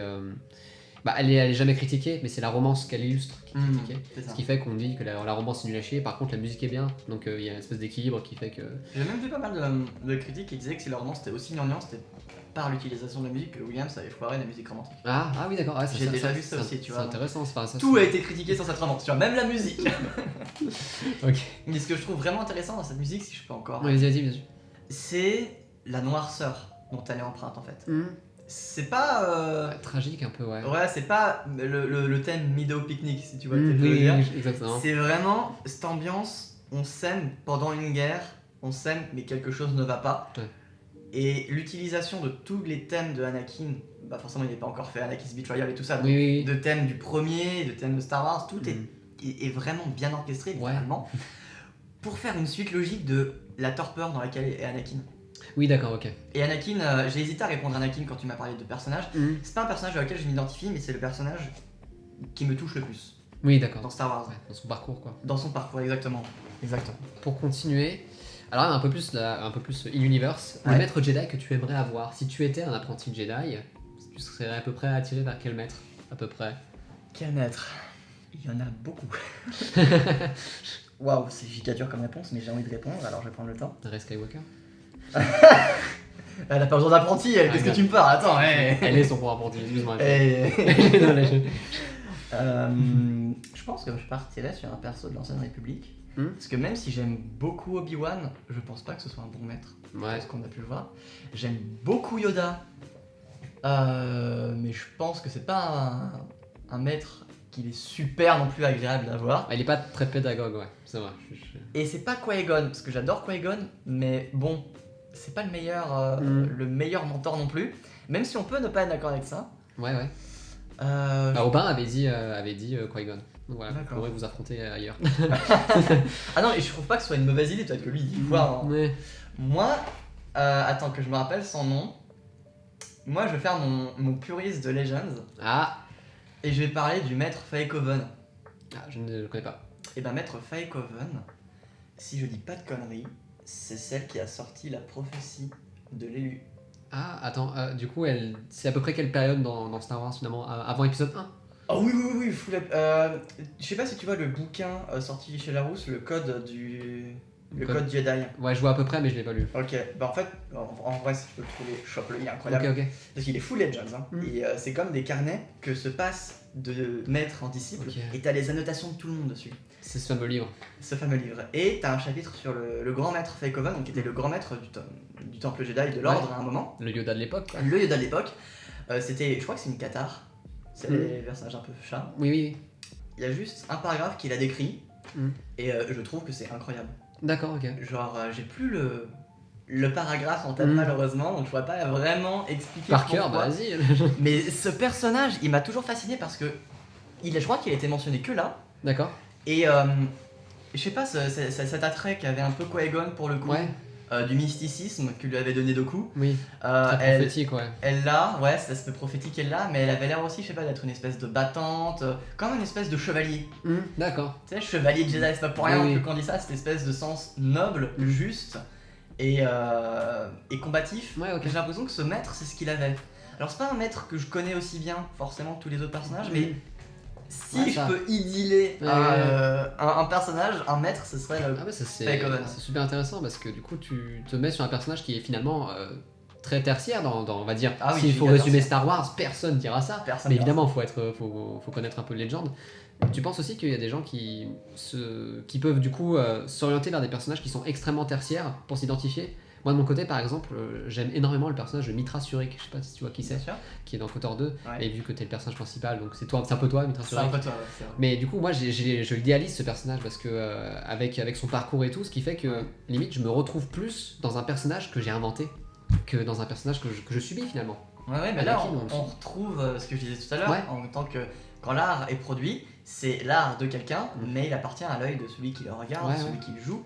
[SPEAKER 1] Elle est jamais critiquée, mais c'est la romance qu'elle illustre qui est critiquée. Ce qui fait qu'on dit que la romance est nulle à chier, par contre la musique est bien. Donc il y a une espèce d'équilibre qui fait que.
[SPEAKER 2] J'ai même vu pas mal de critiques qui disaient que si la romance était aussi gnangnan, c'était par l'utilisation de la musique que Williams avait foiré la musique romantique.
[SPEAKER 1] Ah oui, d'accord. Ouais,
[SPEAKER 2] j'ai déjà vu ça aussi, tu vois.
[SPEAKER 1] C'est intéressant.
[SPEAKER 2] Tout a été critiqué sur cette romance, tu vois, même la musique.
[SPEAKER 1] Ok.
[SPEAKER 2] Mais ce que je trouve vraiment intéressant dans cette musique, si je peux encore.
[SPEAKER 1] Ouais, vas-y, bien sûr.
[SPEAKER 2] C'est la noirceur dont elle est empreinte en fait. C'est pas.
[SPEAKER 1] Tragique un peu, ouais.
[SPEAKER 2] Ouais, c'est pas le thème Meadow Picnic, si tu vois.
[SPEAKER 1] Oui, exactement.
[SPEAKER 2] C'est vraiment cette ambiance, on s'aime pendant une guerre, on s'aime mais quelque chose ne va pas.
[SPEAKER 1] Ouais.
[SPEAKER 2] Et l'utilisation de tous les thèmes de Anakin, forcément il n'est pas encore fait Anakin's Betrayal et tout ça,
[SPEAKER 1] oui.
[SPEAKER 2] de thèmes du premier, de thèmes de Star Wars, tout est vraiment bien orchestré, littéralement, pour faire une suite logique de la torpeur dans laquelle est Anakin.
[SPEAKER 1] Oui, d'accord, ok.
[SPEAKER 2] Et Anakin, j'ai hésité à répondre à Anakin quand tu m'as parlé de personnage. C'est pas un personnage avec lequel je m'identifie, mais c'est le personnage qui me touche le plus.
[SPEAKER 1] Oui, d'accord.
[SPEAKER 2] Dans Star Wars.
[SPEAKER 1] Ouais, dans son parcours, quoi.
[SPEAKER 2] Dans son parcours, exactement.
[SPEAKER 1] Pour continuer, alors un peu plus in-universe, le maître Jedi que tu aimerais avoir, si tu étais un apprenti Jedi, tu serais à peu près attiré vers quel maître, à peu près?
[SPEAKER 2] Quel maître? Il y en a beaucoup. Waouh, c'est giga dur comme réponse, mais j'ai envie de répondre, alors je vais prendre le temps.
[SPEAKER 1] Rey Skywalker.
[SPEAKER 2] Elle a pas besoin d'apprenti, elle, qu'est-ce que tu me parles? Attends,
[SPEAKER 1] elle est son propre apprenti, excuse-moi.
[SPEAKER 2] Je pense que je partirais sur un perso de l'Ancienne République. Parce que même si j'aime beaucoup Obi-Wan, je pense pas que ce soit un bon maître.
[SPEAKER 1] Ouais.
[SPEAKER 2] Ce qu'on a pu le voir. J'aime beaucoup Yoda. Mais je pense que c'est pas un maître qu'il est super non plus agréable d'avoir.
[SPEAKER 1] Il est pas très pédagogue, ouais, c'est vrai.
[SPEAKER 2] Et c'est pas Qui-Gon, parce que j'adore Qui-Gon, mais bon, c'est pas le meilleur mentor non plus. Même si on peut ne pas être d'accord avec ça.
[SPEAKER 1] Ouais. Aubin avait dit Qui-Gon. Donc voilà, vous pourrez vous affronter ailleurs.
[SPEAKER 2] Ah non, et je trouve pas que ce soit une mauvaise idée, peut-être que lui il dit voir. Moi, attends que je me rappelle son nom. Moi je vais faire mon puriste de Legends. Et je vais parler du maître Faekoven.
[SPEAKER 1] Je ne le connais pas.
[SPEAKER 2] Et maître Faekoven, si je dis pas de conneries, c'est celle qui a sorti la prophétie de l'élu.
[SPEAKER 1] Attends, du coup, c'est à peu près quelle période dans Star Wars finalement? Avant épisode 1?
[SPEAKER 2] Ah oui, je sais pas si tu vois le bouquin sorti chez Larousse, le code code Jedi.
[SPEAKER 1] Ouais, je vois à peu près, mais je l'ai pas lu.
[SPEAKER 2] Ok, en fait, en vrai, si tu peux le trouver, chope-le, il est incroyable.
[SPEAKER 1] Ok.
[SPEAKER 2] Parce qu'il est full Legends, et c'est comme des carnets que se passent de maître en disciple, et t'as les annotations de tout le monde dessus.
[SPEAKER 1] C'est ce fameux livre.
[SPEAKER 2] Et t'as un chapitre sur le grand maître Faekoven, donc qui était le grand maître du temple Jedi de l'ordre à un moment.
[SPEAKER 1] Le Yoda de l'époque, quoi.
[SPEAKER 2] Le Yoda de l'époque. Je crois que c'est une cathare. C'est les personnages un peu chats.
[SPEAKER 1] Oui.
[SPEAKER 2] Il y a juste un paragraphe qu'il a décrit, et je trouve que c'est incroyable.
[SPEAKER 1] D'accord, ok.
[SPEAKER 2] Genre, j'ai plus le le paragraphe en tête malheureusement, donc je pourrais pas vraiment expliquer
[SPEAKER 1] par cœur, bah vas-y.
[SPEAKER 2] Mais ce personnage, il m'a toujours fasciné parce que je crois qu'il a été mentionné que là.
[SPEAKER 1] D'accord.
[SPEAKER 2] Et je sais pas, cet attrait qu'avait un peu Qui-Gon pour le coup, du mysticisme que lui avait donné Dooku.
[SPEAKER 1] Oui. Très prophétique,
[SPEAKER 2] Elle l'a, ouais, cet aspect prophétique elle l'a, mais elle avait l'air aussi, je sais pas, d'être une espèce de battante, comme une espèce de chevalier.
[SPEAKER 1] D'accord.
[SPEAKER 2] Tu sais, chevalier Jedi, c'est pas pour rien que quand on dit ça, cette espèce de sens noble, juste et combatif. J'ai l'impression que ce maître, c'est ce qu'il avait. Alors c'est pas un maître que je connais aussi bien forcément que tous les autres personnages, mais si je peux idyller un personnage, un maître, ce serait le
[SPEAKER 1] c'est super intéressant parce que du coup tu te mets sur un personnage qui est finalement très tertiaire dans on va dire, s'il faut résumer Star Wars, personne dira ça. Mais évidemment, faut connaître un peu les légendes. Tu penses aussi qu'il y a des gens qui peuvent du coup s'orienter vers des personnages qui sont extrêmement tertiaires pour s'identifier? Moi de mon côté par exemple, j'aime énormément le personnage de Mitra Surik, je sais pas si tu vois qui c'est, qui est dans KOTOR 2, et vu que t'es le personnage principal, donc c'est un peu toi Mitra Surik.
[SPEAKER 2] C'est un peu toi, c'est vrai.
[SPEAKER 1] Mais du coup moi je idéalise ce personnage parce que avec son parcours et tout, ce qui fait que limite je me retrouve plus dans un personnage que j'ai inventé que dans un personnage que je subis finalement.
[SPEAKER 2] Ouais, mais là on retrouve ce que je disais tout à l'heure, en tant que quand l'art est produit, c'est l'art de quelqu'un, mais il appartient à l'œil de celui qui le regarde, celui qui le joue.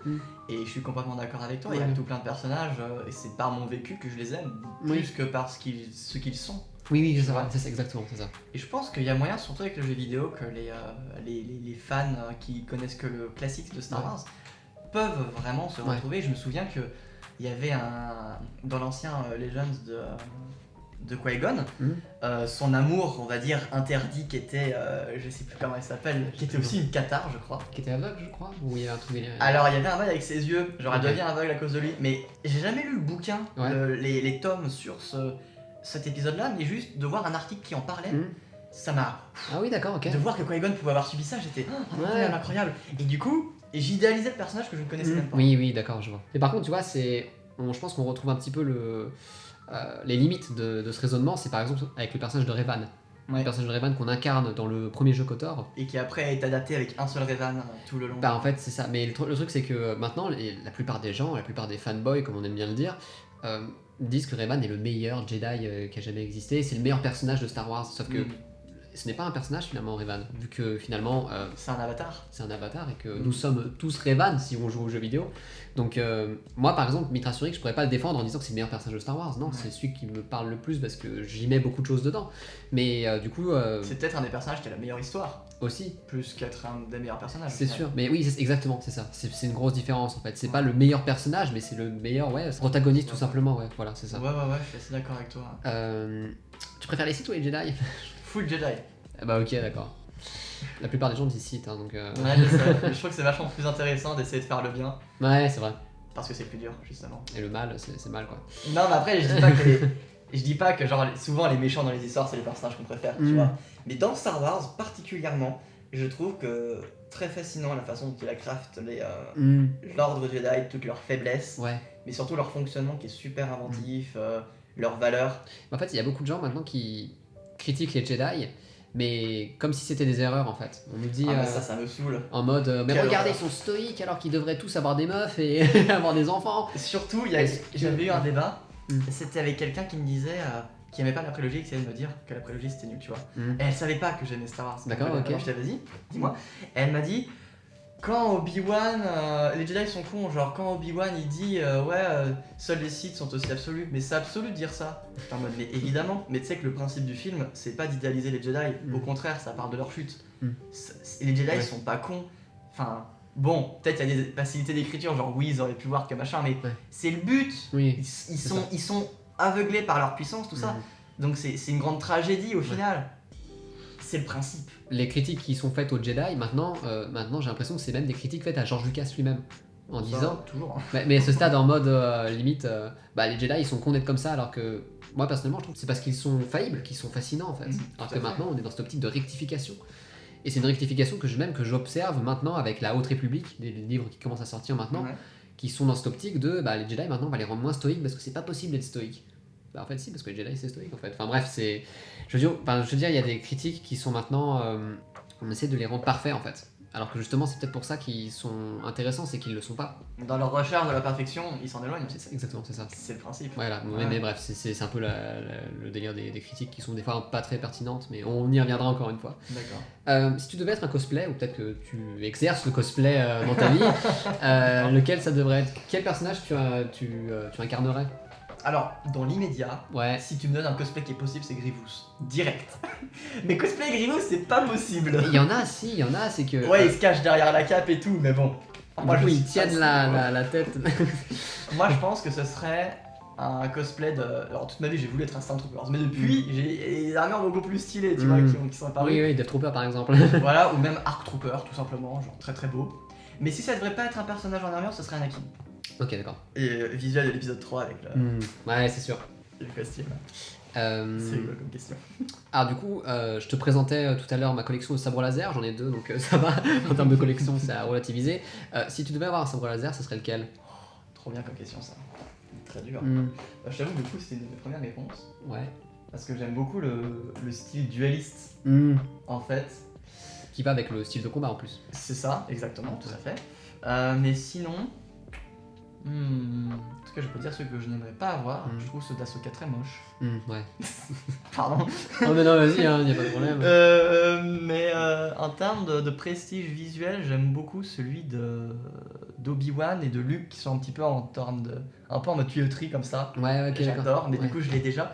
[SPEAKER 2] Et je suis complètement d'accord avec toi, il y a tout plein de personnages, et c'est par mon vécu que je les aime, plus que par ce qu'ils sont.
[SPEAKER 1] Oui, c'est exactement, c'est ça.
[SPEAKER 2] Et je pense qu'il y a moyen, surtout avec le jeu vidéo, que les fans qui connaissent que le classique de Star Wars peuvent vraiment se retrouver. Je me souviens qu'il y avait dans l'ancien Legends de Qui-Gon, son amour, on va dire, interdit, qui était, je sais plus comment il s'appelle, qui était aussi une cathare, je crois.
[SPEAKER 1] Qui était aveugle, je crois, ou il y avait un truc.
[SPEAKER 2] Alors, il y avait un bail avec ses yeux, genre elle devient aveugle à cause de lui, mais j'ai jamais lu le bouquin, les tomes sur cet épisode-là, mais juste de voir un article qui en parlait, ça m'a...
[SPEAKER 1] Ah oui, d'accord, ok.
[SPEAKER 2] De voir que Qui-Gon pouvait avoir subi ça, j'étais incroyable. Et du coup, j'idéalisais le personnage que je ne connaissais même pas.
[SPEAKER 1] Oui, d'accord, je vois. Mais par contre, tu vois, je pense qu'on retrouve un petit peu les limites de ce raisonnement, c'est par exemple avec le personnage de Revan. Le personnage de Revan qu'on incarne dans le premier jeu KOTOR.
[SPEAKER 2] Et qui après est adapté avec un seul Revan tout le long.
[SPEAKER 1] Bah en fait c'est ça, mais le truc c'est que maintenant la plupart des gens, la plupart des fanboys comme on aime bien le dire, disent que Revan est le meilleur Jedi qui a jamais existé, c'est le meilleur personnage de Star Wars, sauf que ce n'est pas un personnage finalement Revan, vu que finalement
[SPEAKER 2] c'est un avatar.
[SPEAKER 1] C'est un avatar et que nous sommes tous Revan si on joue aux jeux vidéo. Donc moi par exemple Mitra Surik, je pourrais pas le défendre en disant que c'est le meilleur personnage de Star Wars, non, c'est celui qui me parle le plus parce que j'y mets beaucoup de choses dedans. Mais du coup
[SPEAKER 2] c'est peut-être un des personnages qui a la meilleure histoire
[SPEAKER 1] aussi,
[SPEAKER 2] plus qu'être un des meilleurs personnages.
[SPEAKER 1] C'est sûr, mais oui, exactement, c'est ça. C'est une grosse différence en fait. C'est pas le meilleur personnage, mais c'est le meilleur protagoniste tout simplement, voilà, c'est ça.
[SPEAKER 2] Ouais, je suis assez d'accord avec toi.
[SPEAKER 1] Tu préfères les Sith ou les Jedi?
[SPEAKER 2] Full Jedi.
[SPEAKER 1] Bah ok, d'accord. La plupart des gens disent Sith, donc...
[SPEAKER 2] Ouais, je sais. Je trouve que c'est vachement plus intéressant d'essayer de faire le bien.
[SPEAKER 1] Ouais, c'est vrai.
[SPEAKER 2] Parce que c'est plus dur, justement.
[SPEAKER 1] Et le mal, c'est mal, quoi.
[SPEAKER 2] Non, mais après, je dis pas que genre souvent les méchants dans les histoires, c'est les personnages qu'on préfère, tu vois. Mais dans Star Wars, particulièrement, je trouve que très fascinant la façon dont il a craft l'ordre Jedi, toutes leurs faiblesses, mais surtout leur fonctionnement qui est super inventif, leurs valeurs.
[SPEAKER 1] En fait, il y a beaucoup de gens maintenant qui critiquent les Jedi, mais comme si c'était des erreurs en fait. On nous dit
[SPEAKER 2] ça me saoule.
[SPEAKER 1] En mode mais regardez, ils sont stoïques alors qu'ils devraient tous avoir des meufs et avoir des enfants.
[SPEAKER 2] Surtout, j'avais eu un débat, c'était avec quelqu'un qui me disait qui aimait pas la prélogie et qui essayait de me dire que la prélogie c'était nul, tu vois. Et elle savait pas que j'aimais Star Wars.
[SPEAKER 1] D'accord, ok.
[SPEAKER 2] Alors je t'avais dit, dis-moi. Et elle m'a dit, quand Obi-Wan, les Jedi sont cons, genre quand Obi-Wan il dit seuls les Sith sont aussi absolus, mais c'est absolu de dire ça. J'étais en mode mais évidemment, mais tu sais que le principe du film c'est pas d'idéaliser les Jedi, au contraire ça parle de leur chute. Les Jedi sont pas cons, enfin bon, peut-être il y a des facilités d'écriture, genre oui ils auraient pu voir que machin, mais c'est le but, ils sont aveuglés par leur puissance, tout ça, donc c'est une grande tragédie au final. C'est le principe.
[SPEAKER 1] Les critiques qui sont faites aux Jedi, maintenant j'ai l'impression que c'est même des critiques faites à George Lucas lui-même. En disant.
[SPEAKER 2] Toujours.
[SPEAKER 1] Mais à ce stade, en mode limite, les Jedi ils sont cons d'être comme ça, alors que moi personnellement je trouve que c'est parce qu'ils sont faillibles qu'ils sont fascinants en fait. Alors que maintenant on est dans cette optique de rectification. Et c'est une rectification que j'observe maintenant avec la Haute République, des livres qui commencent à sortir maintenant, qui sont dans cette optique de les Jedi maintenant on va les rendre moins stoïques parce que c'est pas possible d'être stoïque. En fait si, parce que les Jedi c'est stoïque en fait. Enfin bref, je veux dire il y a des critiques qui sont maintenant on essaie de les rendre parfaits en fait. Alors que justement, c'est peut-être pour ça qu'ils sont intéressants, c'est qu'ils le sont pas.
[SPEAKER 2] Dans leur recherche de la perfection, ils s'en éloignent.
[SPEAKER 1] C'est ça, exactement, c'est ça.
[SPEAKER 2] C'est le principe.
[SPEAKER 1] Voilà, mais bref, c'est un peu le délire des critiques qui sont des fois pas très pertinentes, mais on y reviendra encore une fois.
[SPEAKER 2] D'accord.
[SPEAKER 1] Si tu devais être un cosplay, ou peut-être que tu exerces le cosplay dans ta vie, lequel ça devrait être? Quel personnage tu incarnerais?
[SPEAKER 2] Alors, dans l'immédiat,
[SPEAKER 1] Ouais.
[SPEAKER 2] si tu me donnes un cosplay qui est possible, c'est Grievous. Direct. Mais cosplay Grievous, c'est pas possible.
[SPEAKER 1] Il y en a, c'est que...
[SPEAKER 2] Ouais, il se cache derrière la cape et tout, mais bon.
[SPEAKER 1] Il tienne la tête.
[SPEAKER 2] Moi, je pense que ce serait un cosplay de... Alors, toute ma vie, j'ai voulu être un Stormtrooper, mais depuis, j'ai des armures beaucoup plus stylées, tu vois, qui sont apparues.
[SPEAKER 1] Oui, Death Trooper, par exemple.
[SPEAKER 2] Voilà, ou même Arc Trooper, tout simplement, genre très très beau. Mais si ça devrait pas être un personnage en armure, ce serait Anakin.
[SPEAKER 1] Ok, d'accord.
[SPEAKER 2] Et visuel de l'épisode 3 avec le
[SPEAKER 1] Ouais, c'est sûr.
[SPEAKER 2] le costume. C'est rigolo comme question.
[SPEAKER 1] Alors du coup, je te présentais tout à l'heure ma collection de sabres laser, j'en ai 2, donc ça va, en termes de collection, c'est à relativiser. Si tu devais avoir un sabre laser, ce serait lequel?
[SPEAKER 2] Trop bien comme question ça. Très dur. Je t'avoue, du coup, c'est une de mes premières réponses.
[SPEAKER 1] Ouais.
[SPEAKER 2] Parce que j'aime beaucoup le style dualiste, en fait.
[SPEAKER 1] Qui va avec le style de combat en plus.
[SPEAKER 2] C'est ça, exactement, tout à fait. Mais sinon... En tout cas, je peux dire ceux que je n'aimerais pas avoir. Je trouve ceux d'Ahsoka très moches.
[SPEAKER 1] Ouais.
[SPEAKER 2] Pardon.
[SPEAKER 1] Oh mais non, vas-y, hein, y a pas de problème.
[SPEAKER 2] Mais en termes de prestige visuel, j'aime beaucoup celui d'Obi-Wan et de Luke qui sont un petit peu un peu en mode tuyauterie comme ça.
[SPEAKER 1] Ouais, ok,
[SPEAKER 2] j'adore, mais
[SPEAKER 1] ouais.
[SPEAKER 2] du coup je l'ai déjà.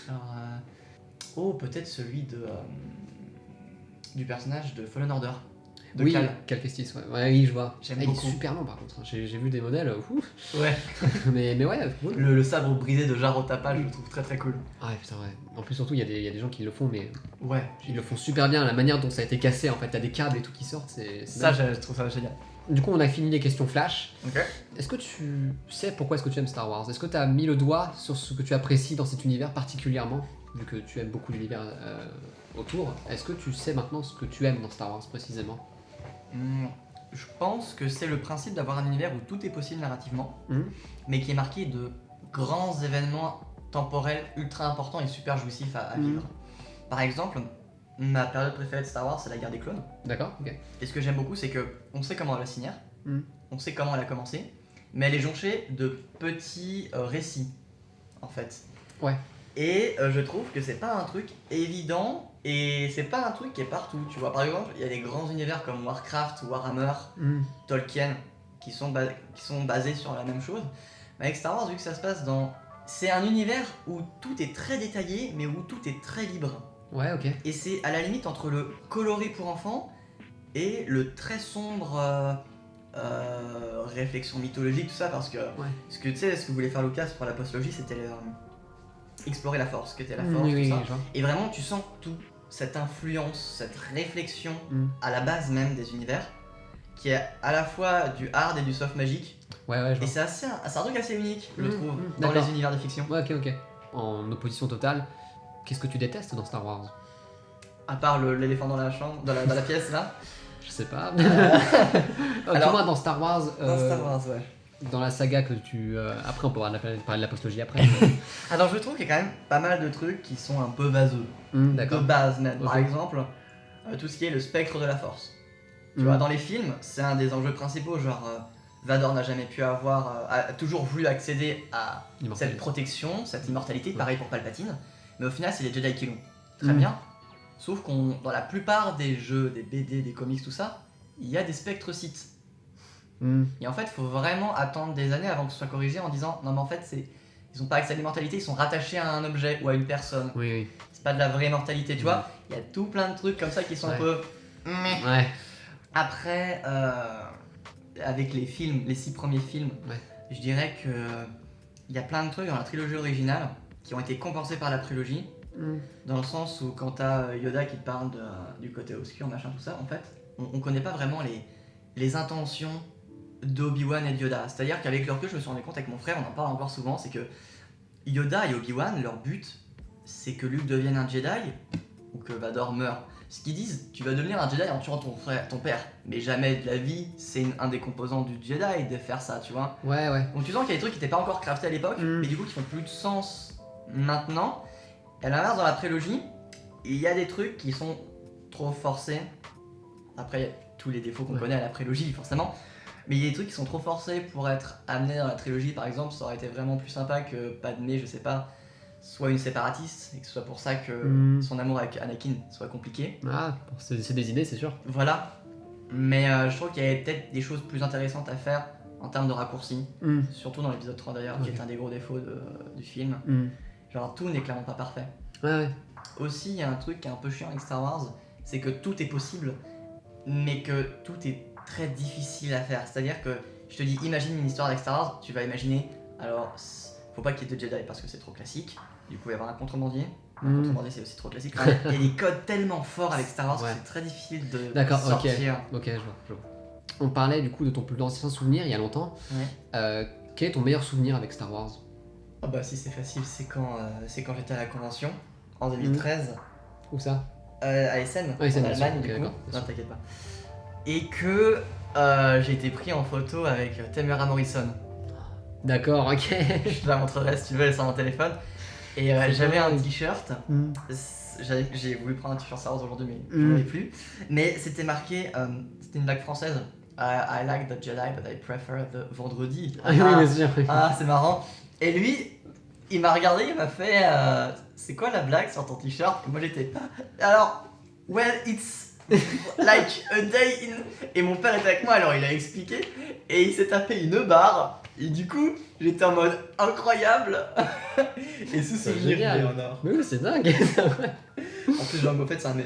[SPEAKER 2] Alors, peut-être celui du personnage de Fallen Order. De
[SPEAKER 1] oui,
[SPEAKER 2] Cal.
[SPEAKER 1] Cal Kestis, ouais. Ouais, oui, je vois.
[SPEAKER 2] J'aime
[SPEAKER 1] Il est
[SPEAKER 2] beaucoup.
[SPEAKER 1] super long par contre, j'ai vu des modèles, ouf.
[SPEAKER 2] Ouais.
[SPEAKER 1] mais ouais, cool.
[SPEAKER 2] Le sabre brisé de Jaro Tapal, je le trouve très très cool.
[SPEAKER 1] Ah ouais, putain, ouais. En plus, surtout, il y a des gens qui le font, mais
[SPEAKER 2] ouais.
[SPEAKER 1] Ils le font super bien, la manière dont ça a été cassé, en fait, t'as des câbles et tout qui sortent, c'est
[SPEAKER 2] ça, je trouve ça génial.
[SPEAKER 1] Du coup, on a fini les questions flash.
[SPEAKER 2] Ok.
[SPEAKER 1] Est-ce que tu sais pourquoi est-ce que tu aimes Star Wars? Est-ce que tu as mis le doigt sur ce que tu apprécies dans cet univers particulièrement, vu que tu aimes beaucoup l'univers autour? Est-ce que tu sais maintenant ce que tu aimes dans Star Wars précisément?
[SPEAKER 2] Je pense que c'est le principe d'avoir un univers où tout est possible narrativement, mais qui est marqué de grands événements temporels ultra importants et super jouissifs à vivre. Par exemple, ma période préférée de Star Wars, c'est la guerre des clones.
[SPEAKER 1] D'accord, ok.
[SPEAKER 2] Et ce que j'aime beaucoup, c'est que on sait comment elle va finir, on sait comment elle a commencé, mais elle est jonchée de petits récits, en fait.
[SPEAKER 1] Ouais.
[SPEAKER 2] Et je trouve que c'est pas un truc évident et c'est pas un truc qui est partout, tu vois. Par exemple, il y a des grands univers comme Warcraft, Warhammer, Tolkien qui sont basés sur la même chose. Mais avec Star Wars, vu que ça se passe dans... C'est un univers où tout est très détaillé mais où tout est très libre.
[SPEAKER 1] Ouais, ok.
[SPEAKER 2] Et c'est à la limite entre le coloré pour enfants et le très sombre réflexion mythologique, tout ça, parce que ce que tu sais, ce que voulait faire Lucas pour la postlogie, c'était explorer la force, que était la force, tout ça. Et vraiment, tu sens tout, cette influence, cette réflexion à la base même des univers, qui est à la fois du hard et du soft magique.
[SPEAKER 1] Ouais, je vois.
[SPEAKER 2] Et c'est un truc assez unique, je trouve, dans les univers de fiction.
[SPEAKER 1] Ouais, ok. En opposition totale, qu'est-ce que tu détestes dans Star Wars?
[SPEAKER 2] À part l'éléphant dans la chambre, dans la pièce là.
[SPEAKER 1] Je sais pas.
[SPEAKER 2] Alors,
[SPEAKER 1] moi, dans Star Wars.
[SPEAKER 2] Dans Star Wars, ouais.
[SPEAKER 1] Dans la saga que tu... après, on pourra parler de la postlogie après.
[SPEAKER 2] Alors, je trouve qu'il y a quand même pas mal de trucs qui sont un peu vaseux.
[SPEAKER 1] D'accord.
[SPEAKER 2] De base même.
[SPEAKER 1] Okay.
[SPEAKER 2] Par exemple, tout ce qui est le spectre de la force. Tu vois, dans les films, c'est un des enjeux principaux. Genre, Vador n'a jamais pu avoir... a toujours voulu accéder à cette protection, cette immortalité. Pareil pour Palpatine. Mais au final, c'est les Jedi qui l'ont. Très bien. Sauf qu'on, dans la plupart des jeux, des BD, des comics, tout ça, il y a des spectres Sith. Et en fait, il faut vraiment attendre des années avant que ce soit corrigé en disant non, mais en fait, ils ont pas accès à l'immortalité, ils sont rattachés à un objet ou à une personne.
[SPEAKER 1] Oui.
[SPEAKER 2] C'est pas de la vraie immortalité, tu vois. Il y a tout plein de trucs comme ça qui sont un peu.
[SPEAKER 1] Ouais.
[SPEAKER 2] Après, avec les films, les 6 premiers films, je dirais que il y a plein de trucs dans la trilogie originale qui ont été compensés par la prélogie. Dans le sens où quand t'as Yoda qui te parle du côté obscur, machin, tout ça, en fait, on connaît pas vraiment les intentions d'Obi-Wan et de Yoda. C'est-à-dire qu'avec le recul, je me suis rendu compte avec mon frère, on en parle encore souvent, c'est que Yoda et Obi-Wan, leur but, c'est que Luke devienne un Jedi ou que Vador meure. Ce qu'ils disent, tu vas devenir un Jedi en tuant ton père. Mais jamais de la vie, c'est un des composants du Jedi de faire ça, tu vois.
[SPEAKER 1] Ouais.
[SPEAKER 2] Donc tu sens qu'il y a des trucs qui n'étaient pas encore craftés à l'époque, mais du coup qui font plus de sens maintenant. Et à l'inverse, dans la prélogie, il y a des trucs qui sont trop forcés. Après, tous les défauts qu'on connaît à la prélogie, forcément. Mais il y a des trucs qui sont trop forcés pour être amenés dans la trilogie, par exemple. Ça aurait été vraiment plus sympa que Padmé, je sais pas, soit une séparatiste, et que ce soit pour ça que son amour avec Anakin soit compliqué.
[SPEAKER 1] Ah, c'est des idées, c'est sûr.
[SPEAKER 2] Voilà. Mais je trouve qu'il y avait peut-être des choses plus intéressantes à faire en termes de raccourcis. Surtout dans l'épisode 3 d'ailleurs, qui est un des gros défauts du film. Genre, tout n'est clairement pas parfait.
[SPEAKER 1] Ouais.
[SPEAKER 2] Aussi, il y a un truc qui est un peu chiant avec Star Wars, c'est que tout est possible, mais que tout est très difficile à faire. C'est-à-dire que, je te dis, imagine une histoire avec Star Wars, tu vas imaginer, alors, faut pas qu'il y ait de Jedi parce que c'est trop classique, du coup il va y avoir un contrebandier. Un contrebandier c'est aussi trop classique. Il y a des codes tellement forts avec Star Wars que c'est très difficile de sortir.
[SPEAKER 1] Ok, je vois. On parlait du coup de ton plus ancien souvenir il y a longtemps. Quel est ton meilleur souvenir avec Star Wars?
[SPEAKER 2] Ah bah si, c'est facile, c'est quand j'étais à la convention en 2013.
[SPEAKER 1] Où ça?
[SPEAKER 2] À Essen, en Allemagne, du coup. Non, t'inquiète pas. Et que j'ai été pris en photo avec Temuera Morrison.
[SPEAKER 1] D'accord, ok.
[SPEAKER 2] Je te la montrerai si tu veux, elle est sur mon téléphone. Et j'avais un t-shirt. J'ai voulu prendre un t-shirt Star Wars aujourd'hui, mais j'en ai plus. Mais c'était marqué, c'était une blague française. I like the Jedi, but I prefer the vendredi.
[SPEAKER 1] Oui, bien sûr.
[SPEAKER 2] Ah, c'est marrant. Et lui, il m'a regardé, il m'a fait c'est quoi la blague sur ton t-shirt? Et moi j'étais alors, well, it's like a day in. Et mon père était avec moi, alors il a expliqué. Et il s'est tapé une barre. Et du coup, j'étais en mode incroyable. Et ce souvenir, il est en or.
[SPEAKER 1] Mais oui, c'est dingue.
[SPEAKER 2] En plus, Jean Moffat, c'est un de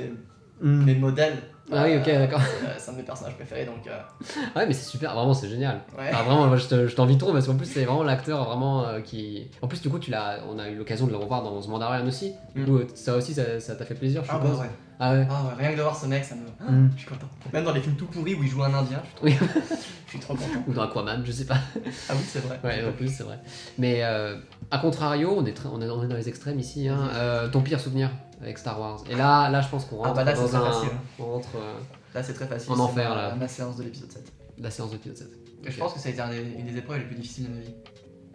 [SPEAKER 2] mes modèles.
[SPEAKER 1] Ah oui, ok, d'accord.
[SPEAKER 2] C'est un de mes personnages préférés, donc...
[SPEAKER 1] Ouais, mais c'est super, vraiment, c'est génial.
[SPEAKER 2] Ouais.
[SPEAKER 1] Enfin, vraiment, moi, je t'envie trop, parce qu'en plus, c'est vraiment l'acteur vraiment qui... En plus, du coup, on a eu l'occasion de le revoir dans The Mandalorian aussi. Du coup, ça aussi, ça t'a fait plaisir, je suppose.
[SPEAKER 2] Ouais.
[SPEAKER 1] Ah ouais.
[SPEAKER 2] Rien que de voir ce mec, ça me... Je suis content. Même dans les films tout pourris où il joue un indien, je suis trop content.
[SPEAKER 1] Ou dans Aquaman, je sais pas.
[SPEAKER 2] Ah oui, c'est vrai.
[SPEAKER 1] Ouais, en plus, c'est vrai. Mais à contrario, on est dans les extrêmes ici. Ton pire souvenir avec Star Wars. Et là je pense qu'on rentre
[SPEAKER 2] là,
[SPEAKER 1] dans
[SPEAKER 2] facile.
[SPEAKER 1] On rentre
[SPEAKER 2] là, c'est très facile.
[SPEAKER 1] en enfer, là.
[SPEAKER 2] Ma séance de l'épisode 7.
[SPEAKER 1] La séance de l'épisode 7.
[SPEAKER 2] Okay. Je pense que ça a été une des épreuves les plus difficiles de ma vie.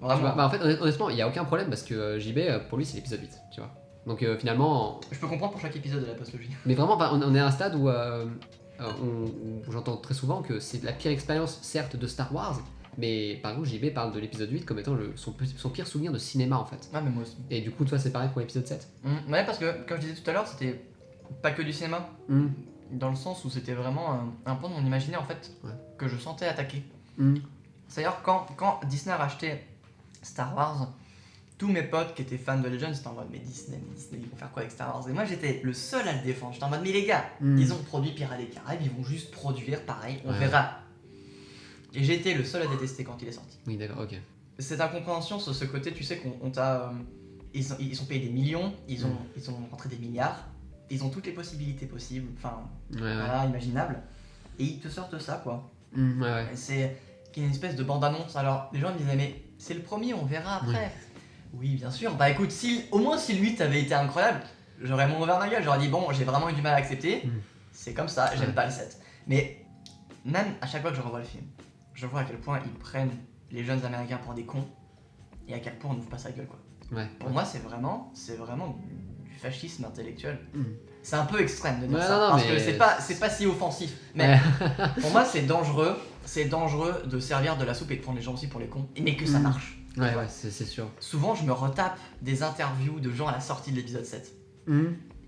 [SPEAKER 2] Vraiment.
[SPEAKER 1] En fait, honnêtement, il n'y a aucun problème parce que JB, pour lui, c'est l'épisode 8, tu vois. Donc finalement...
[SPEAKER 2] Je peux comprendre pour chaque épisode de la postlogie.
[SPEAKER 1] Mais vraiment, on est à un stade où j'entends très souvent que c'est la pire expérience, certes, de Star Wars, mais par exemple, JB parle de l'épisode 8 comme étant son pire souvenir de cinéma, en fait.
[SPEAKER 2] Ah, mais moi aussi.
[SPEAKER 1] Et du coup, toi, c'est pareil pour l'épisode 7 ?
[SPEAKER 2] Ouais, parce que, comme je disais tout à l'heure, c'était pas que du cinéma. Dans le sens où c'était vraiment un point de mon imaginaire, en fait, que je sentais attaqué. C'est-à-dire, quand Disney a racheté Star Wars, tous mes potes qui étaient fans de Legends étaient en mode mais Disney, ils vont faire quoi avec Star Wars? Et moi j'étais le seul à le défendre. J'étais en mode mais les gars, ils ont produit Pirates des Caraïbes, ils vont juste produire pareil, on verra. Et j'ai été le seul à détester quand il est sorti.
[SPEAKER 1] Oui, d'accord, ok.
[SPEAKER 2] Cette incompréhension sur ce côté, tu sais qu'on t'a... Ils ont payé des millions, ils ont rentré des milliards, ils ont toutes les possibilités possibles, enfin, voilà, imaginables, et ils te sortent ça quoi. C'est une espèce de bande-annonce. Alors les gens me disaient mais c'est le premier, on verra après. Oui, bien sûr. Bah écoute, au moins si le 8 avait été incroyable, j'aurais moins ouvert ma gueule. J'aurais dit bon, j'ai vraiment eu du mal à accepter. C'est comme ça, j'aime pas le 7. Mais même à chaque fois que je revois le film, je vois à quel point ils prennent les jeunes américains pour des cons et à quel point on n'ouvre pas sa gueule quoi. Pour moi, c'est vraiment du fascisme intellectuel. C'est un peu extrême de dire ça parce que c'est pas si offensif. Mais pour moi, c'est dangereux. C'est dangereux de servir de la soupe et de prendre les gens aussi pour les cons, mais que ça marche.
[SPEAKER 1] Ouais, c'est sûr.
[SPEAKER 2] Souvent, je me retape des interviews de gens à la sortie de l'épisode 7.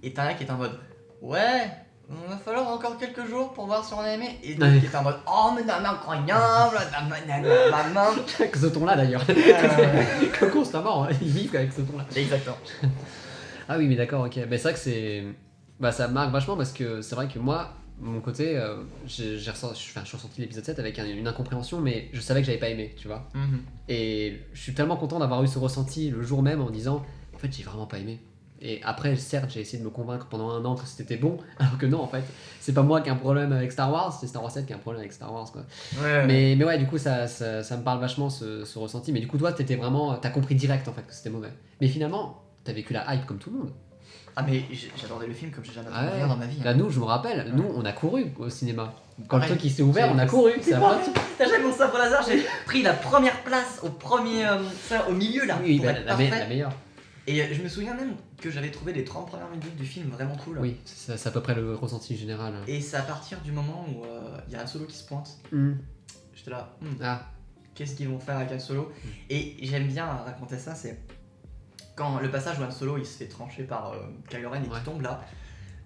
[SPEAKER 2] Et t'as un qui est en mode ouais, il va falloir encore quelques jours pour voir si on a aimé. Et d'autres qui est en mode oh, mais non, incroyable, maman.
[SPEAKER 1] Avec ce ton-là d'ailleurs. Constamment, ils vivent avec ce ton-là.
[SPEAKER 2] Exactement.
[SPEAKER 1] Ah oui, mais d'accord, ok. Mais c'est vrai que ça me marque vachement parce que c'est vrai que moi, mon côté, je suis ressenti l'épisode 7 avec une incompréhension, mais je savais que j'avais pas aimé, tu vois. Et je suis tellement content d'avoir eu ce ressenti le jour même en disant en fait, j'ai vraiment pas aimé. Et après, certes, j'ai essayé de me convaincre pendant un an que c'était bon, alors que non, en fait, c'est pas moi qui ai un problème avec Star Wars, c'est Star Wars 7 qui a un problème avec Star Wars, quoi. Mais ouais, du coup, ça me parle vachement ce ressenti. Mais du coup, toi, t'as compris direct en fait que c'était mauvais. Mais finalement, t'as vécu la hype comme tout le monde.
[SPEAKER 2] Ah mais j'adorais le film comme j'ai jamais entendu rien dans ma vie.
[SPEAKER 1] Là, nous, je me rappelle, nous, on a couru au cinéma. Quand le truc il s'est ouvert, on a couru.
[SPEAKER 2] T'as jamais mon sabre laser, j'ai pris la première place au milieu là.
[SPEAKER 1] Oui, la meilleure.
[SPEAKER 2] Et je me souviens même que j'avais trouvé les 30 premières minutes du film vraiment cool.
[SPEAKER 1] Oui, c'est à peu près le ressenti général.
[SPEAKER 2] Et c'est à partir du moment où il y a Han Solo qui se pointe. J'étais là, qu'est-ce qu'ils vont faire avec Han Solo? Et j'aime bien raconter ça, c'est quand le passage où Han Solo il se fait trancher par Kylo Ren et qui tombe là.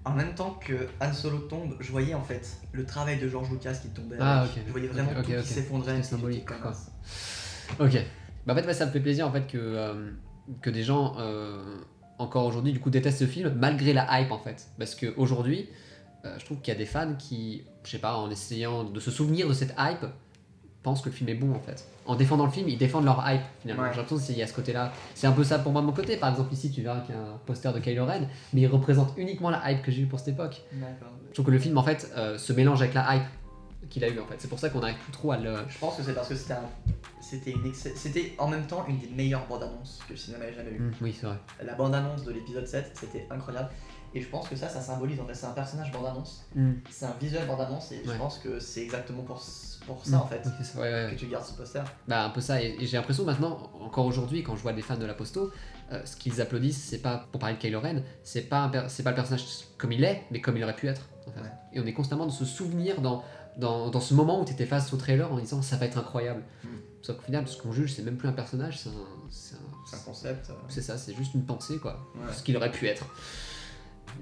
[SPEAKER 2] En même temps que Han Solo tombe, je voyais en fait le travail de George Lucas qui tombait. Je voyais vraiment tout qui s'effondrait.
[SPEAKER 1] C'est symbolique, quoi. Ok. Bah en fait, ça me fait plaisir en fait que des gens encore aujourd'hui du coup détestent ce film malgré la hype en fait. Parce qu'aujourd'hui, je trouve qu'il y a des fans qui, je sais pas, en essayant de se souvenir de cette hype, pensent que le film est bon en fait. En défendant le film, ils défendent leur hype finalement. J'ai l'impression qu'il y a ce côté-là. C'est un peu ça pour moi de mon côté. Par exemple, ici, tu verras qu'il y a un poster de Kylo Ren, mais il représente uniquement la hype que j'ai eue pour cette époque.
[SPEAKER 2] D'accord.
[SPEAKER 1] Je trouve que le film en fait se mélange avec la hype qu'il a eu en fait. C'est pour ça qu'on n'arrive plus trop à le.
[SPEAKER 2] Je pense que c'est parce que c'était en même temps une des meilleures bandes annonces que le cinéma ait jamais eu.
[SPEAKER 1] Oui, c'est vrai.
[SPEAKER 2] La bande annonce de l'épisode 7, c'était incroyable. Et je pense que ça symbolise en fait, c'est un personnage bande annonce, c'est un visuel bande annonce, et je pense que c'est exactement pour ça en fait que tu gardes ce poster.
[SPEAKER 1] Bah un peu ça, et j'ai l'impression maintenant, encore aujourd'hui, quand je vois des fans de la Posto, ce qu'ils applaudissent, c'est pas pour parler de Kylo Ren, c'est pas le personnage comme il est, mais comme il aurait pu être en fait. Et on est constamment de se souvenir dans ce moment où tu étais face au trailer en disant ça va être incroyable. Sauf qu'au final, ce qu'on juge, c'est même plus un personnage, c'est
[SPEAKER 2] un concept.
[SPEAKER 1] C'est ça, c'est juste une pensée quoi, ce qu'il aurait pu être.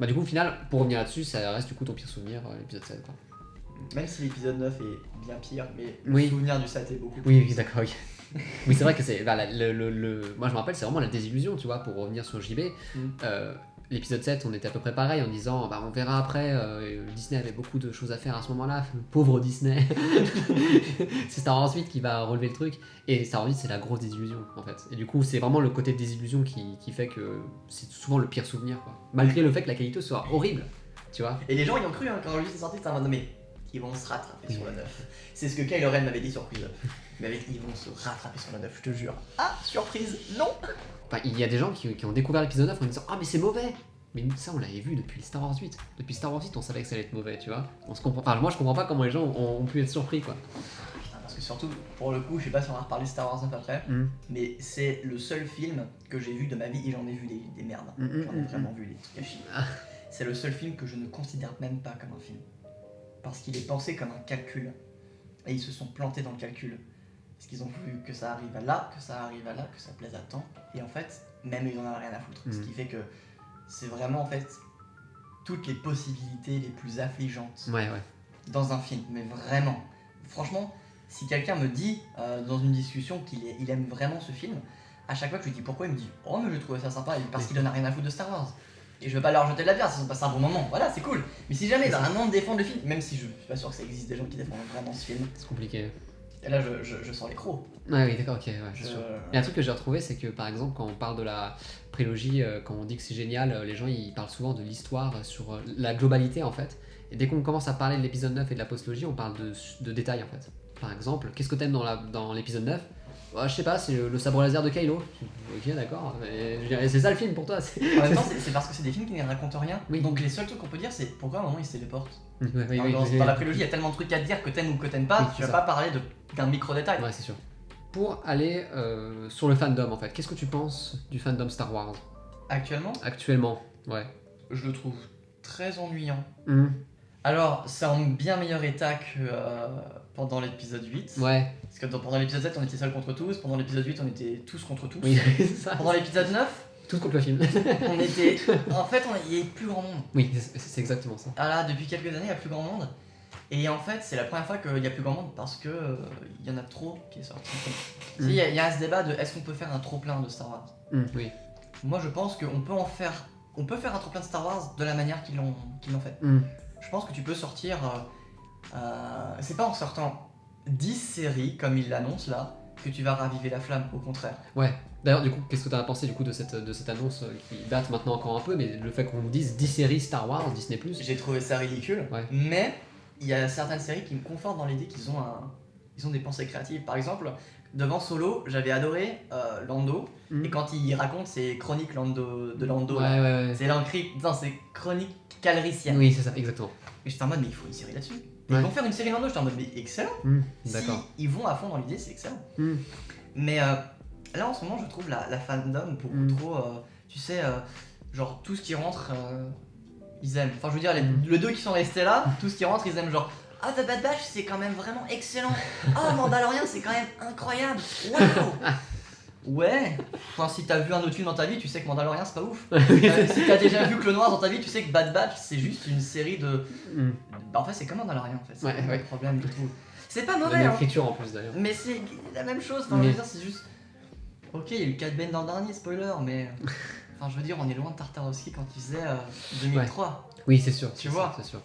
[SPEAKER 1] Bah du coup au final, pour revenir là-dessus, ça reste du coup ton pire souvenir, l'épisode 7 quoi.
[SPEAKER 2] Même si l'épisode 9 est bien pire, mais le souvenir du 7 est beaucoup plus...
[SPEAKER 1] Oui, d'accord, ok. Oui, c'est vrai que c'est... Bah, moi je me rappelle, c'est vraiment la désillusion, tu vois, pour revenir sur JB. L'épisode 7, on était à peu près pareil en disant, bah on verra après, Disney avait beaucoup de choses à faire à ce moment-là, pauvre Disney. C'est Star Wars 8 qui va relever le truc, et Star Wars 8 c'est la grosse désillusion en fait. Et du coup c'est vraiment le côté désillusion qui fait que c'est souvent le pire souvenir quoi. Malgré le fait que la qualité soit horrible, tu vois.
[SPEAKER 2] Et les gens y ont cru quand le 8 est sorti, c'était en mode mais ils vont se rattraper sur le 9. C'est ce que Kylo Ren m'avait dit sur Quiz. Mais ils vont se rattraper sur le 9, je te jure. Ah, surprise, non.
[SPEAKER 1] Enfin, il y a des gens qui ont découvert l'épisode 9 en disant ah mais c'est mauvais. Mais ça on l'avait vu depuis Star Wars 8. Depuis Star Wars 8 on savait que ça allait être mauvais, tu vois. On se comprend. Enfin moi je comprends pas comment les gens ont pu être surpris quoi.
[SPEAKER 2] Parce que surtout, pour le coup, je sais pas si on va reparler de Star Wars 9 après, mais c'est le seul film que j'ai vu de ma vie, et j'en ai vu des merdes. J'en ai vraiment vu des trucs à chier. C'est le seul film que je ne considère même pas comme un film. Parce qu'il est pensé comme un calcul. Et ils se sont plantés dans le calcul. Parce qu'ils ont voulu que ça arrive à là, que ça arrive à là, que ça plaise à temps. Et en fait, même ils en ont rien à foutre. Ce qui fait que c'est vraiment en fait toutes les possibilités les plus affligeantes dans un film. Mais vraiment, franchement, si quelqu'un me dit dans une discussion qu'il aime vraiment ce film, à chaque fois que je lui dis pourquoi, il me dit oh mais je trouvais ça sympa, parce qu'il en a rien à foutre de Star Wars. Et je veux pas leur jeter de la bière, ils ont passé un bon moment, voilà c'est cool. Mais si jamais ils ont vraiment défendre le film, même si je suis pas sûr que ça existe des gens qui défendent vraiment ce film,
[SPEAKER 1] c'est compliqué.
[SPEAKER 2] Et là je sens les crocs.
[SPEAKER 1] Ouais oui d'accord, ok, c'est sûr. Et un truc que j'ai retrouvé, c'est que par exemple quand on parle de la prélogie, quand on dit que c'est génial, les gens ils parlent souvent de l'histoire sur la globalité en fait. Et dès qu'on commence à parler de l'épisode 9 et de la postlogie, on parle de détails en fait. Par exemple, qu'est-ce que t'aimes dans l'épisode 9 ? Je sais pas, c'est le sabre laser de Kylo. Ok, d'accord. C'est ça le film pour toi.
[SPEAKER 2] En même temps, c'est parce que c'est des films qui ne racontent rien. Donc les seuls trucs qu'on peut dire, c'est pourquoi à un moment ils se téléportent. Dans la prélogie, il y a tellement de trucs à dire que t'aimes ou que t'aimes pas, tu vas pas parler d'un micro-détail.
[SPEAKER 1] Ouais, c'est sûr. Pour aller sur le fandom en fait, qu'est-ce que tu penses du fandom Star Wars ? Actuellement, ouais.
[SPEAKER 2] Je le trouve très ennuyant. Alors, c'est en bien meilleur état que pendant l'épisode 8.
[SPEAKER 1] Ouais.
[SPEAKER 2] Parce que pendant l'épisode 7, on était seul contre tous. Pendant l'épisode 8, on était tous contre tous.
[SPEAKER 1] Oui, c'est ça.
[SPEAKER 2] Pendant l'épisode 9,
[SPEAKER 1] tous contre le film.
[SPEAKER 2] On était. En fait, il n'y avait plus grand monde.
[SPEAKER 1] Oui, c'est exactement ça.
[SPEAKER 2] Ah là, depuis quelques années, il n'y a plus grand monde. Et en fait, c'est la première fois qu'il n'y a plus grand monde parce que il y en a trop qui est sorti. Il y a ce débat de est-ce qu'on peut faire un trop plein de Star Wars.
[SPEAKER 1] Oui.
[SPEAKER 2] Moi, je pense qu'on peut on peut faire un trop plein de Star Wars de la manière qu'ils l'ont fait. Je pense que tu peux sortir. C'est pas en sortant 10 séries comme ils l'annoncent là que tu vas raviver la flamme, au contraire.
[SPEAKER 1] Ouais. D'ailleurs, du coup, qu'est-ce que tu as pensé du coup de cette annonce qui date maintenant encore un peu, mais le fait qu'on nous dise 10 séries Star Wars, Disney+.
[SPEAKER 2] J'ai trouvé ça ridicule, mais il y a certaines séries qui me confortent dans l'idée qu'ils ont des pensées créatives. Par exemple, devant Solo, j'avais adoré Lando, et quand il raconte ses chroniques de Lando, c'est chroniques calrissiennes.
[SPEAKER 1] Oui, c'est ça, exactement.
[SPEAKER 2] Et j'étais en mode, mais il faut une série là-dessus. Ils vont faire une série Lando, j'étais en mode, mais excellent.
[SPEAKER 1] D'accord.
[SPEAKER 2] Si ils vont à fond dans l'idée, c'est excellent. Mais là, en ce moment, je trouve la fandom beaucoup trop tu sais, genre tout ce qui rentre, ils aiment. Enfin, je veux dire, les deux qui sont restés là, tout ce qui rentre, ils aiment genre. Ah, The Bad Batch, c'est quand même vraiment excellent. Ah, Mandalorian, c'est quand même incroyable. Waouh. Ouais. Enfin, si t'as vu un autre film dans ta vie, tu sais que Mandalorian, c'est pas ouf. Si t'as déjà vu Clone Wars dans ta vie, tu sais que Bad Batch, c'est juste une série de. Bah, en fait, c'est comme Mandalorian, en fait. C'est pas le problème du tout. C'est pas mauvais.
[SPEAKER 1] Même écriture en plus d'ailleurs.
[SPEAKER 2] Mais c'est la même chose. Enfin, je veux dire, c'est juste. Ok, il y a eu Cat Bane dans le dernier, spoiler, mais. Enfin, je veux dire, on est loin de Tartarovsky quand il faisait 2003.
[SPEAKER 1] Oui, c'est sûr.
[SPEAKER 2] Tu vois.
[SPEAKER 1] C'est sûr.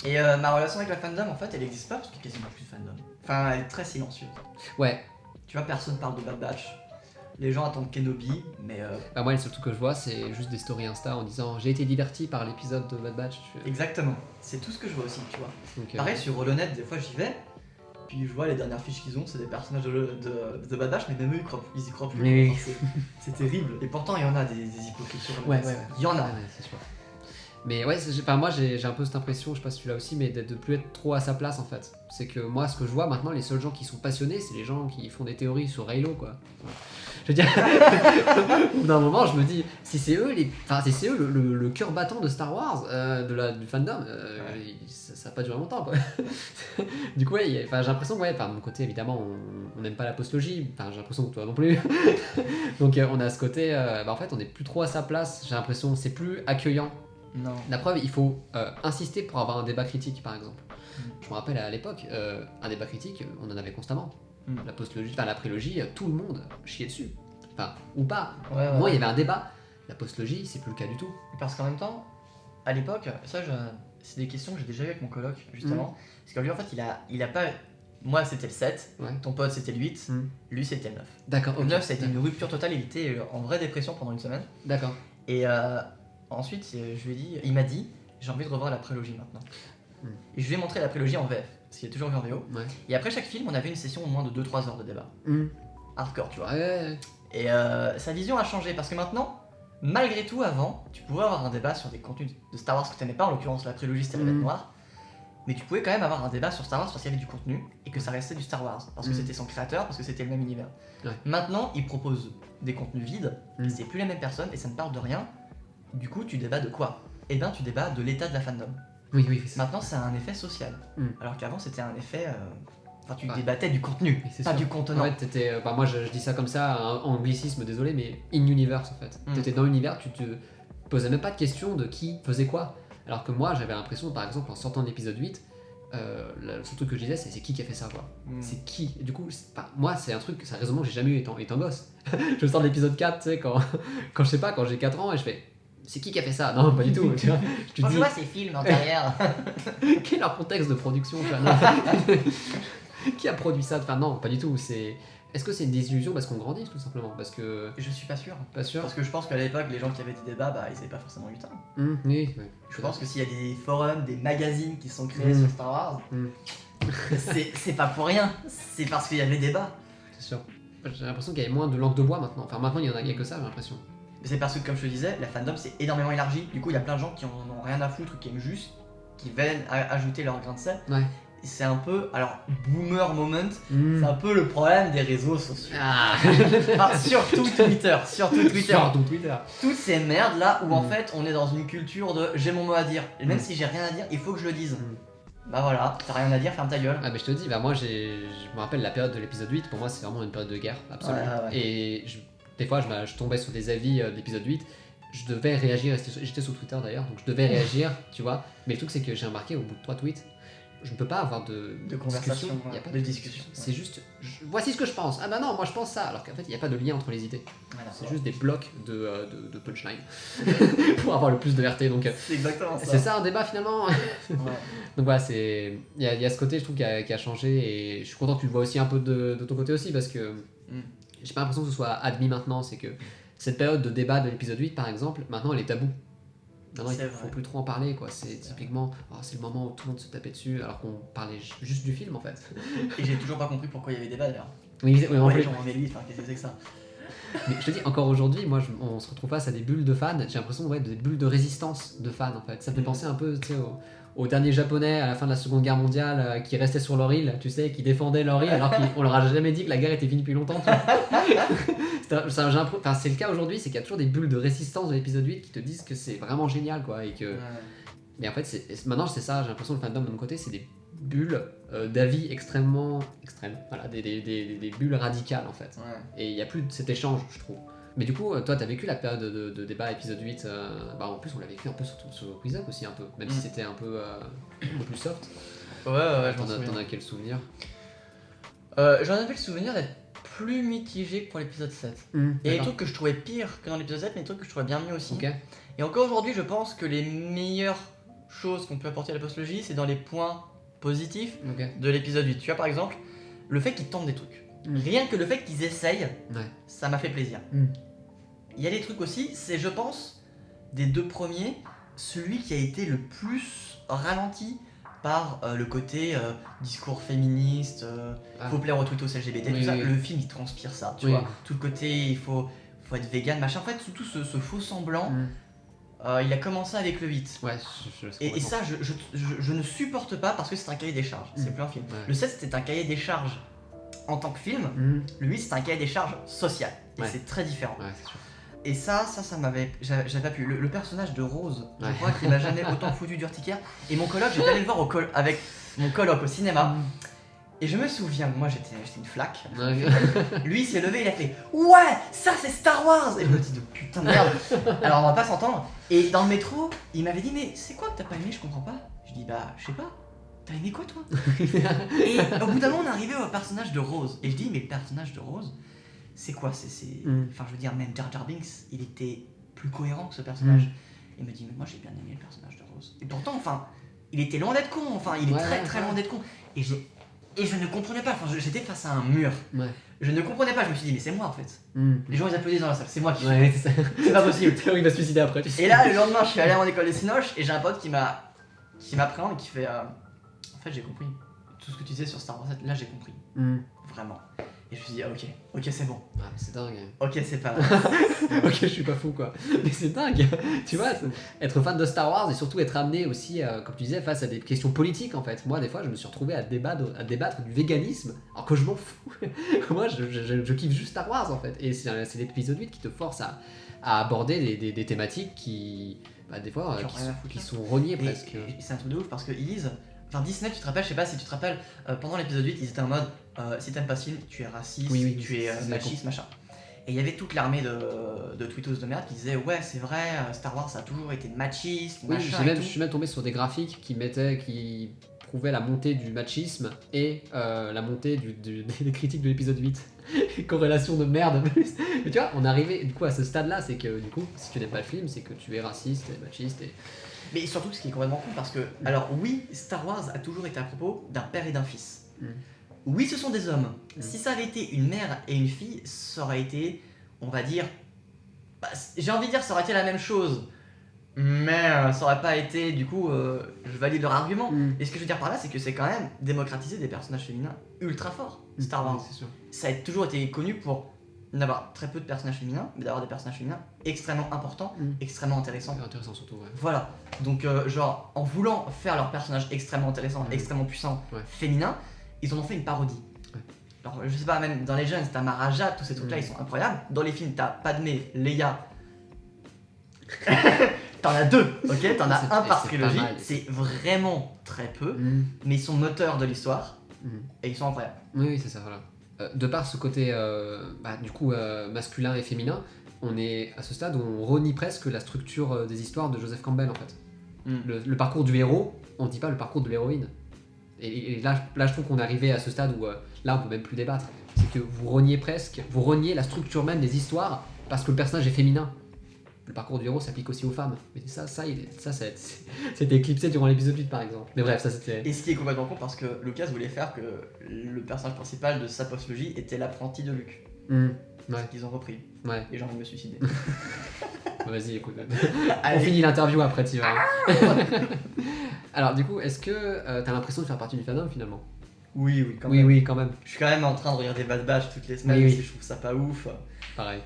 [SPEAKER 2] Et ma relation avec la fandom, en fait, elle existe pas parce qu'il y a quasiment plus de fandom. Enfin, elle est très silencieuse.
[SPEAKER 1] Ouais.
[SPEAKER 2] Tu vois, personne parle de Bad Batch. Les gens attendent Kenobi, mais.
[SPEAKER 1] Bah, moi, le seul truc que je vois, c'est juste des stories Insta en disant j'ai été diverti par l'épisode de Bad Batch.
[SPEAKER 2] Exactement. C'est tout ce que je vois aussi, tu vois.
[SPEAKER 1] Donc,
[SPEAKER 2] pareil, sur HoloNet, des fois j'y vais. Puis je vois les dernières fiches qu'ils ont, c'est des personnages de Bad Batch, mais même eux ils y croient plus.
[SPEAKER 1] Oui.
[SPEAKER 2] Enfin, c'est terrible. Et pourtant, il y en a des hypocrites sur HoloNet.
[SPEAKER 1] Ouais.
[SPEAKER 2] Il y en a.
[SPEAKER 1] Ouais, c'est sûr. Mais ouais, moi j'ai un peu cette impression, je sais pas si tu l'as aussi, mais de plus être trop à sa place en fait. C'est que moi, ce que je vois maintenant, les seuls gens qui sont passionnés, c'est les gens qui font des théories sur Reylo, quoi. Je veux dire, au bout d'un moment, je me dis, si c'est eux, le cœur battant de Star Wars, du fandom, ça va pas durer longtemps, quoi. Du coup, ouais, j'ai l'impression que, de mon côté, évidemment, on n'aime pas la postlogie, j'ai l'impression que toi non plus. Donc, on a ce côté, en fait, on est plus trop à sa place, j'ai l'impression, c'est plus accueillant.
[SPEAKER 2] Non.
[SPEAKER 1] La preuve, il faut insister pour avoir un débat critique, par exemple. Je me rappelle à l'époque, un débat critique, on en avait constamment. La postlogie, la prélogie, tout le monde chiait dessus. Enfin, ou pas. Moi, il y avait un débat. La postlogie, c'est plus le cas du tout.
[SPEAKER 2] Parce qu'en même temps, à l'époque, c'est des questions que j'ai déjà eues avec mon coloc, justement. Parce que lui, en fait, il a pas. Moi, c'était le 7, ton pote, c'était le 8, lui, c'était le 9.
[SPEAKER 1] D'accord,
[SPEAKER 2] Le 9, ça a été une rupture totale, il était en vraie dépression pendant une semaine.
[SPEAKER 1] D'accord.
[SPEAKER 2] Et ensuite, il m'a dit, j'ai envie de revoir la prélogie maintenant. Et je lui ai montré la prélogie en VF, parce qu'il est toujours vu en VO. Et après chaque film, on avait une session au moins de 2-3 heures de débat. Hardcore, tu vois. Et sa vision a changé, parce que maintenant, malgré tout, avant, tu pouvais avoir un débat sur des contenus de Star Wars que tu n'aimais pas, en l'occurrence la prélogie c'était la bête noire. Mais tu pouvais quand même avoir un débat sur Star Wars parce qu'il y avait du contenu et que ça restait du Star Wars, parce que c'était son créateur, parce que c'était le même univers. Maintenant, il propose des contenus vides, c'est plus les mêmes personnes et ça ne parle de rien. Du coup, tu débats de quoi? Eh bien, tu débats de l'état de la fandom.
[SPEAKER 1] Oui.
[SPEAKER 2] Maintenant, ça a un effet social. Alors qu'avant, c'était un effet. Enfin, tu débattais du contenu, pas du contenant.
[SPEAKER 1] En fait, moi je dis ça comme ça, en anglicisme, désolé, mais in-universe en fait. T'étais dans l'univers, tu te posais même pas de question de qui faisait quoi. Alors que moi, j'avais l'impression, par exemple, en sortant de l'épisode 8, le seul truc que je disais, c'est qui a fait ça, quoi. C'est qui. Du coup, moi, c'est un truc, c'est un raisonnement que j'ai jamais eu étant gosse. Je sors de l'épisode 4, tu sais, quand je sais pas, quand j'ai 4 ans, et je fais. C'est qui a fait ça? Non, pas du tout. Tu vois,
[SPEAKER 2] je vois ces films en derrière.
[SPEAKER 1] Quel est leur contexte de production? Qui a produit ça? Enfin, non, pas du tout. Est-ce que c'est une désillusion parce qu'on grandit, tout simplement? Parce que.
[SPEAKER 2] Je suis pas sûr.
[SPEAKER 1] Pas sûr.
[SPEAKER 2] Parce que je pense qu'à l'époque, les gens qui avaient des débats, ils avaient pas forcément 8 ans.
[SPEAKER 1] Oui.
[SPEAKER 2] Je pense que s'il y a des forums, des magazines qui sont créés sur Star Wars, c'est pas pour rien. C'est parce qu'il y avait des débats.
[SPEAKER 1] C'est sûr. J'ai l'impression qu'il y avait moins de langue de bois maintenant. Enfin, maintenant, il y en a que ça, j'ai l'impression.
[SPEAKER 2] C'est parce que, comme je te disais, la fandom s'est énormément élargie. Du coup, il y a plein de gens qui en ont rien à foutre, qui aiment juste, qui viennent ajouter leur grain de sel. C'est un peu, alors, boomer moment, c'est un peu le problème des réseaux sociaux. Surtout Twitter. Toutes ces merdes là où en fait on est dans une culture de j'ai mon mot à dire. Et même si j'ai rien à dire, il faut que je le dise. Bah voilà, t'as rien à dire, ferme ta gueule.
[SPEAKER 1] Ah, mais je te dis, moi je me rappelle la période de l'épisode 8, pour moi c'est vraiment une période de guerre, absolument. Et des fois je tombais sur des avis de l'épisode 8. Je devais réagir, j'étais sur Twitter d'ailleurs, donc je devais réagir, tu vois. Mais le truc c'est que j'ai remarqué au bout de 3 tweets, je ne peux pas avoir de
[SPEAKER 2] conversation,
[SPEAKER 1] il n'y a pas
[SPEAKER 2] de discussion.
[SPEAKER 1] C'est juste, voici ce que je pense. Ah bah non, moi je pense ça, alors qu'en fait il n'y a pas de lien entre les idées. C'est juste des blocs de punchline pour avoir le plus de RT. Donc
[SPEAKER 2] c'est exactement ça.
[SPEAKER 1] C'est ça un débat finalement. Donc voilà, il y a ce côté je trouve qui a changé et je suis content que tu le vois aussi un peu de ton côté aussi parce que j'ai pas l'impression que ce soit admis maintenant. C'est que cette période de débat de l'épisode 8 par exemple, maintenant elle est taboue. Maintenant, il faut plus trop en parler, quoi. C'est typiquement, c'est le moment où tout le monde se tapait dessus, alors qu'on parlait juste du film en fait.
[SPEAKER 2] Et j'ai toujours pas compris pourquoi il y avait débat d'ailleurs.
[SPEAKER 1] Oui,
[SPEAKER 2] les gens en élite, qu'est-ce que c'est que ça?
[SPEAKER 1] Mais je te dis, encore aujourd'hui, on se retrouve face à des bulles de fans. J'ai l'impression, des bulles de résistance de fans en fait. Ça me fait penser un peu, tu sais, aux derniers japonais à la fin de la Seconde Guerre mondiale qui restaient sur leur île, tu sais, qui défendaient leur île alors qu'on leur a jamais dit que la guerre était finie depuis longtemps. Tu vois. C'est le cas aujourd'hui, c'est qu'il y a toujours des bulles de résistance de l'épisode 8 qui te disent que c'est vraiment génial, quoi, et que... Ouais. Mais en fait, maintenant c'est ça, j'ai l'impression que le fandom de mon côté, c'est des bulles d'avis extrêmement extrêmes, voilà, des bulles radicales en fait. Ouais. Et il n'y a plus de cet échange, je trouve. Mais du coup, toi, t'as vécu la période de débat épisode 8, en plus on l'a vécu un peu sur Quiz Up aussi, un peu, même si c'était un peu plus soft.
[SPEAKER 2] Ouais,
[SPEAKER 1] T'en as quel souvenir?
[SPEAKER 2] J'en avais le souvenir d'être plus mitigé que pour l'épisode 7. Il y a des trucs que je trouvais pire que dans l'épisode 7, mais des trucs que je trouvais bien mieux aussi. Okay. Et encore aujourd'hui, je pense que les meilleures choses qu'on peut apporter à la postlogie, c'est dans les points positifs de l'épisode 8. Tu vois, par exemple, le fait qu'ils tentent des trucs. Rien que le fait qu'ils essayent, ça m'a fait plaisir. Il y a des trucs aussi, c'est, je pense, des deux premiers, celui qui a été le plus ralenti par le côté discours féministe, faut plaire aux twittos LGBT, tout ça. Le film, il transpire ça, tu vois. Tout le côté, il faut être vegan, machin. En fait, tout ce faux semblant, il a commencé avec le 8.
[SPEAKER 1] Ouais,
[SPEAKER 2] et ça, je ne supporte pas parce que c'est un cahier des charges, c'est plus un film. Ouais. Le 7, c'était un cahier des charges en tant que film. Le 8, c'est un cahier des charges social. Et c'est très différent.
[SPEAKER 1] Ouais, c'est sûr.
[SPEAKER 2] Et ça m'avait... J'avais pas pu. Le personnage de Rose, je crois qu'il m'a jamais autant foutu d'urticaire. Et mon coloc, j'étais allé le voir avec mon coloc au cinéma. Et je me souviens, moi j'étais une flaque. Lui il s'est levé, il a fait « Ouais, ça c'est Star Wars !» Et je me dis « Putain de merde !» Alors on va pas s'entendre. Et dans le métro, il m'avait dit « Mais c'est quoi que t'as pas aimé, je comprends pas ?» Je dis « Bah, je sais pas. T'as aimé quoi toi ?» Et au bout d'un moment, on est arrivé au personnage de Rose. Et je dis « Mais le personnage de Rose, c'est quoi ? Enfin, je veux dire, même Jar Jar Binks, il était plus cohérent que ce personnage. Il me dit, mais moi j'ai bien aimé le personnage de Rose. Et pourtant, enfin, il était loin d'être con, enfin, il est très loin d'être con. Et je ne comprenais pas, enfin, j'étais face à un mur. Je ne comprenais pas, je me suis dit, mais c'est moi en fait. Les gens ils applaudissent dans la salle, c'est moi qui suis. C'est pas possible.
[SPEAKER 1] Il va se suicider après. Tu sais.
[SPEAKER 2] Et là, le lendemain, je suis allé à mon école de Cinoche et j'ai un pote qui m'apprend et qui fait, en fait, j'ai compris. Tout ce que tu disais sur Star Wars 7, là j'ai compris. Vraiment. Et je me suis dit, ok, c'est bon.
[SPEAKER 1] Ah, mais c'est dingue.
[SPEAKER 2] Ok, c'est pas
[SPEAKER 1] ok, je suis pas fou quoi. Mais c'est dingue. Tu vois, être fan de Star Wars et surtout être amené aussi, comme tu disais, face à des questions politiques en fait. Moi, des fois, je me suis retrouvé à débattre du véganisme, alors que je m'en fous. Moi, je kiffe juste Star Wars en fait. Et c'est l'épisode 8 qui te force à aborder des thématiques qui, des fois, qui sont reniées presque.
[SPEAKER 2] Et c'est un truc de ouf parce que ils disent. Enfin, Disney, tu te rappelles, je sais pas si tu te rappelles, pendant l'épisode 8, ils étaient en mode si t'aimes pas ce film, tu es raciste, tu es machiste, machin. Et il y avait toute l'armée de twittos de merde qui disaient ouais, c'est vrai, Star Wars ça a toujours été machiste, machin.
[SPEAKER 1] Je suis même tombé sur des graphiques qui prouvaient la montée du machisme et la montée des critiques de l'épisode 8. Corrélation de merde. Mais tu vois, on est arrivé du coup à ce stade-là, c'est que du coup, si tu n'aimes pas le film, c'est que tu es raciste et machiste et.
[SPEAKER 2] Mais surtout, ce qui est complètement con, parce que, alors oui, Star Wars a toujours été à propos d'un père et d'un fils. Oui, ce sont des hommes. Si ça avait été une mère et une fille, ça aurait été, on va dire, j'ai envie de dire, ça aurait été la même chose. Mais ça aurait pas été, du coup, je valide leur argument. Et ce que je veux dire par là, c'est que c'est quand même démocratiser des personnages féminins ultra forts, Star Wars.
[SPEAKER 1] C'est sûr.
[SPEAKER 2] Ça a toujours été connu pour n'avoir très peu de personnages féminins, mais d'avoir des personnages féminins extrêmement importants, extrêmement intéressants.
[SPEAKER 1] Intéressant surtout, ouais.
[SPEAKER 2] Voilà, donc genre en voulant faire leurs personnages extrêmement intéressants, extrêmement puissants, féminins, ils en ont fait une parodie. Alors je sais pas, même dans les jeunes, t'as Maharaja, tous ces trucs-là, ils sont incroyables. Dans les films, t'as Padmé, Leia. T'en as deux, ok. T'en as un par trilogie, c'est vraiment très peu, mais ils sont moteurs de l'histoire et ils sont incroyables.
[SPEAKER 1] Oui, c'est ça, voilà. De par ce côté du coup masculin et féminin, on est à ce stade où on renie presque la structure des histoires de Joseph Campbell en fait. Le parcours du héros, on dit pas le parcours de l'héroïne. Et là je trouve qu'on est arrivé à ce stade où là on peut même plus débattre. C'est que vous reniez la structure même des histoires parce que le personnage est féminin. Le parcours du héros s'applique aussi aux femmes. Mais ça c'était éclipsé durant l'épisode 8 par exemple. Mais bref, ça c'était...
[SPEAKER 2] Et ce qui est complètement con parce que Lucas voulait faire que le personnage principal de sa postlogie était l'apprenti de Luke.
[SPEAKER 1] Ouais.
[SPEAKER 2] Qu'ils ont repris.
[SPEAKER 1] Ouais.
[SPEAKER 2] Et j'ai envie de me suicider.
[SPEAKER 1] Vas-y, écoute. On finit l'interview après, tu vas. Alors du coup, est-ce que t'as l'impression de faire partie du fandom finalement ?
[SPEAKER 2] Oui, quand même.
[SPEAKER 1] Oui, quand même.
[SPEAKER 2] Je suis quand même en train de regarder Bad Batch toutes les semaines, même si je trouve ça pas ouf.
[SPEAKER 1] Pareil.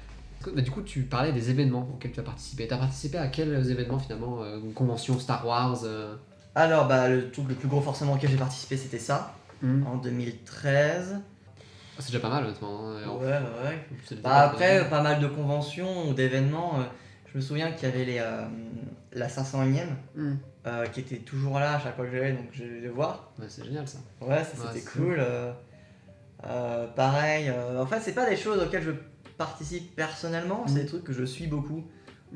[SPEAKER 1] Du coup, tu parlais des événements auxquels tu as participé. Tu as participé à quels événements finalement ? Une convention Star Wars
[SPEAKER 2] Alors, bah, le truc le plus gros forcément auquel j'ai participé, c'était ça, en 2013.
[SPEAKER 1] C'est déjà pas mal, honnêtement.
[SPEAKER 2] Ouais. Bah, après, pas mal de conventions ou d'événements. Je me souviens qu'il y avait la 501ème qui était toujours là à chaque fois que j'allais, donc je vais les voir.
[SPEAKER 1] Ouais, c'est génial ça.
[SPEAKER 2] Ouais, c'était cool. Pareil, en fait, c'est pas des choses auxquelles je participe personnellement, c'est des trucs que je suis beaucoup.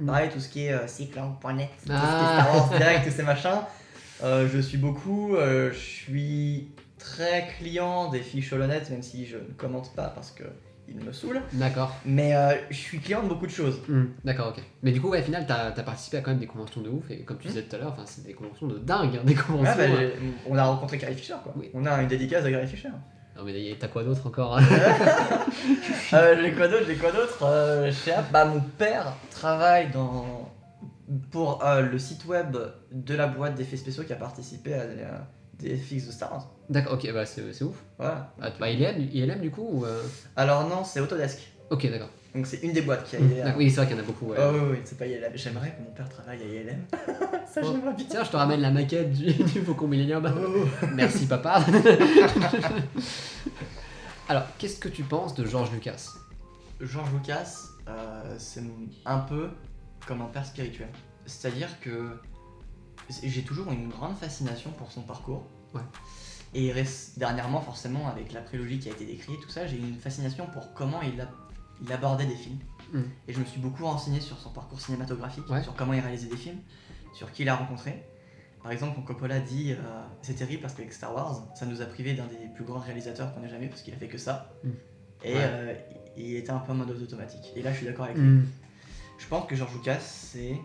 [SPEAKER 2] Pareil, tout ce qui est cyclang.net, tout ce qui est Star Wars Direct, tous ces machins, je suis beaucoup. Je suis très client des fiches Holonet, même si je ne commente pas parce que il me saoule.
[SPEAKER 1] D'accord.
[SPEAKER 2] Mais je suis client de beaucoup de choses.
[SPEAKER 1] D'accord, ok. Mais du coup, ouais, au final, t'as participé à quand même des conventions de ouf, et comme tu disais tout à l'heure, c'est des conventions de dingue, hein, des conventions.
[SPEAKER 2] Ouais, on a rencontré Carrie Fisher, quoi. Oui. On a une dédicace à Carrie Fisher.
[SPEAKER 1] Non, mais t'as quoi d'autre encore?
[SPEAKER 2] J'ai quoi d'autre bah, mon père travaille pour le site web de la boîte d'effets spéciaux qui a participé à des FX de Star Wars.
[SPEAKER 1] D'accord, ok, bah c'est ouf.
[SPEAKER 2] Voilà.
[SPEAKER 1] Bah, ILM du coup ou
[SPEAKER 2] Alors non, c'est Autodesk.
[SPEAKER 1] Ok, d'accord.
[SPEAKER 2] Donc c'est une des boîtes qui a aidé.
[SPEAKER 1] Oui, c'est vrai qu'il y en a beaucoup. Ouais.
[SPEAKER 2] Oui, c'est pas ILM. J'aimerais que mon père travaille à ILM. Ça, j'aimerais bien.
[SPEAKER 1] Tiens, je te ramène la maquette du Faucon Millenium. Merci, papa. Alors, qu'est-ce que tu penses de George Lucas?
[SPEAKER 2] George Lucas, c'est un peu comme un père spirituel. C'est-à-dire que j'ai toujours une grande fascination pour son parcours.
[SPEAKER 1] Ouais.
[SPEAKER 2] Et dernièrement, forcément, avec la prélogie qui a été décrite, tout ça, j'ai une fascination pour comment il abordait des films. Et je me suis beaucoup renseigné sur son parcours cinématographique, sur comment il réalisait des films, sur qui il a rencontré. Par exemple, quand Coppola dit c'est terrible parce qu'avec Star Wars, ça nous a privé d'un des plus grands réalisateurs qu'on ait jamais eu parce qu'il a fait que ça. Et il était un peu en mode automatique. Et là, je suis d'accord avec lui. Je pense que George Lucas, c'est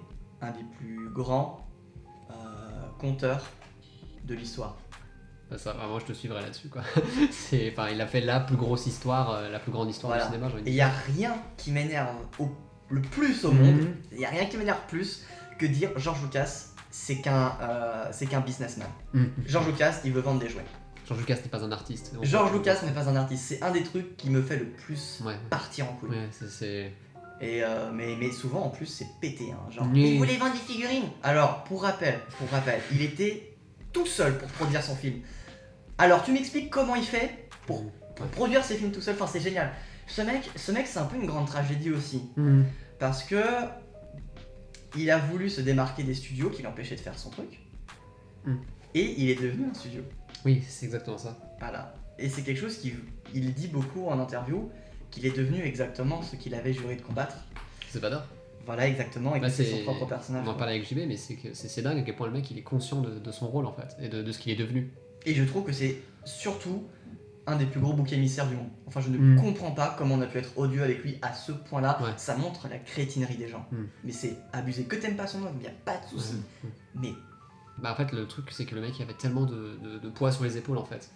[SPEAKER 2] un des plus grands conteurs de l'histoire.
[SPEAKER 1] Ça, vraiment, je te suivrai là-dessus, quoi. Il a fait la plus grosse histoire, la plus grande histoire du cinéma.
[SPEAKER 2] Et il n'y a rien qui m'énerve le plus au monde, il n'y a rien qui m'énerve plus que dire George Lucas, c'est qu'un businessman. George Lucas, il veut vendre des jouets.
[SPEAKER 1] George Lucas n'est pas un artiste.
[SPEAKER 2] George Lucas n'est pas un artiste, c'est un des trucs qui me fait le plus partir en couille. Mais souvent en plus c'est pété, hein. Genre il voulait vendre des figurines. Alors pour rappel, il était tout seul pour produire son film. Alors tu m'expliques comment il fait pour produire ses films tout seul, enfin c'est génial. Ce mec c'est un peu une grande tragédie aussi. Parce que il a voulu se démarquer des studios qui l'empêchaient de faire son truc. Et il est devenu un studio.
[SPEAKER 1] Oui, c'est exactement ça.
[SPEAKER 2] Voilà. Et c'est quelque chose qu'il dit beaucoup en interview, qu'il est devenu exactement ce qu'il avait juré de combattre.
[SPEAKER 1] C'est pas d'or.
[SPEAKER 2] Voilà, exactement, et que c'est son propre personnage.
[SPEAKER 1] On en parlait avec JB, mais c'est dingue à quel point le mec il est conscient de son rôle en fait, et de ce qu'il est devenu.
[SPEAKER 2] Et je trouve que c'est surtout un des plus gros boucs émissaires du monde. Enfin, je ne comprends pas comment on a pu être odieux avec lui à ce point-là. Ça montre la crétinerie des gens. Mais c'est abusé. Que t'aimes pas son œuvre, il n'y a pas de souci. Mais...
[SPEAKER 1] Bah en fait, le truc, c'est que le mec il avait tellement de poids sur les épaules en fait.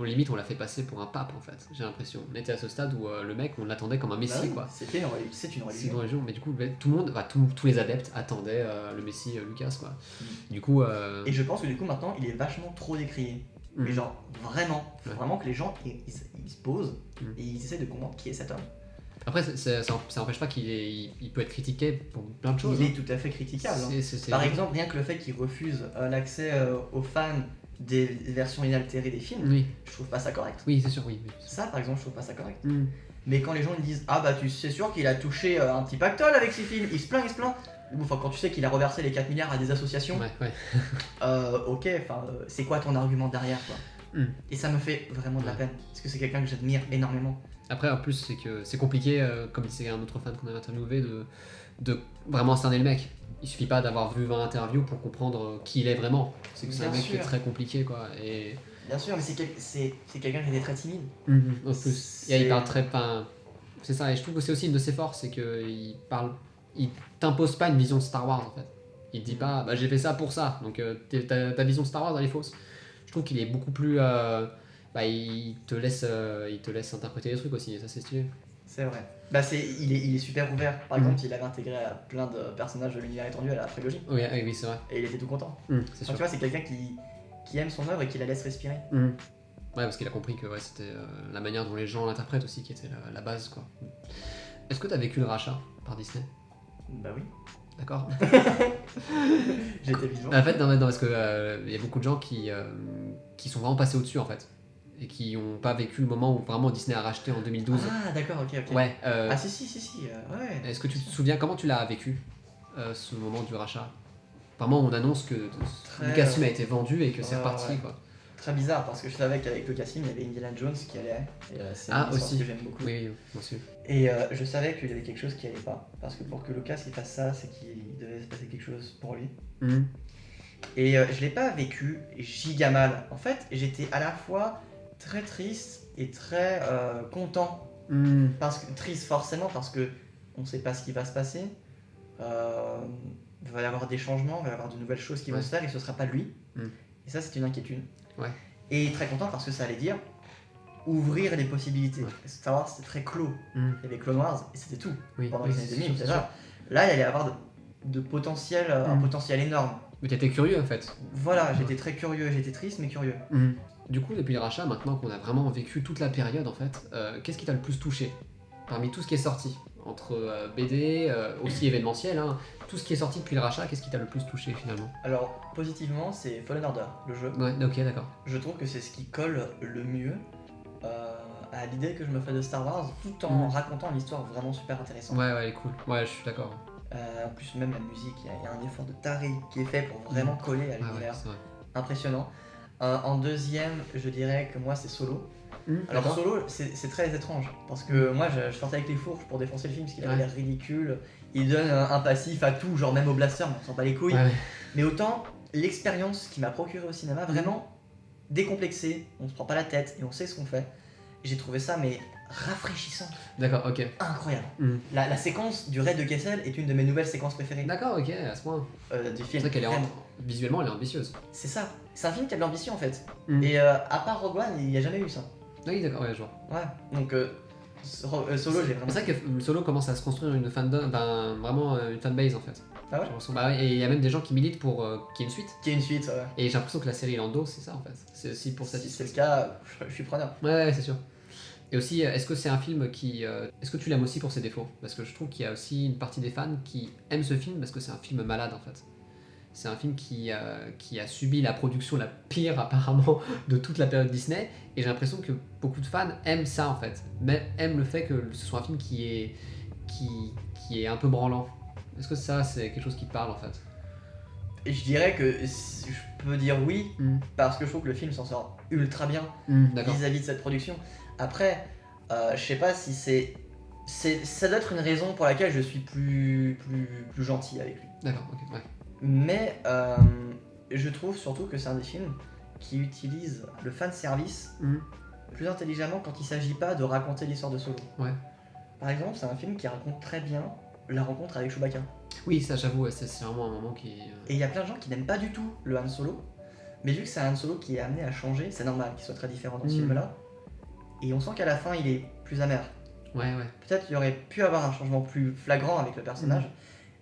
[SPEAKER 1] Limite, on l'a fait passer pour un pape en fait, j'ai l'impression. On était à ce stade où le mec, on l'attendait comme un messie quoi.
[SPEAKER 2] C'est une religion.
[SPEAKER 1] C'est une religion, mais du coup, tout le monde, tous les adeptes attendaient le messie Lucas quoi. Du coup.
[SPEAKER 2] Et je pense que du coup, maintenant, il est vachement trop décrié. Mais genre, vraiment, faut vraiment que les gens ils se posent et ils essaient de comprendre qui est cet homme.
[SPEAKER 1] Après, ça n'empêche pas qu'il peut être critiqué pour plein de choses.
[SPEAKER 2] Il est tout à fait critiquable. Par exemple, rien que le fait qu'il refuse l'accès aux fans des versions inaltérées des films, je trouve pas ça correct.
[SPEAKER 1] Oui, c'est sûr, oui.
[SPEAKER 2] Ça, par exemple, je trouve pas ça correct. Mais quand les gens ils disent ah bah tu sais sûr qu'il a touché un petit pactole avec ses films, il se plaint. Enfin, quand tu sais qu'il a reversé les 4 milliards à des associations, ok, c'est quoi ton argument derrière quoi. Et ça me fait vraiment de la peine, parce que c'est quelqu'un que j'admire énormément.
[SPEAKER 1] Après, en plus, c'est que c'est compliqué, comme disait un autre fan qu'on avait interviewé, de vraiment cerner le mec. Il suffit pas d'avoir vu 20 interviews pour comprendre qui il est vraiment. C'est que c'est un mec qui est très compliqué quoi. Et...
[SPEAKER 2] Bien sûr, mais c'est quelqu'un qui est très timide.
[SPEAKER 1] En plus, il parle très... c'est ça, et je trouve que c'est aussi une de ses forces, c'est qu'il t'impose pas une vision de Star Wars en fait. Il te dit pas, bah j'ai fait ça pour ça, donc ta vision de Star Wars elle est fausse. Je trouve qu'il est beaucoup plus... il te laisse interpréter les trucs aussi, et ça c'est stylé.
[SPEAKER 2] C'est vrai. Bah il est super ouvert. Par exemple, il avait intégré à plein de personnages de l'univers étendu à la prélogie.
[SPEAKER 1] Oui, c'est vrai.
[SPEAKER 2] Et il était tout content.
[SPEAKER 1] C'est sûr.
[SPEAKER 2] Tu vois, c'est quelqu'un qui aime son œuvre et qui la laisse respirer.
[SPEAKER 1] Ouais, parce qu'il a compris que c'était la manière dont les gens l'interprètent aussi qui était la base quoi. Est-ce que t'as vécu le rachat par Disney?
[SPEAKER 2] Bah oui.
[SPEAKER 1] D'accord.
[SPEAKER 2] J'étais vivant.
[SPEAKER 1] En fait, non, parce que y a beaucoup de gens qui sont vraiment passés au-dessus en fait. Et qui n'ont pas vécu le moment où vraiment Disney a racheté en 2012.
[SPEAKER 2] Ah, d'accord, ok.
[SPEAKER 1] Ouais.
[SPEAKER 2] Ah, si, ouais.
[SPEAKER 1] Est-ce que tu te souviens comment tu l'as vécu, ce moment du rachat? Vraiment, on annonce que Lucasfilm a été vendu et que c'est reparti,
[SPEAKER 2] ouais.
[SPEAKER 1] quoi.
[SPEAKER 2] Très bizarre parce que je savais qu'avec Lucasfilm il y avait Indiana Jones qui allait. Et, c'est une licence
[SPEAKER 1] aussi.
[SPEAKER 2] que j'aime beaucoup.
[SPEAKER 1] Oui, moi aussi.
[SPEAKER 2] Et je savais qu'il y avait quelque chose qui allait pas. Parce que pour que Lucas il fasse ça, c'est qu'il devait se passer quelque chose pour lui. Et je l'ai pas vécu giga mal. En fait, j'étais à la fois très triste et très content. Parce que triste forcément parce que on sait pas ce qui va se passer. Il va y avoir des changements, il va y avoir de nouvelles choses qui vont se faire et ce sera pas lui. Et ça c'est une inquiétude.
[SPEAKER 1] Ouais.
[SPEAKER 2] Et très content parce que ça allait dire ouvrir les possibilités. Star Wars c'était très clos. Il y avait Clone Wars et c'était tout. Pendant les années 2000, déjà. Là il allait y avoir de potentiel, un potentiel énorme.
[SPEAKER 1] Mais t'étais curieux en fait.
[SPEAKER 2] Voilà, j'étais très curieux, j'étais triste mais curieux.
[SPEAKER 1] Du coup, depuis le rachat, maintenant qu'on a vraiment vécu toute la période en fait, qu'est-ce qui t'a le plus touché parmi tout ce qui est sorti? Entre BD, aussi événementiel, hein, tout ce qui est sorti depuis le rachat, qu'est-ce qui t'a le plus touché finalement?
[SPEAKER 2] Alors, positivement, c'est Fallen Order, le jeu.
[SPEAKER 1] Ouais, ok, d'accord.
[SPEAKER 2] Je trouve que c'est ce qui colle le mieux à l'idée que je me fais de Star Wars, tout en racontant une histoire vraiment super intéressante.
[SPEAKER 1] Ouais, elle est cool. Ouais, je suis d'accord.
[SPEAKER 2] En plus, même la musique, il y a un effort de taré qui est fait pour vraiment coller à l'univers.
[SPEAKER 1] Ouais,
[SPEAKER 2] impressionnant. En deuxième, je dirais que moi, c'est Solo. Alors Solo, c'est très étrange, parce que moi je sortais avec les fourches pour défoncer le film, parce qu'il avait l'air ridicule, il donne un passif à tout, genre même au blaster, mais on s'en bat les couilles. Mais autant, l'expérience qu'il m'a procuré au cinéma, vraiment décomplexée, on se prend pas la tête et on sait ce qu'on fait, j'ai trouvé ça mais rafraîchissant.
[SPEAKER 1] D'accord, ok.
[SPEAKER 2] Incroyable. La séquence du raid de Kessel est une de mes nouvelles séquences préférées.
[SPEAKER 1] D'accord, ok, à ce point.
[SPEAKER 2] Du film.
[SPEAKER 1] C'est vrai qu'elle visuellement elle est ambitieuse.
[SPEAKER 2] C'est ça, c'est un film qui a de l'ambition en fait. Et à part Rogue One, il n'y a jamais eu ça.
[SPEAKER 1] Oui, d'accord, ouais, je vois.
[SPEAKER 2] Ouais, donc Solo, j'ai vraiment.
[SPEAKER 1] C'est vrai que Solo commence à se construire une vraiment une fanbase en fait.
[SPEAKER 2] Ah ouais?
[SPEAKER 1] Bah ouais, et il y a même des gens qui militent pour qu'il y ait une suite.
[SPEAKER 2] Qu'il y ait une suite, ouais.
[SPEAKER 1] Et j'ai l'impression que la série Lando, c'est ça en fait. C'est aussi pour ça.
[SPEAKER 2] Si c'est le cas, je suis preneur.
[SPEAKER 1] Ouais, c'est sûr. Et aussi, est-ce que c'est un film qui. Est-ce que tu l'aimes aussi pour ses défauts? Parce que je trouve qu'il y a aussi une partie des fans qui aiment ce film parce que c'est un film malade en fait. C'est un film qui a subi la production la pire apparemment de toute la période Disney, et j'ai l'impression que beaucoup de fans aiment ça en fait, mais aiment le fait que ce soit un film qui est un peu branlant. Est-ce que ça c'est quelque chose qui te parle en fait?
[SPEAKER 2] Et je dirais que je peux dire oui, parce que je trouve que le film s'en sort ultra bien vis-à-vis de cette production. Après, je sais pas si ça doit être une raison pour laquelle je suis plus gentil avec lui.
[SPEAKER 1] D'accord, ok, ouais.
[SPEAKER 2] Mais je trouve surtout que c'est un des films qui utilise le fanservice plus intelligemment quand il s'agit pas de raconter l'histoire de Solo.
[SPEAKER 1] Ouais.
[SPEAKER 2] Par exemple, c'est un film qui raconte très bien la rencontre avec Chewbacca.
[SPEAKER 1] Oui, ça j'avoue, c'est vraiment un moment qui...
[SPEAKER 2] Et il y a plein de gens qui n'aiment pas du tout le Han Solo, mais vu que c'est un Han Solo qui est amené à changer, c'est normal qu'il soit très différent dans ce film-là. Et on sent qu'à la fin, il est plus amer.
[SPEAKER 1] Ouais.
[SPEAKER 2] Peut-être qu'il y aurait pu avoir un changement plus flagrant avec le personnage,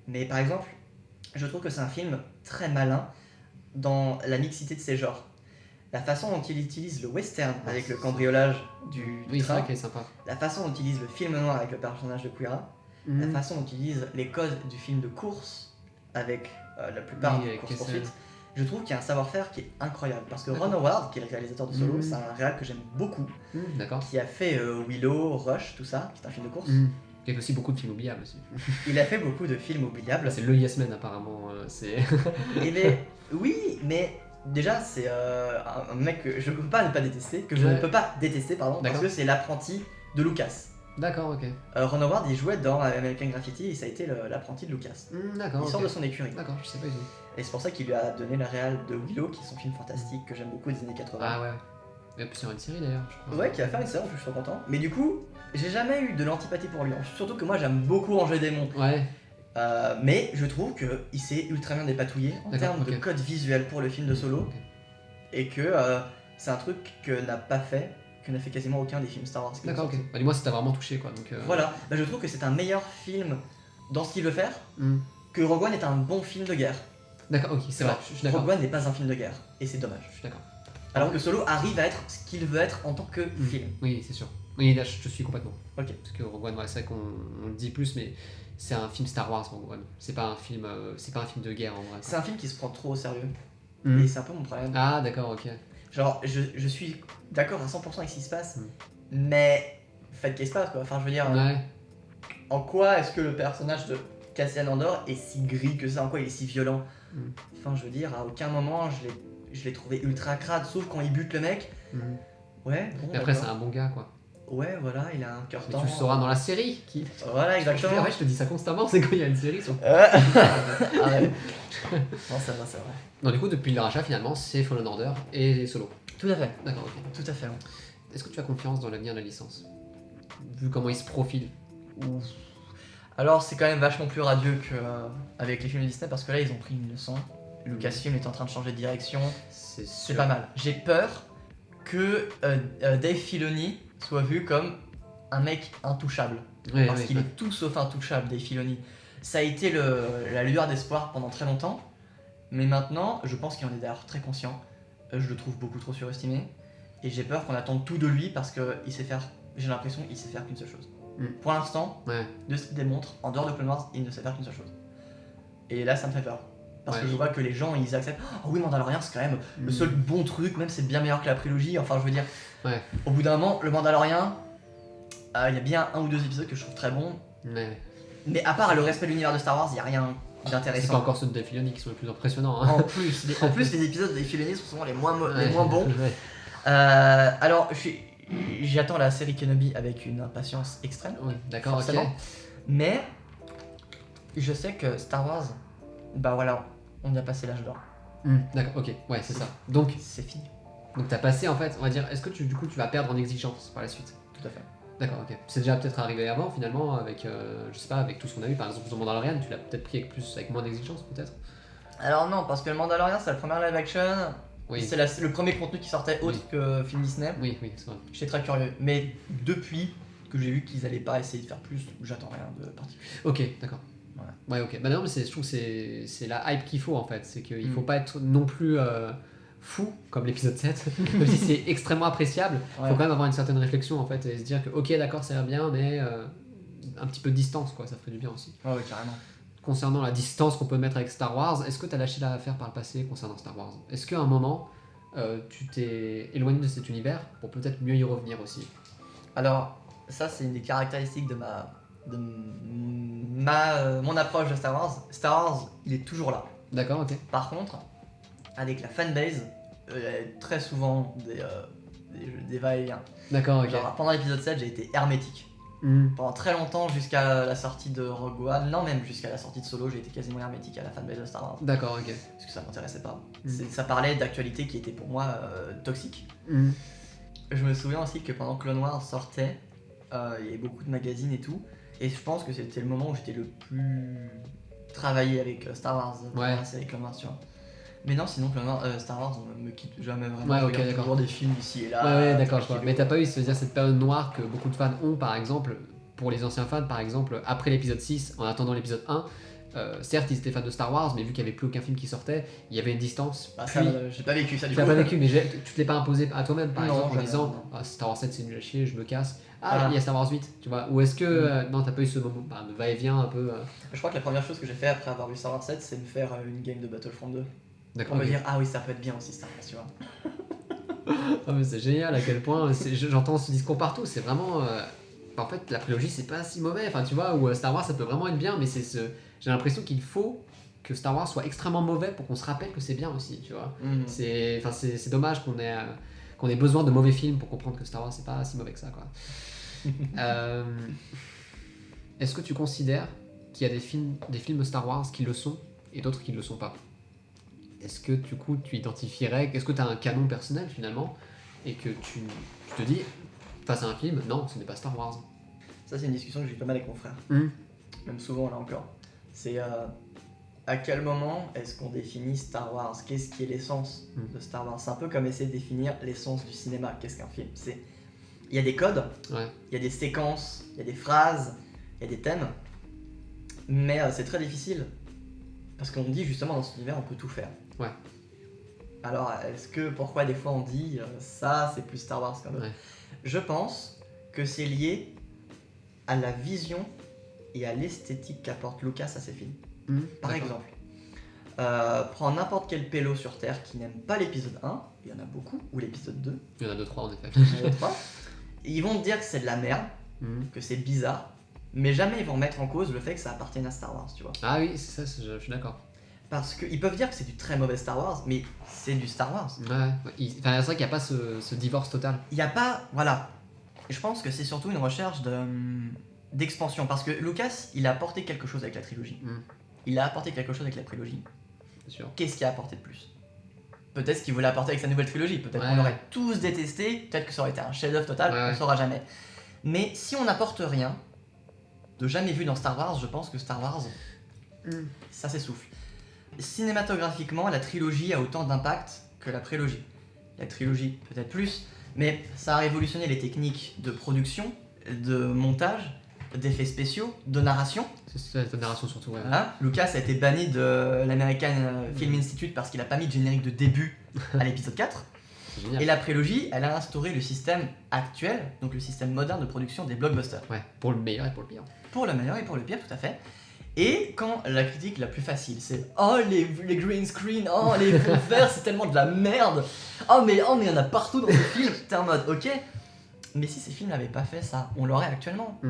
[SPEAKER 2] mais par exemple, je trouve que c'est un film très malin dans la mixité de ses genres. La façon dont il utilise le western avec le cambriolage du train,
[SPEAKER 1] c'est vrai qu'elle est sympa.
[SPEAKER 2] La façon dont il utilise le film noir avec le personnage de Quiera, la façon dont il utilise les codes du film de course avec la plupart des courses-poursuites, je trouve qu'il y a un savoir-faire qui est incroyable. Parce que Ron Howard, qui est le réalisateur de Solo, c'est un réal que j'aime beaucoup, qui a fait Willow, Rush, tout ça, qui est un film de course.
[SPEAKER 1] Il y a aussi beaucoup de films oubliables aussi.
[SPEAKER 2] Il a fait beaucoup de films oubliables.
[SPEAKER 1] C'est le Yes Man apparemment.
[SPEAKER 2] Oui, mais déjà c'est un mec que je ne peux pas ne pas détester, parce que c'est l'apprenti de Lucas.
[SPEAKER 1] D'accord, ok.
[SPEAKER 2] Ron Howard il jouait dans American Graffiti et ça a été l'apprenti de Lucas.
[SPEAKER 1] D'accord.
[SPEAKER 2] Il sort de son écurie.
[SPEAKER 1] D'accord, je sais pas du tout.
[SPEAKER 2] Et c'est pour ça qu'il lui a donné la réal de Willow, qui est son film fantastique que j'aime beaucoup des années 80.
[SPEAKER 1] Ah ouais. Et puis sur une série d'ailleurs, je crois.
[SPEAKER 2] Ouais, qui va faire une série, en plus je suis trop content. Mais du coup, j'ai jamais eu de l'antipathie pour lui. Surtout que moi j'aime beaucoup Angers Démon.
[SPEAKER 1] Ouais.
[SPEAKER 2] Mais je trouve qu'il s'est ultra bien dépatouillé en termes de code visuel pour le film de Solo. Et que c'est un truc que n'a fait quasiment aucun des films Star Wars.
[SPEAKER 1] D'accord, ok. Bah, dis-moi, ça t'a vraiment touché quoi. Donc,
[SPEAKER 2] Voilà, bah, je trouve que c'est un meilleur film dans ce qu'il veut faire que Rogue One est un bon film de guerre.
[SPEAKER 1] D'accord, ok, c'est vrai, je suis d'accord.
[SPEAKER 2] Rogue One n'est pas un film de guerre, et c'est dommage.
[SPEAKER 1] Je suis d'accord.
[SPEAKER 2] Alors que Solo arrive à être ce qu'il veut être en tant que film.
[SPEAKER 1] Oui, c'est sûr. Oui, là, je te suis complètement.
[SPEAKER 2] Ok.
[SPEAKER 1] Parce que Rogue One, ouais, c'est vrai qu'on on le dit plus, mais c'est un film Star Wars, Rogue One. C'est pas un film de guerre en vrai.
[SPEAKER 2] C'est un film qui se prend trop au sérieux.
[SPEAKER 1] Mm.
[SPEAKER 2] Et c'est un peu mon problème.
[SPEAKER 1] Ah, d'accord, ok.
[SPEAKER 2] Genre, je suis d'accord à 100% avec ce qui se passe, mais faites qu'il se passe quoi. Enfin, je veux dire,
[SPEAKER 1] Ouais.
[SPEAKER 2] en quoi est-ce que le personnage de Cassian Andor est si gris que ça? En quoi il est si violent? Enfin, je veux dire, à aucun moment je l'ai trouvé ultra crade, sauf quand il bute le mec. Ouais, bon.
[SPEAKER 1] Mais après, c'est un bon gars, quoi.
[SPEAKER 2] Ouais, voilà, il a un cœur
[SPEAKER 1] Mais
[SPEAKER 2] tendre.
[SPEAKER 1] tu le sauras dans la série.
[SPEAKER 2] Voilà, exactement.
[SPEAKER 1] En fait, je te dis ça constamment, c'est quand il y a une série. Sur...
[SPEAKER 2] Ah ouais. Non, c'est vrai, c'est vrai.
[SPEAKER 1] Non, du coup, depuis le rachat, finalement, c'est Fallen Order et Solo.
[SPEAKER 2] Tout à fait.
[SPEAKER 1] D'accord, ok.
[SPEAKER 2] Tout à fait. Ouais.
[SPEAKER 1] Est-ce que tu as confiance dans l'avenir de la licence? Vu comment il se profile.
[SPEAKER 2] Ouf. Alors, c'est quand même vachement plus radieux qu'avec les films de Disney parce que là, ils ont pris une leçon. Lucasfilm est en train de changer de direction. C'est pas mal. J'ai peur que Dave Filoni soit vu comme un mec intouchable.
[SPEAKER 1] Ouais,
[SPEAKER 2] parce qu'il est tout sauf intouchable, Dave Filoni. Ça a été la lueur d'espoir pendant très longtemps. Mais maintenant, je pense qu'il en est d'ailleurs très conscient. Je le trouve beaucoup trop surestimé. Et j'ai peur qu'on attende tout de lui parce que j'ai l'impression qu'il sait faire qu'une seule chose. Pour l'instant, de ce qu'il démontre, en dehors de Clone Wars, il ne sait faire qu'une seule chose. Et là, ça me fait peur. Parce que je vois que les gens, ils acceptent. Oh oui, Mandalorian, c'est quand même le seul bon truc, même c'est bien meilleur que la prélogie. Enfin, je veux dire, au bout d'un moment, le Mandalorian, il y a bien 1 ou 2 épisodes que je trouve très bons. Mais à part le respect de l'univers de Star Wars, il n'y a rien d'intéressant.
[SPEAKER 1] C'est pas encore ceux de Dave Filoni qui sont les plus impressionnants. Hein.
[SPEAKER 2] En plus, les épisodes de Dave Filoni sont souvent les moins bons. Alors, j'attends la série Kenobi avec une impatience extrême.
[SPEAKER 1] Oui, d'accord,
[SPEAKER 2] forcément.
[SPEAKER 1] ok.
[SPEAKER 2] Mais je sais que Star Wars, bah voilà, on y a passé l'âge d'or.
[SPEAKER 1] D'accord, ok, ouais, c'est ça. Donc,
[SPEAKER 2] c'est fini.
[SPEAKER 1] Donc t'as passé en fait, on va dire, est-ce que tu vas perdre en exigence par la suite?
[SPEAKER 2] Tout à fait.
[SPEAKER 1] D'accord, ok. C'est déjà peut-être arrivé avant finalement avec, je sais pas, avec tout ce qu'on a eu, par exemple The Mandalorian, tu l'as peut-être pris avec moins d'exigence peut-être?
[SPEAKER 2] Alors non, parce que le Mandalorian c'est la première live action, c'est le premier contenu qui sortait autre que film Disney.
[SPEAKER 1] Oui, c'est vrai.
[SPEAKER 2] J'étais très curieux, mais depuis que j'ai vu qu'ils allaient pas essayer de faire plus, j'attends rien de particulier.
[SPEAKER 1] Ok, d'accord. Ouais, ok. Bah non, mais je trouve que c'est la hype qu'il faut en fait, c'est qu'il faut pas être non plus fou comme l'épisode 7, même si c'est extrêmement appréciable, il faut quand même avoir une certaine réflexion en fait et se dire que ok d'accord ça va bien mais un petit peu de distance quoi, ça ferait du bien aussi.
[SPEAKER 2] Ouais, carrément.
[SPEAKER 1] Concernant la distance qu'on peut mettre avec Star Wars, est-ce que tu as lâché l'affaire par le passé concernant Star Wars? Est-ce qu'à un moment tu t'es éloigné de cet univers pour peut-être mieux y revenir aussi?
[SPEAKER 2] Alors ça c'est une des caractéristiques de mon approche de Star Wars. Star Wars il est toujours là.
[SPEAKER 1] D'accord, ok.
[SPEAKER 2] Par contre, avec la fanbase, il y a très souvent des va-et-vient.
[SPEAKER 1] D'accord, ok.
[SPEAKER 2] Genre, pendant l'épisode 7, j'ai été hermétique. Pendant très longtemps, jusqu'à la sortie de Rogue One, non même jusqu'à la sortie de Solo, j'ai été quasiment hermétique à la fanbase de Star Wars.
[SPEAKER 1] D'accord, ok.
[SPEAKER 2] Parce que ça m'intéressait pas. Ça parlait d'actualité qui était pour moi toxique. Je me souviens aussi que pendant Clone Wars sortait, il y avait beaucoup de magazines et tout, et je pense que c'était le moment où j'étais le plus travaillé avec Star Wars, la série Clone Wars, tu vois. Mais non, sinon Star Wars on me quitte jamais vraiment.
[SPEAKER 1] Ouais,
[SPEAKER 2] je
[SPEAKER 1] ok, d'accord.
[SPEAKER 2] toujours des films ici et là.
[SPEAKER 1] Ouais, d'accord, je vois. Mais t'as pas eu cette période noire que beaucoup de fans ont, par exemple, pour les anciens fans, par exemple, après l'épisode 6, en attendant l'épisode 1, certes ils étaient fans de Star Wars, mais vu qu'il n'y avait plus aucun film qui sortait, il y avait une distance.
[SPEAKER 2] Bah, ça, j'ai pas vécu ça du coup.
[SPEAKER 1] Tu l'as pas vécu, mais tu te l'es pas imposé à toi-même, par exemple, en
[SPEAKER 2] jamais,
[SPEAKER 1] disant Star Wars 7 c'est nul à chier, je me casse. Il y a Star Wars 8, tu vois. Ou est-ce que non, t'as pas eu ce moment de va-et-vient un peu
[SPEAKER 2] Je crois que la première chose que j'ai fait après avoir vu Star Wars 7, c'est me faire une game de Battlefront 2.
[SPEAKER 1] D'accord.
[SPEAKER 2] Pour me dire, ah oui, ça peut être bien aussi Star Wars, tu vois.
[SPEAKER 1] Ah, mais c'est génial à quel point j'entends ce discours partout, c'est vraiment. En fait, la prélogie c'est pas si mauvais, enfin tu vois, ou Star Wars ça peut vraiment être bien, mais j'ai l'impression qu'il faut que Star Wars soit extrêmement mauvais pour qu'on se rappelle que c'est bien aussi, tu vois. C'est dommage qu'on ait besoin de mauvais films pour comprendre que Star Wars c'est pas si mauvais que ça, quoi. Est-ce que tu considères qu'il y a des films Star Wars qui le sont et d'autres qui ne le sont pas? Est-ce que du coup tu identifierais, est-ce que tu as un canon personnel finalement et que tu te dis face à un film, non, ce n'est pas Star Wars?
[SPEAKER 2] Ça c'est une discussion que j'ai eu pas mal avec mon frère, même souvent là encore. C'est à quel moment est-ce qu'on définit Star Wars? Qu'est-ce qui est l'essence de Star Wars? C'est un peu comme essayer de définir l'essence du cinéma. Qu'est-ce qu'un film? Il y a des codes, il y a des séquences, il y a des phrases, il y a des thèmes, mais c'est très difficile parce qu'on dit justement dans cet univers on peut tout faire.
[SPEAKER 1] Ouais.
[SPEAKER 2] Alors pourquoi des fois on dit ça c'est plus Star Wars quand même? Je pense que c'est lié à la vision et à l'esthétique qu'apporte Lucas à ses films. Par exemple, prends n'importe quel pélo sur Terre qui n'aime pas l'épisode 1, il y en a beaucoup, ou l'épisode 2.
[SPEAKER 1] Il y en a 2-3 en effet.
[SPEAKER 2] Ils vont te dire que c'est de la merde, que c'est bizarre, mais jamais ils vont mettre en cause le fait que ça appartienne à Star Wars, tu vois.
[SPEAKER 1] Ah oui, c'est ça, je suis d'accord.
[SPEAKER 2] Parce qu'ils peuvent dire que c'est du très mauvais Star Wars, mais c'est du Star Wars.
[SPEAKER 1] Ouais. C'est vrai qu'il n'y a pas ce divorce total.
[SPEAKER 2] Il n'y a pas... Voilà. Je pense que c'est surtout une recherche d'expansion, parce que Lucas, il a apporté quelque chose avec la trilogie. Il a apporté quelque chose avec la prélogie.
[SPEAKER 1] C'est sûr.
[SPEAKER 2] Qu'est-ce qu'il a apporté de plus? Peut-être ce qu'il voulait apporter avec sa nouvelle trilogie. Peut-être qu'on l'aurait tous détesté, peut-être que ça aurait été un chef-d'œuvre total, on ne saura jamais. Mais si on n'apporte rien, de jamais vu dans Star Wars, je pense que Star Wars, ça s'essouffle. Cinématographiquement, la trilogie a autant d'impact que la prélogie. La trilogie, peut-être plus, mais ça a révolutionné les techniques de production, de montage, d'effets spéciaux, de narration.
[SPEAKER 1] C'est la narration surtout, ouais.
[SPEAKER 2] Voilà. Lucas a été banni de l'American Film Institute parce qu'il a pas mis de générique de début à l'épisode 4.
[SPEAKER 1] Génial.
[SPEAKER 2] Et la prélogie, elle a instauré le système actuel, donc le système moderne de production des blockbusters.
[SPEAKER 1] Ouais, pour le meilleur et pour le pire.
[SPEAKER 2] Pour le meilleur et pour le pire, tout à fait. Et quand la critique la plus facile, c'est oh les green screen, oh les fonds verts, c'est tellement de la merde. Oh mais il y en a partout dans ce film. T'es en mode ok. Mais si ces films n'avaient pas fait ça, on l'aurait actuellement.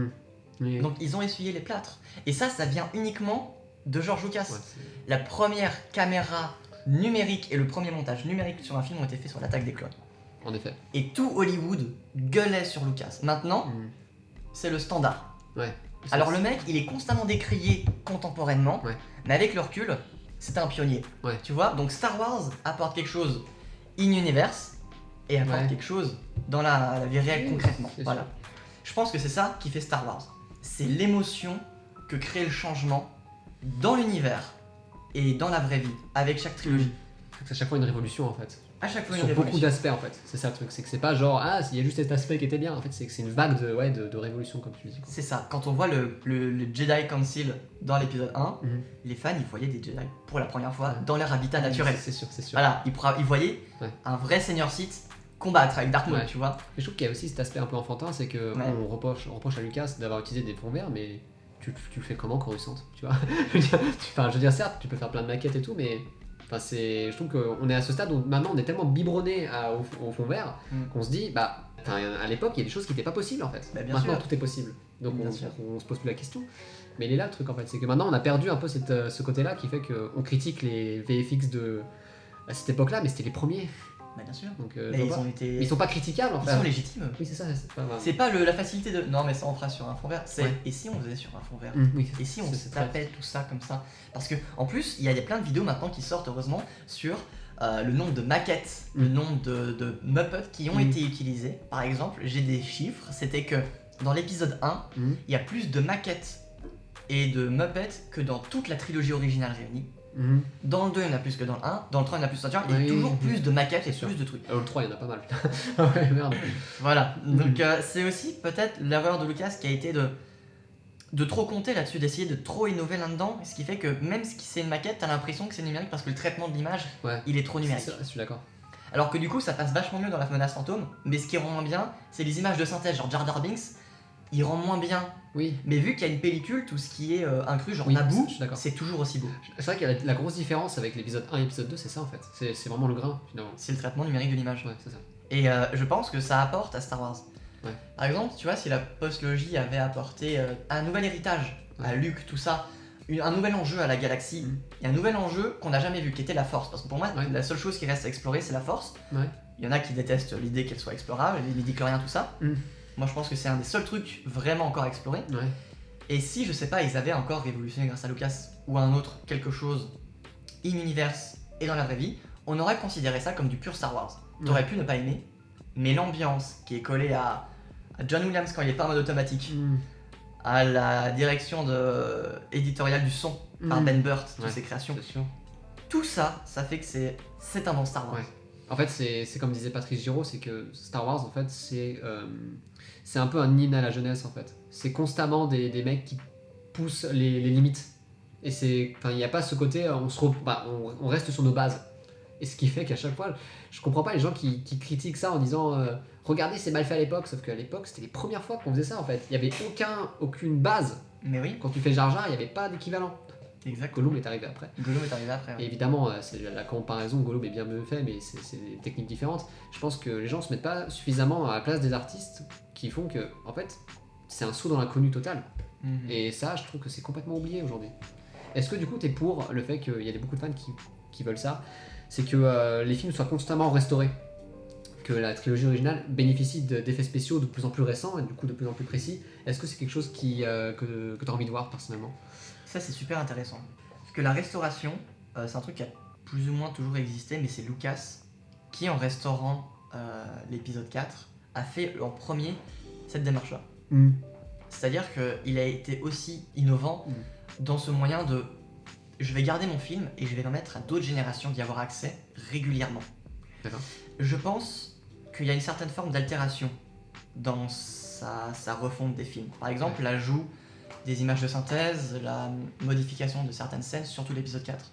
[SPEAKER 1] Oui.
[SPEAKER 2] Donc ils ont essuyé les plâtres. Et ça vient uniquement de George Lucas.
[SPEAKER 1] Ouais,
[SPEAKER 2] la première caméra numérique et le premier montage numérique sur un film ont été faits sur l'Attaque des clones.
[SPEAKER 1] En effet.
[SPEAKER 2] Et tout Hollywood gueulait sur Lucas. Maintenant, c'est le standard.
[SPEAKER 1] Ouais.
[SPEAKER 2] Alors le mec, il est constamment décrié contemporainement, mais avec le recul, c'était un pionnier.
[SPEAKER 1] Ouais.
[SPEAKER 2] Tu vois, donc Star Wars apporte quelque chose in-universe et apporte quelque chose dans la vie réelle concrètement. Voilà.
[SPEAKER 1] Sûr.
[SPEAKER 2] Je pense que c'est ça qui fait Star Wars. C'est l'émotion que crée le changement dans l'univers et dans la vraie vie, avec chaque trilogie.
[SPEAKER 1] C'est à chaque fois une révolution en fait.
[SPEAKER 2] À chaque fois
[SPEAKER 1] sur
[SPEAKER 2] une révolution.
[SPEAKER 1] Beaucoup d'aspects en fait. C'est ça le truc, c'est que c'est pas genre ah il y a juste cet aspect qui était bien. En fait c'est que c'est une vague de révolution comme tu dis.
[SPEAKER 2] C'est ça. Quand on voit le Jedi Council dans l'épisode 1, les fans ils voyaient des Jedi pour la première fois dans leur habitat naturel.
[SPEAKER 1] C'est sûr.
[SPEAKER 2] Voilà, ils voyaient un vrai Seigneur Sith combattre avec Dark Maul, tu vois.
[SPEAKER 1] Mais je trouve qu'il y a aussi cet aspect un peu enfantin, c'est que on reproche à Lucas d'avoir utilisé des fonds verts, mais tu le fais comment Coruscant, tu vois. je veux dire certes tu peux faire plein de maquettes et tout, mais je trouve qu'on est à ce stade où maintenant on est tellement biberonné au fond vert qu'on se dit à l'époque il y a des choses qui n'étaient pas possibles en fait. Maintenant tout est possible, donc on se pose plus la question. Mais il est là le truc en fait, c'est que maintenant on a perdu un peu ce côté-là qui fait qu'on critique les VFX à cette époque-là, mais c'était les premiers.
[SPEAKER 2] Bah bien sûr.
[SPEAKER 1] Donc,
[SPEAKER 2] ils
[SPEAKER 1] sont pas critiquables en fait.
[SPEAKER 2] Ils sont légitimes.
[SPEAKER 1] Oui c'est ça.
[SPEAKER 2] C'est pas la facilité de non mais ça on fera sur un fond vert. C'est et si on faisait sur un fond vert. Et si on se tapait tout ça comme ça. Parce que en plus il y a plein de vidéos maintenant qui sortent heureusement sur le nombre de maquettes, le nombre de Muppets qui ont été utilisés. Par exemple j'ai des chiffres, c'était que dans l'épisode 1 il y a plus de maquettes et de Muppets que dans toute la trilogie originale réunie. Dans le 2 il y en a plus que dans le 1, dans le 3 il y en a plus que dans le 1, et toujours plus de maquettes et plus de trucs.
[SPEAKER 1] Le 3 il y en a pas mal. Ouais merde.
[SPEAKER 2] Voilà, donc c'est aussi peut-être l'erreur de Lucas qui a été de trop compter là-dessus, d'essayer de trop innover là-dedans, ce qui fait que même si c'est une maquette, t'as l'impression que c'est numérique parce que le traitement de l'image il est trop numérique.
[SPEAKER 1] Je suis d'accord.
[SPEAKER 2] Alors que du coup ça passe vachement mieux dans la menace fantôme, mais ce qui rend moins bien, c'est les images de synthèse, genre Jar Jar Binks, il rend moins bien.
[SPEAKER 1] Oui.
[SPEAKER 2] Mais vu qu'il y a une pellicule, tout ce qui est inclus, genre Naboo, c'est toujours aussi beau.
[SPEAKER 1] C'est vrai que la grosse différence avec l'épisode 1 et l'épisode 2, c'est ça en fait. C'est vraiment le grain finalement.
[SPEAKER 2] C'est le traitement numérique de l'image.
[SPEAKER 1] Ouais, c'est ça.
[SPEAKER 2] Et je pense que ça apporte à Star Wars. Par exemple, tu vois, si la postlogie avait apporté un nouvel héritage à Luke, tout ça, un nouvel enjeu à la galaxie, et un nouvel enjeu qu'on n'a jamais vu, qui était la Force. Parce que pour moi, la seule chose qui reste à explorer, c'est la Force. Il y en a qui détestent l'idée qu'elle soit explorable, les midi-chloriens, tout ça. Moi, je pense que c'est un des seuls trucs vraiment encore à explorer. Et si, je sais pas, ils avaient encore révolutionné grâce à Lucas ou à un autre quelque chose in-universe et dans la vraie vie, on aurait considéré ça comme du pur Star Wars. T'aurais pu ne pas aimer, mais l'ambiance qui est collée à John Williams quand il est pas en mode automatique, à la direction éditoriale du son par Ben Burt, toutes ses créations, tout ça, ça fait que c'est un bon Star Wars.
[SPEAKER 1] En fait, c'est comme disait Patrice Giraud, c'est que Star Wars, en fait, c'est un peu un hymne à la jeunesse, en fait. C'est constamment des mecs qui poussent les limites. Et il n'y a pas ce côté, on reste sur nos bases. Et ce qui fait qu'à chaque fois, je comprends pas les gens qui critiquent ça en disant regardez, c'est mal fait à l'époque. Sauf qu'à l'époque, c'était les premières fois qu'on faisait ça en fait. Il y avait aucune base.
[SPEAKER 2] Mais oui.
[SPEAKER 1] Quand tu fais Jar Jar, il n'y avait pas d'équivalent.
[SPEAKER 2] Exact.
[SPEAKER 1] Gollum est arrivé après.
[SPEAKER 2] Ouais.
[SPEAKER 1] Et évidemment, c'est la comparaison, Gollum est bien mieux fait, mais c'est des techniques différentes. Je pense que les gens se mettent pas suffisamment à la place des artistes qui font que, en fait, c'est un saut dans l'inconnu total. Et ça, je trouve que c'est complètement oublié aujourd'hui. Est-ce que du coup, t'es pour le fait qu'il y a beaucoup de fans qui veulent ça? C'est que les films soient constamment restaurés, que la trilogie originale bénéficie d'effets spéciaux de plus en plus récents et du coup de plus en plus précis. Est-ce que c'est quelque chose que tu as envie de voir personnellement?
[SPEAKER 2] Ça, c'est super intéressant. Parce que la restauration, c'est un truc qui a plus ou moins toujours existé, mais c'est Lucas qui, en restaurant l'épisode 4, a fait en premier cette démarche-là. C'est-à-dire qu'il a été aussi innovant dans ce moyen de je vais garder mon film et je vais permettre à d'autres générations d'y avoir accès régulièrement.
[SPEAKER 1] D'accord.
[SPEAKER 2] Je pense qu'il y a une certaine forme d'altération dans sa refonte des films. Par exemple, l'ajout des images de synthèse, la modification de certaines scènes, surtout l'épisode 4.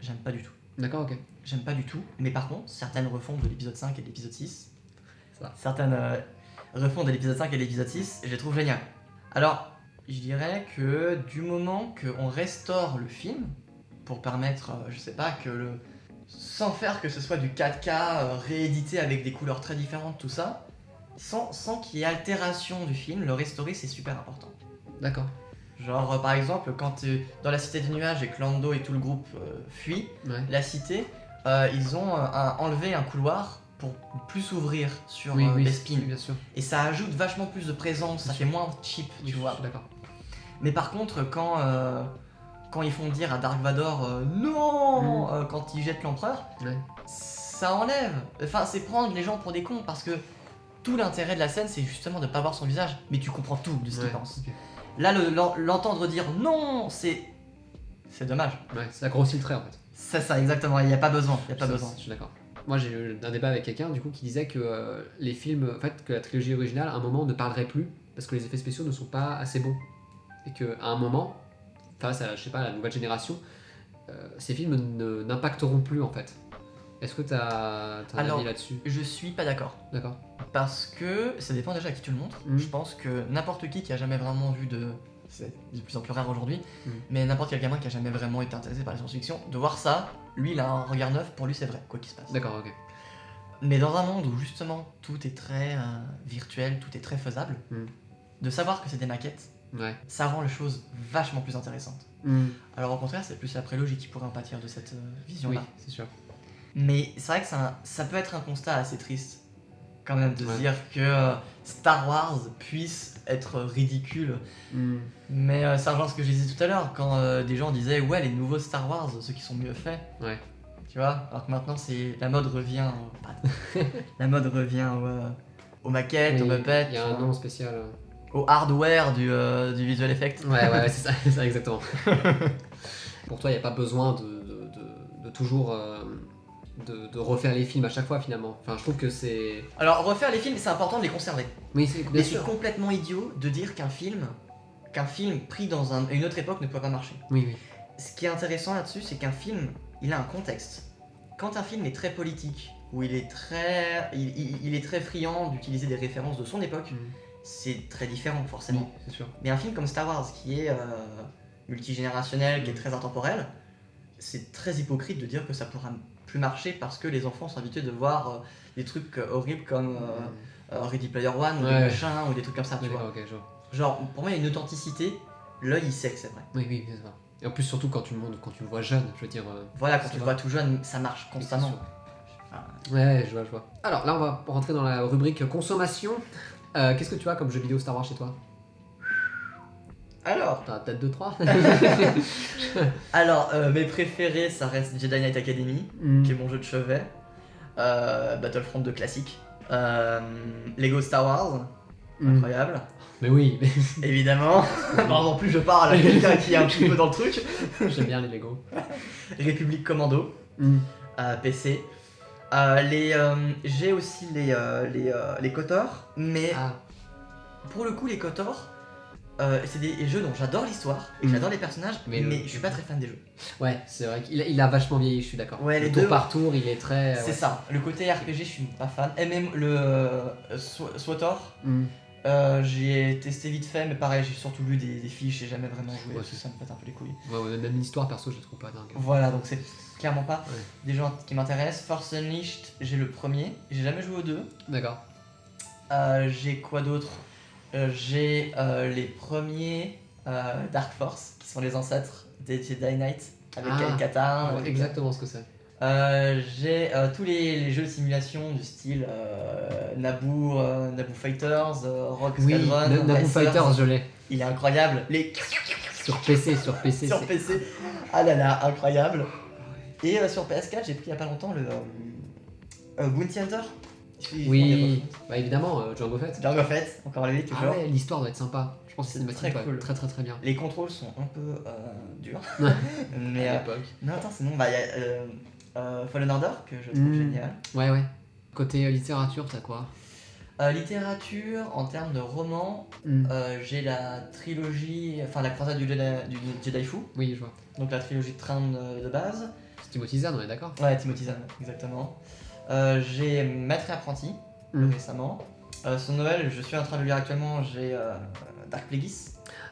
[SPEAKER 2] J'aime pas du tout.
[SPEAKER 1] D'accord, ok.
[SPEAKER 2] J'aime pas du tout. Mais par contre, certaines refontes de l'épisode 5 et de l'épisode 6, refontes de l'épisode 5 et de l'épisode 6, je les trouve géniales. Alors, je dirais que du moment qu'on restaure le film, pour permettre, je sais pas, sans faire que ce soit du 4K réédité avec des couleurs très différentes, tout ça, sans qu'il y ait altération du film, le restaurer c'est super important.
[SPEAKER 1] D'accord.
[SPEAKER 2] Genre par exemple quand t'es dans la cité des nuages et que Lando et tout le groupe fuient la cité, ils ont enlevé un couloir pour plus s'ouvrir sur Bespin.
[SPEAKER 1] Bien sûr.
[SPEAKER 2] Et ça ajoute vachement plus de présence, ça fait moins cheap, tu vois.
[SPEAKER 1] D'accord.
[SPEAKER 2] Mais par contre quand ils font dire à Dark Vador non quand ils jettent l'empereur, ça enlève. Enfin c'est prendre les gens pour des cons parce que tout l'intérêt de la scène c'est justement de pas voir son visage, mais tu comprends tout de ce qu'il pense. Okay. Là, l'entendre dire non, c'est dommage.
[SPEAKER 1] Ouais, ça grossit le trait en fait.
[SPEAKER 2] C'est ça, exactement, il n'y a pas besoin.
[SPEAKER 1] Je suis d'accord. Moi j'ai eu un débat avec quelqu'un du coup qui disait que les films, en fait, que la trilogie originale à un moment ne parlerait plus parce que les effets spéciaux ne sont pas assez bons. Et qu'à un moment, face à, je sais pas, la nouvelle génération, ces films n'impacteront plus en fait. Est-ce que t'as un avis là-dessus?
[SPEAKER 2] Je suis pas d'accord.
[SPEAKER 1] D'accord.
[SPEAKER 2] Parce que ça dépend déjà à qui tu le montres. Je pense que n'importe qui a jamais vraiment vu c'est de plus en plus rare aujourd'hui, mais n'importe quel gamin qui a jamais vraiment été intéressé par la science-fiction, de voir ça, lui il a un regard neuf, pour lui c'est vrai, quoi qu'il se passe.
[SPEAKER 1] D'accord, ok.
[SPEAKER 2] Mais dans un monde où justement tout est très virtuel, tout est très faisable, de savoir que c'est des maquettes, ça rend les choses vachement plus intéressantes. Alors au contraire, c'est plus la prélogie qui pourrait en pâtir de cette vision-là.
[SPEAKER 1] Oui, c'est sûr.
[SPEAKER 2] Mais c'est vrai que ça peut être un constat assez triste, quand même, de se dire que Star Wars puisse être ridicule. Mais ça rejoint ce que je disais tout à l'heure, quand des gens disaient ouais, les nouveaux Star Wars, ceux qui sont mieux faits. Tu vois, alors que maintenant la mode revient. La mode revient aux maquettes, aux Muppets.
[SPEAKER 1] Il y a un nom spécial.
[SPEAKER 2] Au hardware du visual effect.
[SPEAKER 1] Ouais, c'est ça exactement. Pour toi, il n'y a pas besoin de toujours de refaire les films à chaque fois finalement. Enfin, je trouve que c'est...
[SPEAKER 2] Alors, refaire les films, c'est important de les conserver.
[SPEAKER 1] Oui,
[SPEAKER 2] mais c'est complètement idiot de dire qu'un film pris dans une autre époque ne peut pas marcher.
[SPEAKER 1] Oui.
[SPEAKER 2] Ce qui est intéressant là-dessus, c'est qu'un film, il a un contexte. Quand un film est très politique, où il est très friand d'utiliser des références de son époque, c'est très différent forcément.
[SPEAKER 1] Oui, c'est sûr.
[SPEAKER 2] Mais un film comme Star Wars, qui est multigénérationnel, qui est très intemporel, c'est très hypocrite de dire que ça pourra plus marcher parce que les enfants sont habitués de voir des trucs horribles comme Ready Player One ou des machins ou des trucs comme ça, tu vois.
[SPEAKER 1] Okay,
[SPEAKER 2] genre, pour moi, il y a une authenticité, l'œil il sait que c'est vrai.
[SPEAKER 1] Oui, c'est vrai. Et en plus, surtout quand tu le vois jeune, je veux dire.
[SPEAKER 2] Voilà, quand tu le vois tout jeune, ça marche constamment.
[SPEAKER 1] Ouais, je vois. Alors là, on va rentrer dans la rubrique consommation. Qu'est-ce que tu as comme jeu vidéo Star Wars chez toi?
[SPEAKER 2] Alors,
[SPEAKER 1] t'as peut-être 2-3.
[SPEAKER 2] Alors, mes préférés, ça reste Jedi Knight Academy, qui est mon jeu de chevet, Battlefront 2 classique, Lego Star Wars, incroyable.
[SPEAKER 1] Mais oui,
[SPEAKER 2] évidemment. En plus, je parle à quelqu'un qui est un petit peu dans le truc.
[SPEAKER 1] J'aime bien les Lego.
[SPEAKER 2] République Commando, PC. J'ai aussi les KOTOR, mais pour le coup, les KOTOR, c'est des jeux dont j'adore l'histoire et j'adore les personnages, mais je suis pas très fan des jeux.
[SPEAKER 1] Ouais, c'est vrai qu'il a vachement vieilli, je suis d'accord.
[SPEAKER 2] Ouais,
[SPEAKER 1] le tour par tour, il est très.
[SPEAKER 2] C'est ça, le côté RPG, je suis pas fan. Et même le SWTOR, j'y ai testé vite fait, mais pareil, j'ai surtout lu des fiches, j'ai jamais vraiment joué, ça me pète un peu les couilles.
[SPEAKER 1] Ouais, même l'histoire perso, je la trouve pas dingue.
[SPEAKER 2] Voilà, donc c'est clairement pas des gens qui m'intéressent. Force Unleashed, j'ai le premier, j'ai jamais joué aux deux.
[SPEAKER 1] D'accord.
[SPEAKER 2] J'ai quoi d'autre? J'ai les premiers Dark Force, qui sont les ancêtres des Jedi Knight, avec Katarn.
[SPEAKER 1] Exactement ce que c'est.
[SPEAKER 2] J'ai tous les jeux de simulation du style Naboo Fighters, Rogue Squadron.
[SPEAKER 1] Naboo Fighters, je l'ai.
[SPEAKER 2] Il est incroyable.
[SPEAKER 1] Sur PC.
[SPEAKER 2] Sur PC. Ah là là, incroyable. Et sur PS4, j'ai pris il y a pas longtemps le Bounty Hunter.
[SPEAKER 1] Oui, bah évidemment, Jango Fett.
[SPEAKER 2] Jango Fett, encore lui, toujours.
[SPEAKER 1] Ah ouais, l'histoire doit être sympa. Je pense que c'est
[SPEAKER 2] très cool.
[SPEAKER 1] Très bien.
[SPEAKER 2] Les contrôles sont un peu durs.
[SPEAKER 1] Mais à l'époque.
[SPEAKER 2] Non, attends, sinon, bah, y a Fallen Order que je trouve génial.
[SPEAKER 1] Ouais. Côté littérature, t'as quoi?
[SPEAKER 2] Littérature, en termes de romans, j'ai la trilogie, enfin la croisade du Jedi Fu.
[SPEAKER 1] Oui, je vois.
[SPEAKER 2] Donc la trilogie de Train de base.
[SPEAKER 1] C'est Timothy Zahn, on est d'accord?
[SPEAKER 2] Ouais, Timothy Zahn, exactement. J'ai Maître et Apprenti, récemment. Sur Noël, je suis en train de lire actuellement, j'ai Dark Plagueis.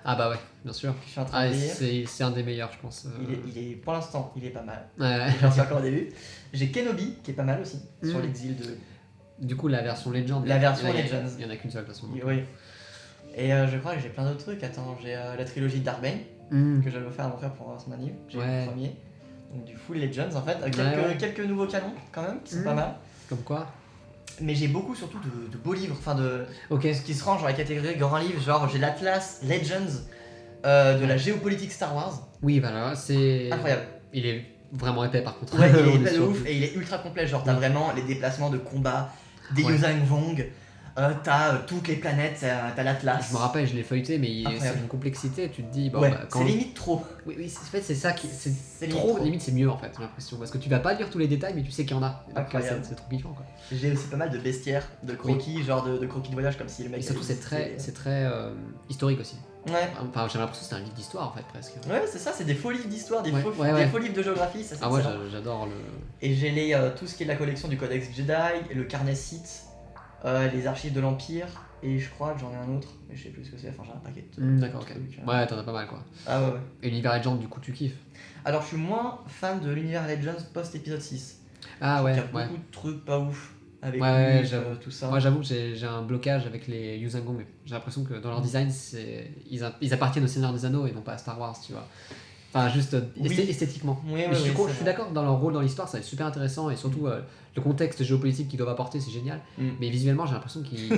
[SPEAKER 1] Ah bah ouais, bien sûr.
[SPEAKER 2] Je suis en train de lire.
[SPEAKER 1] C'est un des meilleurs, je pense.
[SPEAKER 2] Il est, pour l'instant, il est pas mal.
[SPEAKER 1] Ouais.
[SPEAKER 2] J'en suis encore au début. J'ai Kenobi, qui est pas mal aussi, sur l'exil de...
[SPEAKER 1] Du coup, la version Legend.
[SPEAKER 2] La version Legends.
[SPEAKER 1] Il y en a qu'une seule, de toute façon.
[SPEAKER 2] Oui. Et je crois que j'ai plein d'autres trucs. Attends, j'ai la trilogie de Dark Bane, que j'avais offert à mon frère pour son anniv. J'ai le premier. Donc du full Legends en fait. Quelques nouveaux canons quand même, qui sont pas mal.
[SPEAKER 1] Comme quoi?
[SPEAKER 2] Mais j'ai beaucoup surtout de beaux livres, enfin
[SPEAKER 1] ce
[SPEAKER 2] qui se rangent dans la catégorie grand livre. Genre j'ai l'Atlas Legends de la géopolitique Star Wars.
[SPEAKER 1] Oui, voilà, c'est
[SPEAKER 2] incroyable.
[SPEAKER 1] Il est vraiment épais par contre.
[SPEAKER 2] Ouais, il est épais de ouf et il est ultra complet. Genre t'as vraiment les déplacements de combat, des Yuzhan Vong, t'as toutes les planètes, t'as l'Atlas.
[SPEAKER 1] Je me rappelle, je l'ai feuilleté, mais c'est une complexité. Tu te dis, bon,
[SPEAKER 2] c'est limite trop.
[SPEAKER 1] Oui, en fait, c'est ça qui. C'est trop, limite, c'est mieux en fait, j'ai l'impression. Parce que tu vas pas lire tous les détails, mais tu sais qu'il y en a. C'est trop kiffant quoi.
[SPEAKER 2] J'ai aussi pas mal de bestiaires, de croquis, genre de croquis de voyage, comme si le mec.
[SPEAKER 1] Et surtout, c'est très historique aussi.
[SPEAKER 2] Ouais.
[SPEAKER 1] Enfin, j'ai l'impression que c'est un livre d'histoire en fait, presque.
[SPEAKER 2] Ouais, c'est ça, c'est des faux livres d'histoire, des faux livres de géographie, ça c'est
[SPEAKER 1] moi j'adore le.
[SPEAKER 2] Et j'ai tout ce qui est de la collection du Codex Jedi, le carnet Sith, les archives de l'Empire, et je crois que j'en ai un autre, mais je sais plus ce que c'est, enfin j'ai un paquet de
[SPEAKER 1] d'accord, ok. Ouais, t'en as pas mal quoi.
[SPEAKER 2] Ah ouais.
[SPEAKER 1] Et l'univers Legends, du coup, tu kiffes?
[SPEAKER 2] Alors je suis moins fan de l'univers Legends post-épisode 6.
[SPEAKER 1] Ah ouais,
[SPEAKER 2] il y a beaucoup de trucs pas ouf. Avec tout ça.
[SPEAKER 1] Moi j'avoue que j'ai un blocage avec les Yuzhan Vong. J'ai l'impression que dans leur design, ils appartiennent au Seigneur des Anneaux et non pas à Star Wars, tu vois. Enfin, juste esthétiquement.
[SPEAKER 2] Je
[SPEAKER 1] suis d'accord que dans leur rôle dans l'histoire, ça va être super intéressant et surtout le contexte géopolitique qu'ils doivent apporter, c'est génial. Mais visuellement, j'ai l'impression qu'ils.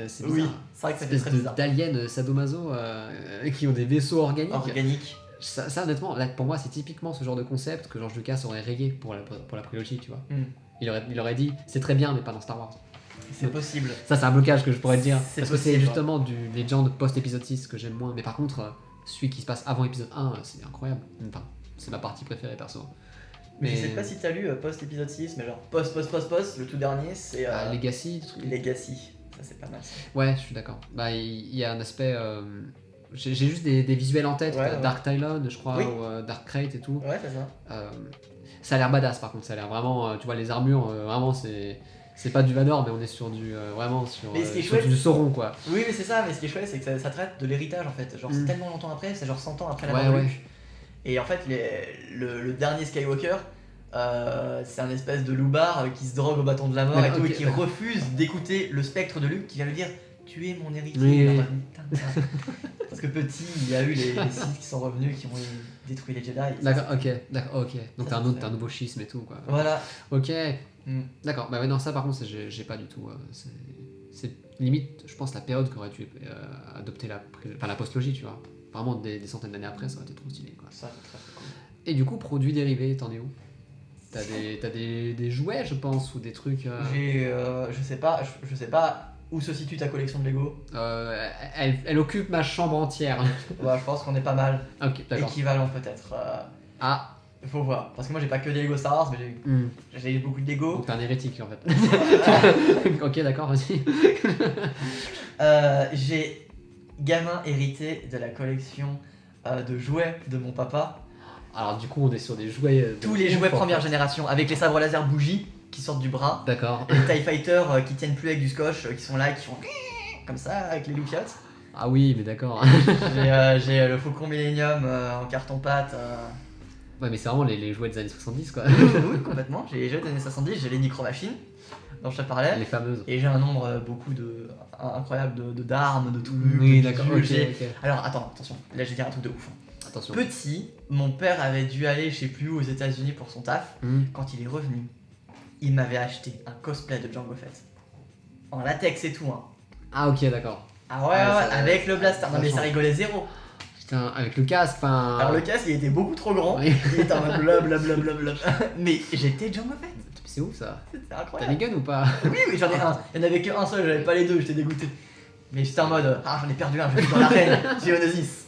[SPEAKER 1] C'est bizarre.
[SPEAKER 2] Oui, c'est vrai que ça fait très bizarre.
[SPEAKER 1] D'aliens sadomaso qui ont des vaisseaux
[SPEAKER 2] organiques.
[SPEAKER 1] Ça, honnêtement, là, pour moi, c'est typiquement ce genre de concept que George Lucas aurait rayé pour la prélogie, tu vois. Il aurait dit c'est très bien mais pas dans Star Wars.
[SPEAKER 2] C'est possible.
[SPEAKER 1] Ça c'est un blocage que je pourrais te dire. Parce que c'est justement du Legend post-épisode 6 que j'aime moins. Mais par contre, celui qui se passe avant épisode 1, c'est incroyable. Enfin, c'est ma partie préférée perso.
[SPEAKER 2] Mais je sais pas si t'as lu post-épisode 6, mais genre post, le tout dernier c'est...
[SPEAKER 1] Legacy.
[SPEAKER 2] Legacy, ça c'est pas mal ça.
[SPEAKER 1] Ouais, je suis d'accord. Bah il y a un aspect... J'ai juste des visuels en tête, Dark Tylon je crois, ou Dark Crate et tout.
[SPEAKER 2] Ouais, c'est ça.
[SPEAKER 1] Ça a l'air badass par contre, ça a l'air vraiment, tu vois les armures, vraiment c'est pas du Vador mais on est sur du vraiment sur du Sauron quoi.
[SPEAKER 2] Oui mais c'est ça, mais ce qui est chouette c'est que ça traite de l'héritage en fait, genre c'est tellement longtemps après, c'est genre 100 ans après la Révolution. Et en fait le dernier Skywalker, c'est un espèce de loupard qui se drogue au bâton de la mort et tout et qui refuse d'écouter le spectre de Luke qui vient lui dire tu es mon héritier. Parce que petit, il y a eu les Sith qui sont revenus, qui ont détruit les Jedi.
[SPEAKER 1] D'accord, ok. Donc t'as un nouveau schisme et tout quoi.
[SPEAKER 2] Voilà.
[SPEAKER 1] Ok. D'accord, bah ouais, non, ça par contre, j'ai pas du tout. C'est limite, je pense, la période qu'aurait dû adopter la postlogie, tu vois. Vraiment des centaines d'années après, ça aurait été trop stylé quoi.
[SPEAKER 2] Ça, c'est très cool.
[SPEAKER 1] Et du coup, produits dérivés, t'en es où? T'as des jouets, je pense, ou des trucs.
[SPEAKER 2] Je sais pas. Où se situe ta collection de Lego?
[SPEAKER 1] Elle occupe ma chambre entière.
[SPEAKER 2] Ouais, je pense qu'on est pas mal.
[SPEAKER 1] Ok, d'accord.
[SPEAKER 2] Équivalent peut-être. Faut voir. Parce que moi j'ai pas que des Lego Star Wars, mais j'ai eu beaucoup de Lego.
[SPEAKER 1] Donc t'es un hérétique en fait. Ok, d'accord, vas-y.
[SPEAKER 2] J'ai gamin hérité de la collection de jouets de mon papa.
[SPEAKER 1] Alors du coup on est sur des jouets...
[SPEAKER 2] Tous les jouets première génération, avec les sabres laser bougies qui sortent du bras.
[SPEAKER 1] D'accord.
[SPEAKER 2] Les TIE Fighters qui tiennent plus avec du scotch, qui sont là, qui font comme ça avec les lookouts.
[SPEAKER 1] Ah oui, mais d'accord.
[SPEAKER 2] J'ai le Faucon Millennium en carton-pâte.
[SPEAKER 1] Ouais, mais c'est vraiment les jouets des années 70 quoi.
[SPEAKER 2] Oui, complètement. J'ai les jeux des années 70, j'ai les Micro Machines dont je te parlais.
[SPEAKER 1] Les fameuses.
[SPEAKER 2] Et j'ai un nombre incroyable d'armes, de trucs.
[SPEAKER 1] Oui,
[SPEAKER 2] de
[SPEAKER 1] d'accord,
[SPEAKER 2] bijoux.
[SPEAKER 1] ok.
[SPEAKER 2] Alors attends, attention, là je vais dire un truc de ouf.
[SPEAKER 1] Attention.
[SPEAKER 2] Petit, mon père avait dû aller je sais plus où aux États-Unis pour son taf. Quand il est revenu, il m'avait acheté un cosplay de Jango Fett. En latex et tout, hein.
[SPEAKER 1] Ah ok, d'accord.
[SPEAKER 2] Ah ouais, avec le blaster. Non mais ça rigolait zéro.
[SPEAKER 1] Putain, avec le casque, enfin...
[SPEAKER 2] Alors le casque il était beaucoup trop grand.
[SPEAKER 1] Oui.
[SPEAKER 2] Il était en mode blablabla. Mais j'étais Jango Fett.
[SPEAKER 1] C'est ouf ça.
[SPEAKER 2] C'était
[SPEAKER 1] T'as
[SPEAKER 2] incroyable.
[SPEAKER 1] des guns ou pas?
[SPEAKER 2] Oui, j'en ai un. Il n'y en avait qu'un seul, j'avais pas les deux, j'étais dégoûté. Mais j'étais en mode, j'en ai perdu un, je vais dans l'arène, Geonosis.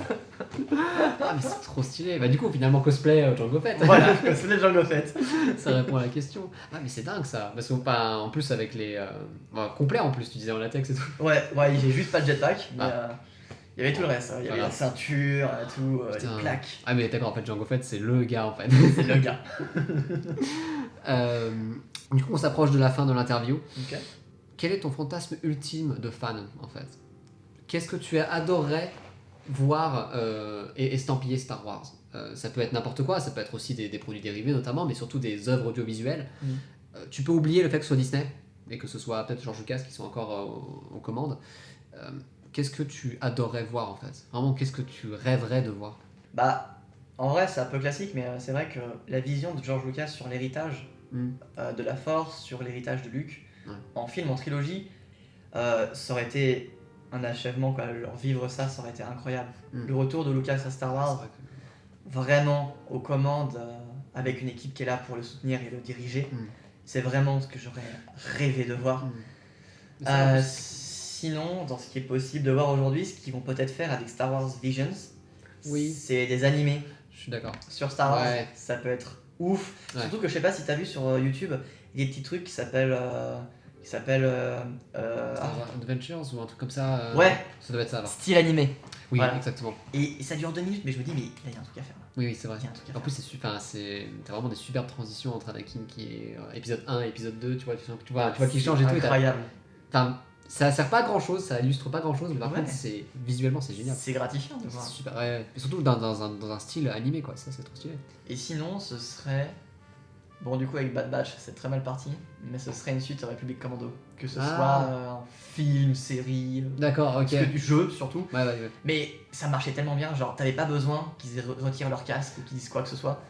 [SPEAKER 1] Ah mais c'est trop stylé. Bah du coup finalement cosplay Jango Fett.
[SPEAKER 2] Voilà, cosplay Jango Fett.
[SPEAKER 1] Ça répond à la question. Ah mais c'est dingue ça. Parce qu'en plus avec les... complet en plus, tu disais en latex et tout.
[SPEAKER 2] Ouais, j'ai juste pas de jetpack, mais il y avait tout le reste. Il y avait
[SPEAKER 1] Voilà.
[SPEAKER 2] la ceinture, tout,
[SPEAKER 1] Putain.
[SPEAKER 2] les plaques.
[SPEAKER 1] Ah mais d'accord, en fait Jango Fett c'est le gars en fait.
[SPEAKER 2] C'est le gars.
[SPEAKER 1] Du coup on s'approche de la fin de l'interview.
[SPEAKER 2] Ok.
[SPEAKER 1] Quel est ton fantasme ultime de fan en fait? Qu'est-ce que tu adorerais voir et estampiller Star Wars? Ça peut être n'importe quoi, ça peut être aussi des produits dérivés notamment, mais surtout des œuvres audiovisuelles. Tu peux oublier le fait que ce soit Disney et que ce soit peut-être George Lucas qui sont encore aux commandes. Qu'est-ce que tu adorerais voir en fait? Vraiment, qu'est-ce que tu rêverais de voir?
[SPEAKER 2] Bah, en vrai, c'est un peu classique, mais c'est vrai que la vision de George Lucas sur l'héritage de la Force, sur l'héritage de Luke, en film, en trilogie, ça aurait été un achèvement, quoi. Leur vivre ça aurait été incroyable. Le retour de Lucas à Star Wars, vraiment aux commandes, avec une équipe qui est là pour le soutenir et le diriger, c'est vraiment ce que j'aurais rêvé de voir. Sinon, dans ce qui est possible de voir aujourd'hui, ce qu'ils vont peut-être faire avec Star Wars Visions, c'est des animés.
[SPEAKER 1] Je suis d'accord.
[SPEAKER 2] Sur Star Wars, ça peut être ouf. Surtout que je sais pas si t'as vu sur YouTube, il y a des petits trucs qui s'appellent
[SPEAKER 1] Adventures ou un truc comme ça.
[SPEAKER 2] Ouais.
[SPEAKER 1] Ça doit être ça alors.
[SPEAKER 2] Style animé.
[SPEAKER 1] Oui,
[SPEAKER 2] voilà.
[SPEAKER 1] Exactement.
[SPEAKER 2] Et ça dure 2 minutes, mais je me dis, mais là il y a un truc à faire.
[SPEAKER 1] Oui, c'est vrai.
[SPEAKER 2] Il y a un truc à
[SPEAKER 1] En plus, c'est super. T'as vraiment des superbes transitions entre Anakin qui est épisode 1 et épisode 2. Tu vois qu'il change et tout.
[SPEAKER 2] Incroyable.
[SPEAKER 1] Enfin, ça sert pas à grand chose, ça illustre pas grand chose, mais par contre, visuellement, c'est génial.
[SPEAKER 2] C'est gratifiant de voir.
[SPEAKER 1] C'est super. Ouais. Et surtout dans un style animé, quoi. Ça, c'est trop stylé.
[SPEAKER 2] Et sinon, ce serait. Bon, du coup, avec Bad Batch, c'est très mal parti, mais ce serait une suite à République Commando. Que ce soit un film, série.
[SPEAKER 1] D'accord, ok.
[SPEAKER 2] Du jeu surtout.
[SPEAKER 1] Ouais.
[SPEAKER 2] Mais ça marchait tellement bien, genre, t'avais pas besoin qu'ils retirent leur casque ou qu'ils disent quoi que ce soit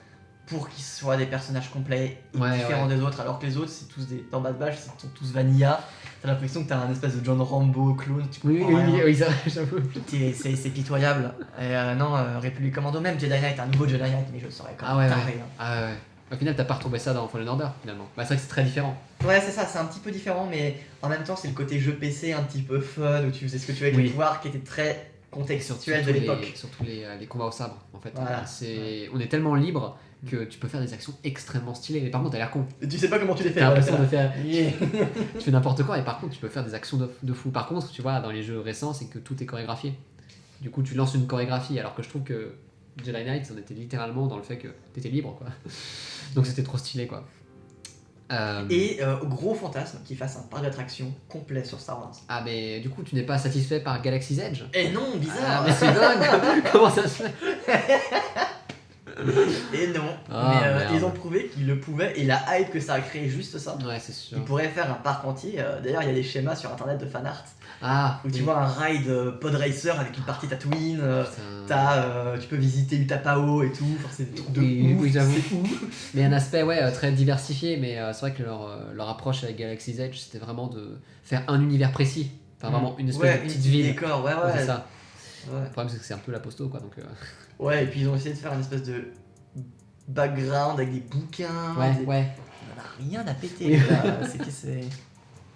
[SPEAKER 2] pour qu'ils soient des personnages complets et différents des autres, alors que les autres, c'est tous des. Dans Bad Batch, ils sont tous vanilla. T'as l'impression que t'as un espèce de John Rambo clone.
[SPEAKER 1] Oui, ça, j'avoue.
[SPEAKER 2] C'est pitoyable. Et non, République Commando, même Jedi Knight, un nouveau Jedi Knight, mais je saurais quand même taré.
[SPEAKER 1] Ah ouais. Au final, t'as pas retrouvé ça dans Fallen Order finalement. Bah, c'est vrai que c'est très différent.
[SPEAKER 2] Ouais, c'est ça, c'est un petit peu différent, mais en même temps, c'est le côté jeu PC un petit peu fun où tu faisais ce que tu veux avec les pouvoirs qui était très contextuel de l'époque.
[SPEAKER 1] Surtout les combats au sabre en fait.
[SPEAKER 2] Voilà.
[SPEAKER 1] On est tellement libre que tu peux faire des actions extrêmement stylées, mais par contre, t'as l'air con.
[SPEAKER 2] Tu sais pas comment tu les fais.
[SPEAKER 1] T'as l'impression de faire. Tu fais n'importe quoi et par contre, tu peux faire des actions de fou. Par contre, tu vois, dans les jeux récents, c'est que tout est chorégraphié. Du coup, tu lances une chorégraphie alors que je trouve que Jedi Knight, on était littéralement dans le fait que t'étais libre quoi. Donc c'était trop stylé quoi.
[SPEAKER 2] Et gros fantasme qu'il fasse un parc d'attractions complet sur Star Wars.
[SPEAKER 1] Ah mais du coup tu n'es pas satisfait par Galaxy's Edge?
[SPEAKER 2] Eh non, bizarre.
[SPEAKER 1] Ah mais c'est dingue. Comment ça se fait?
[SPEAKER 2] Et non, mais ils ont prouvé qu'ils le pouvaient et la hype que ça a créé juste ça.
[SPEAKER 1] Ouais, c'est sûr.
[SPEAKER 2] Ils pourraient faire un parc entier. D'ailleurs, il y a des schémas sur internet de fanart où tu vois un ride pod racer avec une partie Tatooine. Tu peux visiter Utapao et tout. Enfin, c'est des trucs de ouf.
[SPEAKER 1] Oui, j'avoue. Mais un aspect très diversifié. Mais c'est vrai que leur approche avec Galaxy's Edge, c'était vraiment de faire un univers précis. Enfin, vraiment une espèce de petite ville.
[SPEAKER 2] Décor, ouais.
[SPEAKER 1] C'est ça. Ouais. Le problème, c'est que c'est un peu la posto quoi. Donc,
[SPEAKER 2] ouais, et puis ils ont essayé de faire une espèce de background avec des bouquins.
[SPEAKER 1] Ouais.
[SPEAKER 2] On en a rien à péter. C'est.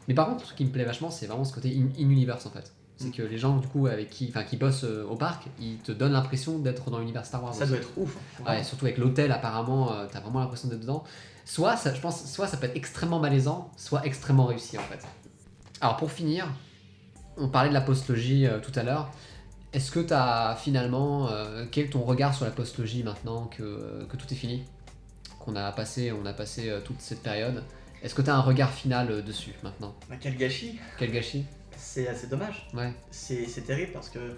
[SPEAKER 1] Mais par contre, ce qui me plaît vachement, c'est vraiment ce côté in-universe en fait. C'est que les gens du coup qui bossent au parc, ils te donnent l'impression d'être dans l'univers Star Wars.
[SPEAKER 2] Ça doit être ouf.
[SPEAKER 1] Ouais, surtout avec l'hôtel apparemment, t'as vraiment l'impression d'être dedans. Soit ça peut être extrêmement malaisant, soit extrêmement réussi en fait. Alors pour finir, on parlait de la postlogie tout à l'heure. Est-ce que t'as finalement... quel est ton regard sur la postlogie maintenant que tout est fini? On a passé toute cette période. Est-ce que t'as un regard final dessus maintenant?
[SPEAKER 2] Bah, quel gâchis!
[SPEAKER 1] Quel gâchis?
[SPEAKER 2] C'est assez dommage.
[SPEAKER 1] Ouais.
[SPEAKER 2] C'est terrible parce que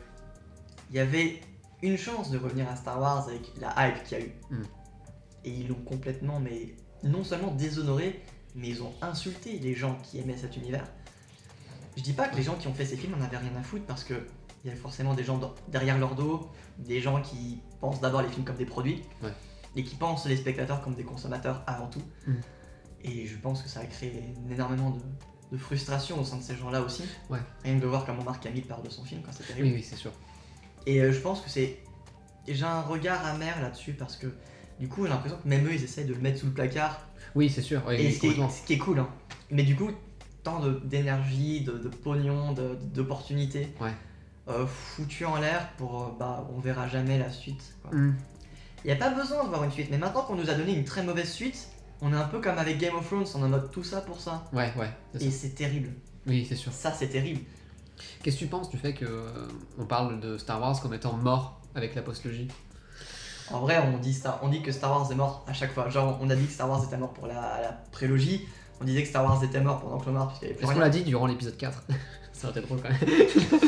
[SPEAKER 2] il y avait une chance de revenir à Star Wars avec la hype qu'il y a eu. Et ils l'ont complètement, mais non seulement déshonoré, mais ils ont insulté les gens qui aimaient cet univers. Je dis pas que les gens qui ont fait ces films en avaient rien à foutre parce que il y a forcément des gens derrière leur dos, des gens qui pensent d'abord les films comme des produits et qui pensent les spectateurs comme des consommateurs avant tout. Et je pense que ça a créé énormément de frustration au sein de ces gens-là aussi. Rien que de voir comment Mark Hamill parle de son film, quand c'est terrible.
[SPEAKER 1] Oui, c'est sûr.
[SPEAKER 2] Et je pense que j'ai un regard amer là-dessus parce que du coup j'ai l'impression que même eux ils essayent de le mettre sous le placard.
[SPEAKER 1] Oui, c'est sûr. Oui,
[SPEAKER 2] et ce qui est cool, hein. Mais du coup, tant d'énergie, de pognon, d'opportunités foutues en l'air pour on verra jamais la suite. Il n'y a pas besoin de voir une suite, mais maintenant qu'on nous a donné une très mauvaise suite, on est un peu comme avec Game of Thrones, on est en mode tout ça pour ça.
[SPEAKER 1] Ouais.
[SPEAKER 2] Et c'est terrible.
[SPEAKER 1] Oui, c'est sûr.
[SPEAKER 2] Ça, c'est terrible.
[SPEAKER 1] Qu'est-ce que tu penses du fait qu'on parle de Star Wars comme étant mort avec la postlogie?
[SPEAKER 2] En vrai, on dit que Star Wars est mort à chaque fois. Genre, on a dit que Star Wars était mort pour la prélogie, on disait que Star Wars était mort pendant Clone Wars parce qu'il y avait plus rien.
[SPEAKER 1] Est-ce qu'on l'a dit durant l'épisode 4? Ça aurait été drôle quand même.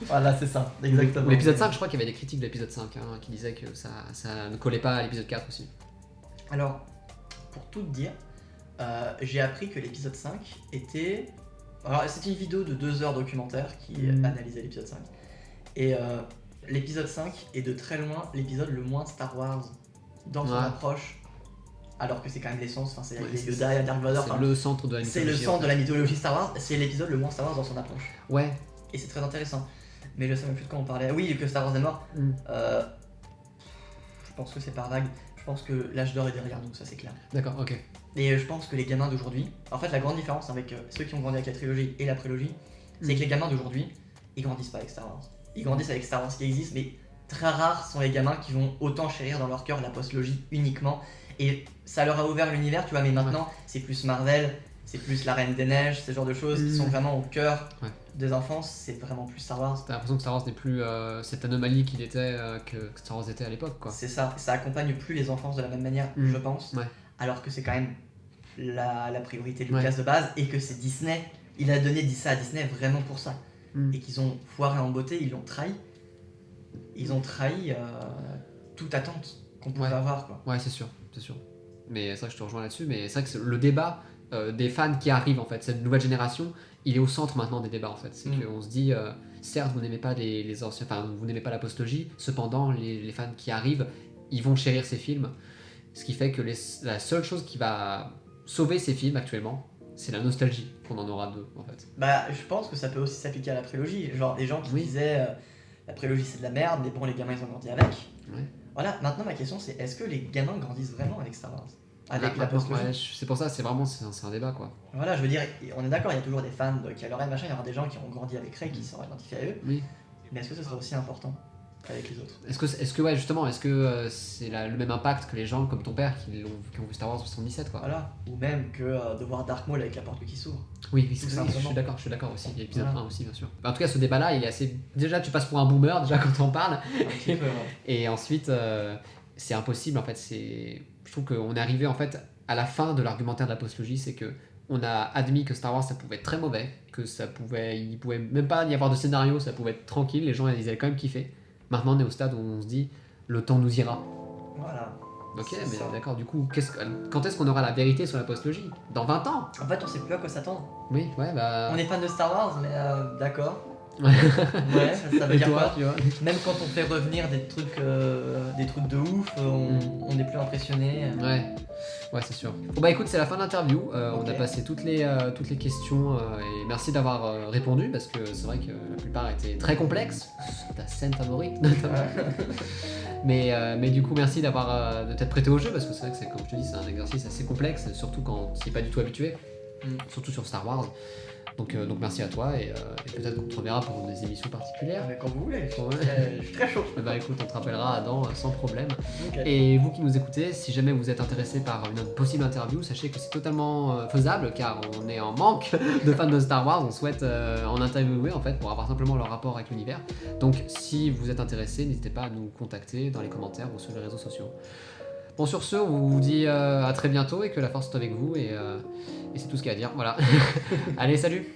[SPEAKER 2] Voilà, c'est ça, exactement.
[SPEAKER 1] L'épisode 5, je crois qu'il y avait des critiques de l'épisode 5 qui disaient que ça ne collait pas à l'épisode 4 aussi.
[SPEAKER 2] Alors, pour tout te dire, j'ai appris que l'épisode 5 était... Alors, c'était une vidéo de 2 heures documentaire qui analysait l'épisode 5. Et l'épisode 5 est de très loin l'épisode le moins Star Wars dans son approche, alors que c'est quand même l'essence, enfin, c'est Yoda et Dark Vador.
[SPEAKER 1] C'est le centre de la mythologie.
[SPEAKER 2] C'est le centre de la mythologie Star Wars, c'est l'épisode le moins Star Wars dans son approche.
[SPEAKER 1] Ouais.
[SPEAKER 2] Et c'est très intéressant. Mais je sais même plus de quoi on parlait. Oui, que Star Wars est mort. Je pense que c'est par vague. Je pense que l'âge d'or est derrière nous, ça c'est clair.
[SPEAKER 1] D'accord, ok.
[SPEAKER 2] Et je pense que les gamins d'aujourd'hui, en fait la grande différence avec ceux qui ont grandi avec la trilogie et la prélogie, c'est que les gamins d'aujourd'hui, ils grandissent pas avec Star Wars. Ils grandissent avec Star Wars qui existe, mais très rares sont les gamins qui vont autant chérir dans leur cœur la postlogie uniquement. Et ça leur a ouvert l'univers, tu vois, mais maintenant c'est plus Marvel, c'est plus la Reine des Neiges, ce genre de choses qui sont vraiment au cœur des enfants, c'est vraiment plus Star Wars.
[SPEAKER 1] T'as l'impression que Star Wars n'est plus cette anomalie qu'il était, que Star Wars était à l'époque, quoi.
[SPEAKER 2] C'est ça, ça accompagne plus les enfants de la même manière, je pense, alors que c'est quand même la priorité de Lucas de base, et que c'est Disney, il a donné ça à Disney vraiment pour ça. Et qu'ils ont foiré en beauté, ils l'ont trahi. Ils ont trahi toute attente qu'on pouvait avoir, quoi.
[SPEAKER 1] Ouais, c'est sûr. Mais c'est vrai que je te rejoins là-dessus, mais c'est vrai que le débat des fans qui arrivent, en fait, cette nouvelle génération, il est au centre maintenant des débats, en fait. C'est qu'on se dit, certes, vous n'aimez pas les anciens, enfin, vous n'aimez pas la postlogie, cependant, les fans qui arrivent, ils vont chérir ces films, ce qui fait que la seule chose qui va sauver ces films actuellement, c'est la nostalgie qu'on en aura d'eux, en fait.
[SPEAKER 2] Bah, je pense que ça peut aussi s'appliquer à la prélogie. Genre, les gens qui disaient la prélogie c'est de la merde, mais bon, les gamins ils ont grandi avec. Voilà, maintenant ma question c'est est-ce que les gamins grandissent vraiment avec Star Wars? Avec la postlogie?
[SPEAKER 1] C'est pour ça, c'est un débat, quoi.
[SPEAKER 2] Voilà, je veux dire, on est d'accord, il y a toujours des fans de Kylo Ren, machin, il y aura des gens qui ont grandi avec Rey qui sont identifiés à eux.
[SPEAKER 1] Oui.
[SPEAKER 2] Mais est-ce que ce sera aussi important avec les autres?
[SPEAKER 1] Est-ce que justement, est-ce que c'est le même impact que les gens comme ton père qui ont vu Star Wars en 77, quoi?
[SPEAKER 2] Voilà, ou même que de voir Dark Maul avec la porte qui s'ouvre.
[SPEAKER 1] Oui, je suis d'accord aussi, il y a l'épisode 1 aussi, bien sûr. En tout cas, ce débat-là, il est assez... Déjà, tu passes pour un boomer, déjà, quand on parle. Et ensuite, c'est impossible, en fait. Je trouve qu'on est arrivé, en fait, à la fin de l'argumentaire de la postlogie, c'est que on a admis que Star Wars, ça pouvait être très mauvais, que il pouvait même pas y avoir de scénario, ça pouvait être tranquille, les gens, ils allaient quand même kiffer. Maintenant, on est au stade où on se dit, le temps nous ira.
[SPEAKER 2] Voilà.
[SPEAKER 1] Ok, mais d'accord, du coup, quand est-ce qu'on aura la vérité sur la postlogie? Dans 20 ans?
[SPEAKER 2] En fait, on sait plus à quoi s'attendre.
[SPEAKER 1] Oui, ouais, bah...
[SPEAKER 2] On est fan de Star Wars, mais d'accord.
[SPEAKER 1] Ouais,
[SPEAKER 2] ça veut dire quoi?
[SPEAKER 1] Tu vois.
[SPEAKER 2] Même quand on fait revenir des trucs de ouf, on n'est plus impressionné.
[SPEAKER 1] Ouais, c'est sûr. Bon bah écoute, c'est la fin de l'interview. On a passé toutes les questions et merci d'avoir répondu parce que c'est vrai que la plupart étaient très complexes. Ta scène favorite notamment. Mais du coup, merci de t'être prêté au jeu parce que c'est vrai que comme je te dis, c'est un exercice assez complexe, surtout quand tu n'es pas du tout habitué, surtout sur Star Wars. Donc merci à toi et peut-être qu'on te reverra pour des émissions particulières.
[SPEAKER 2] Mais quand vous voulez, je suis très chaud.
[SPEAKER 1] Bah écoute, on te rappellera Adam sans problème.
[SPEAKER 2] Okay.
[SPEAKER 1] Et vous qui nous écoutez, si jamais vous êtes intéressé par une possible interview, sachez que c'est totalement faisable car on est en manque de fans de Star Wars, on souhaite en interviewer en fait pour avoir simplement leur rapport avec l'univers. Donc si vous êtes intéressé, n'hésitez pas à nous contacter dans les commentaires ou sur les réseaux sociaux. Bon, sur ce, on vous dit à très bientôt et que la force est avec vous et c'est tout ce qu'il y a à dire. Voilà. Allez, salut!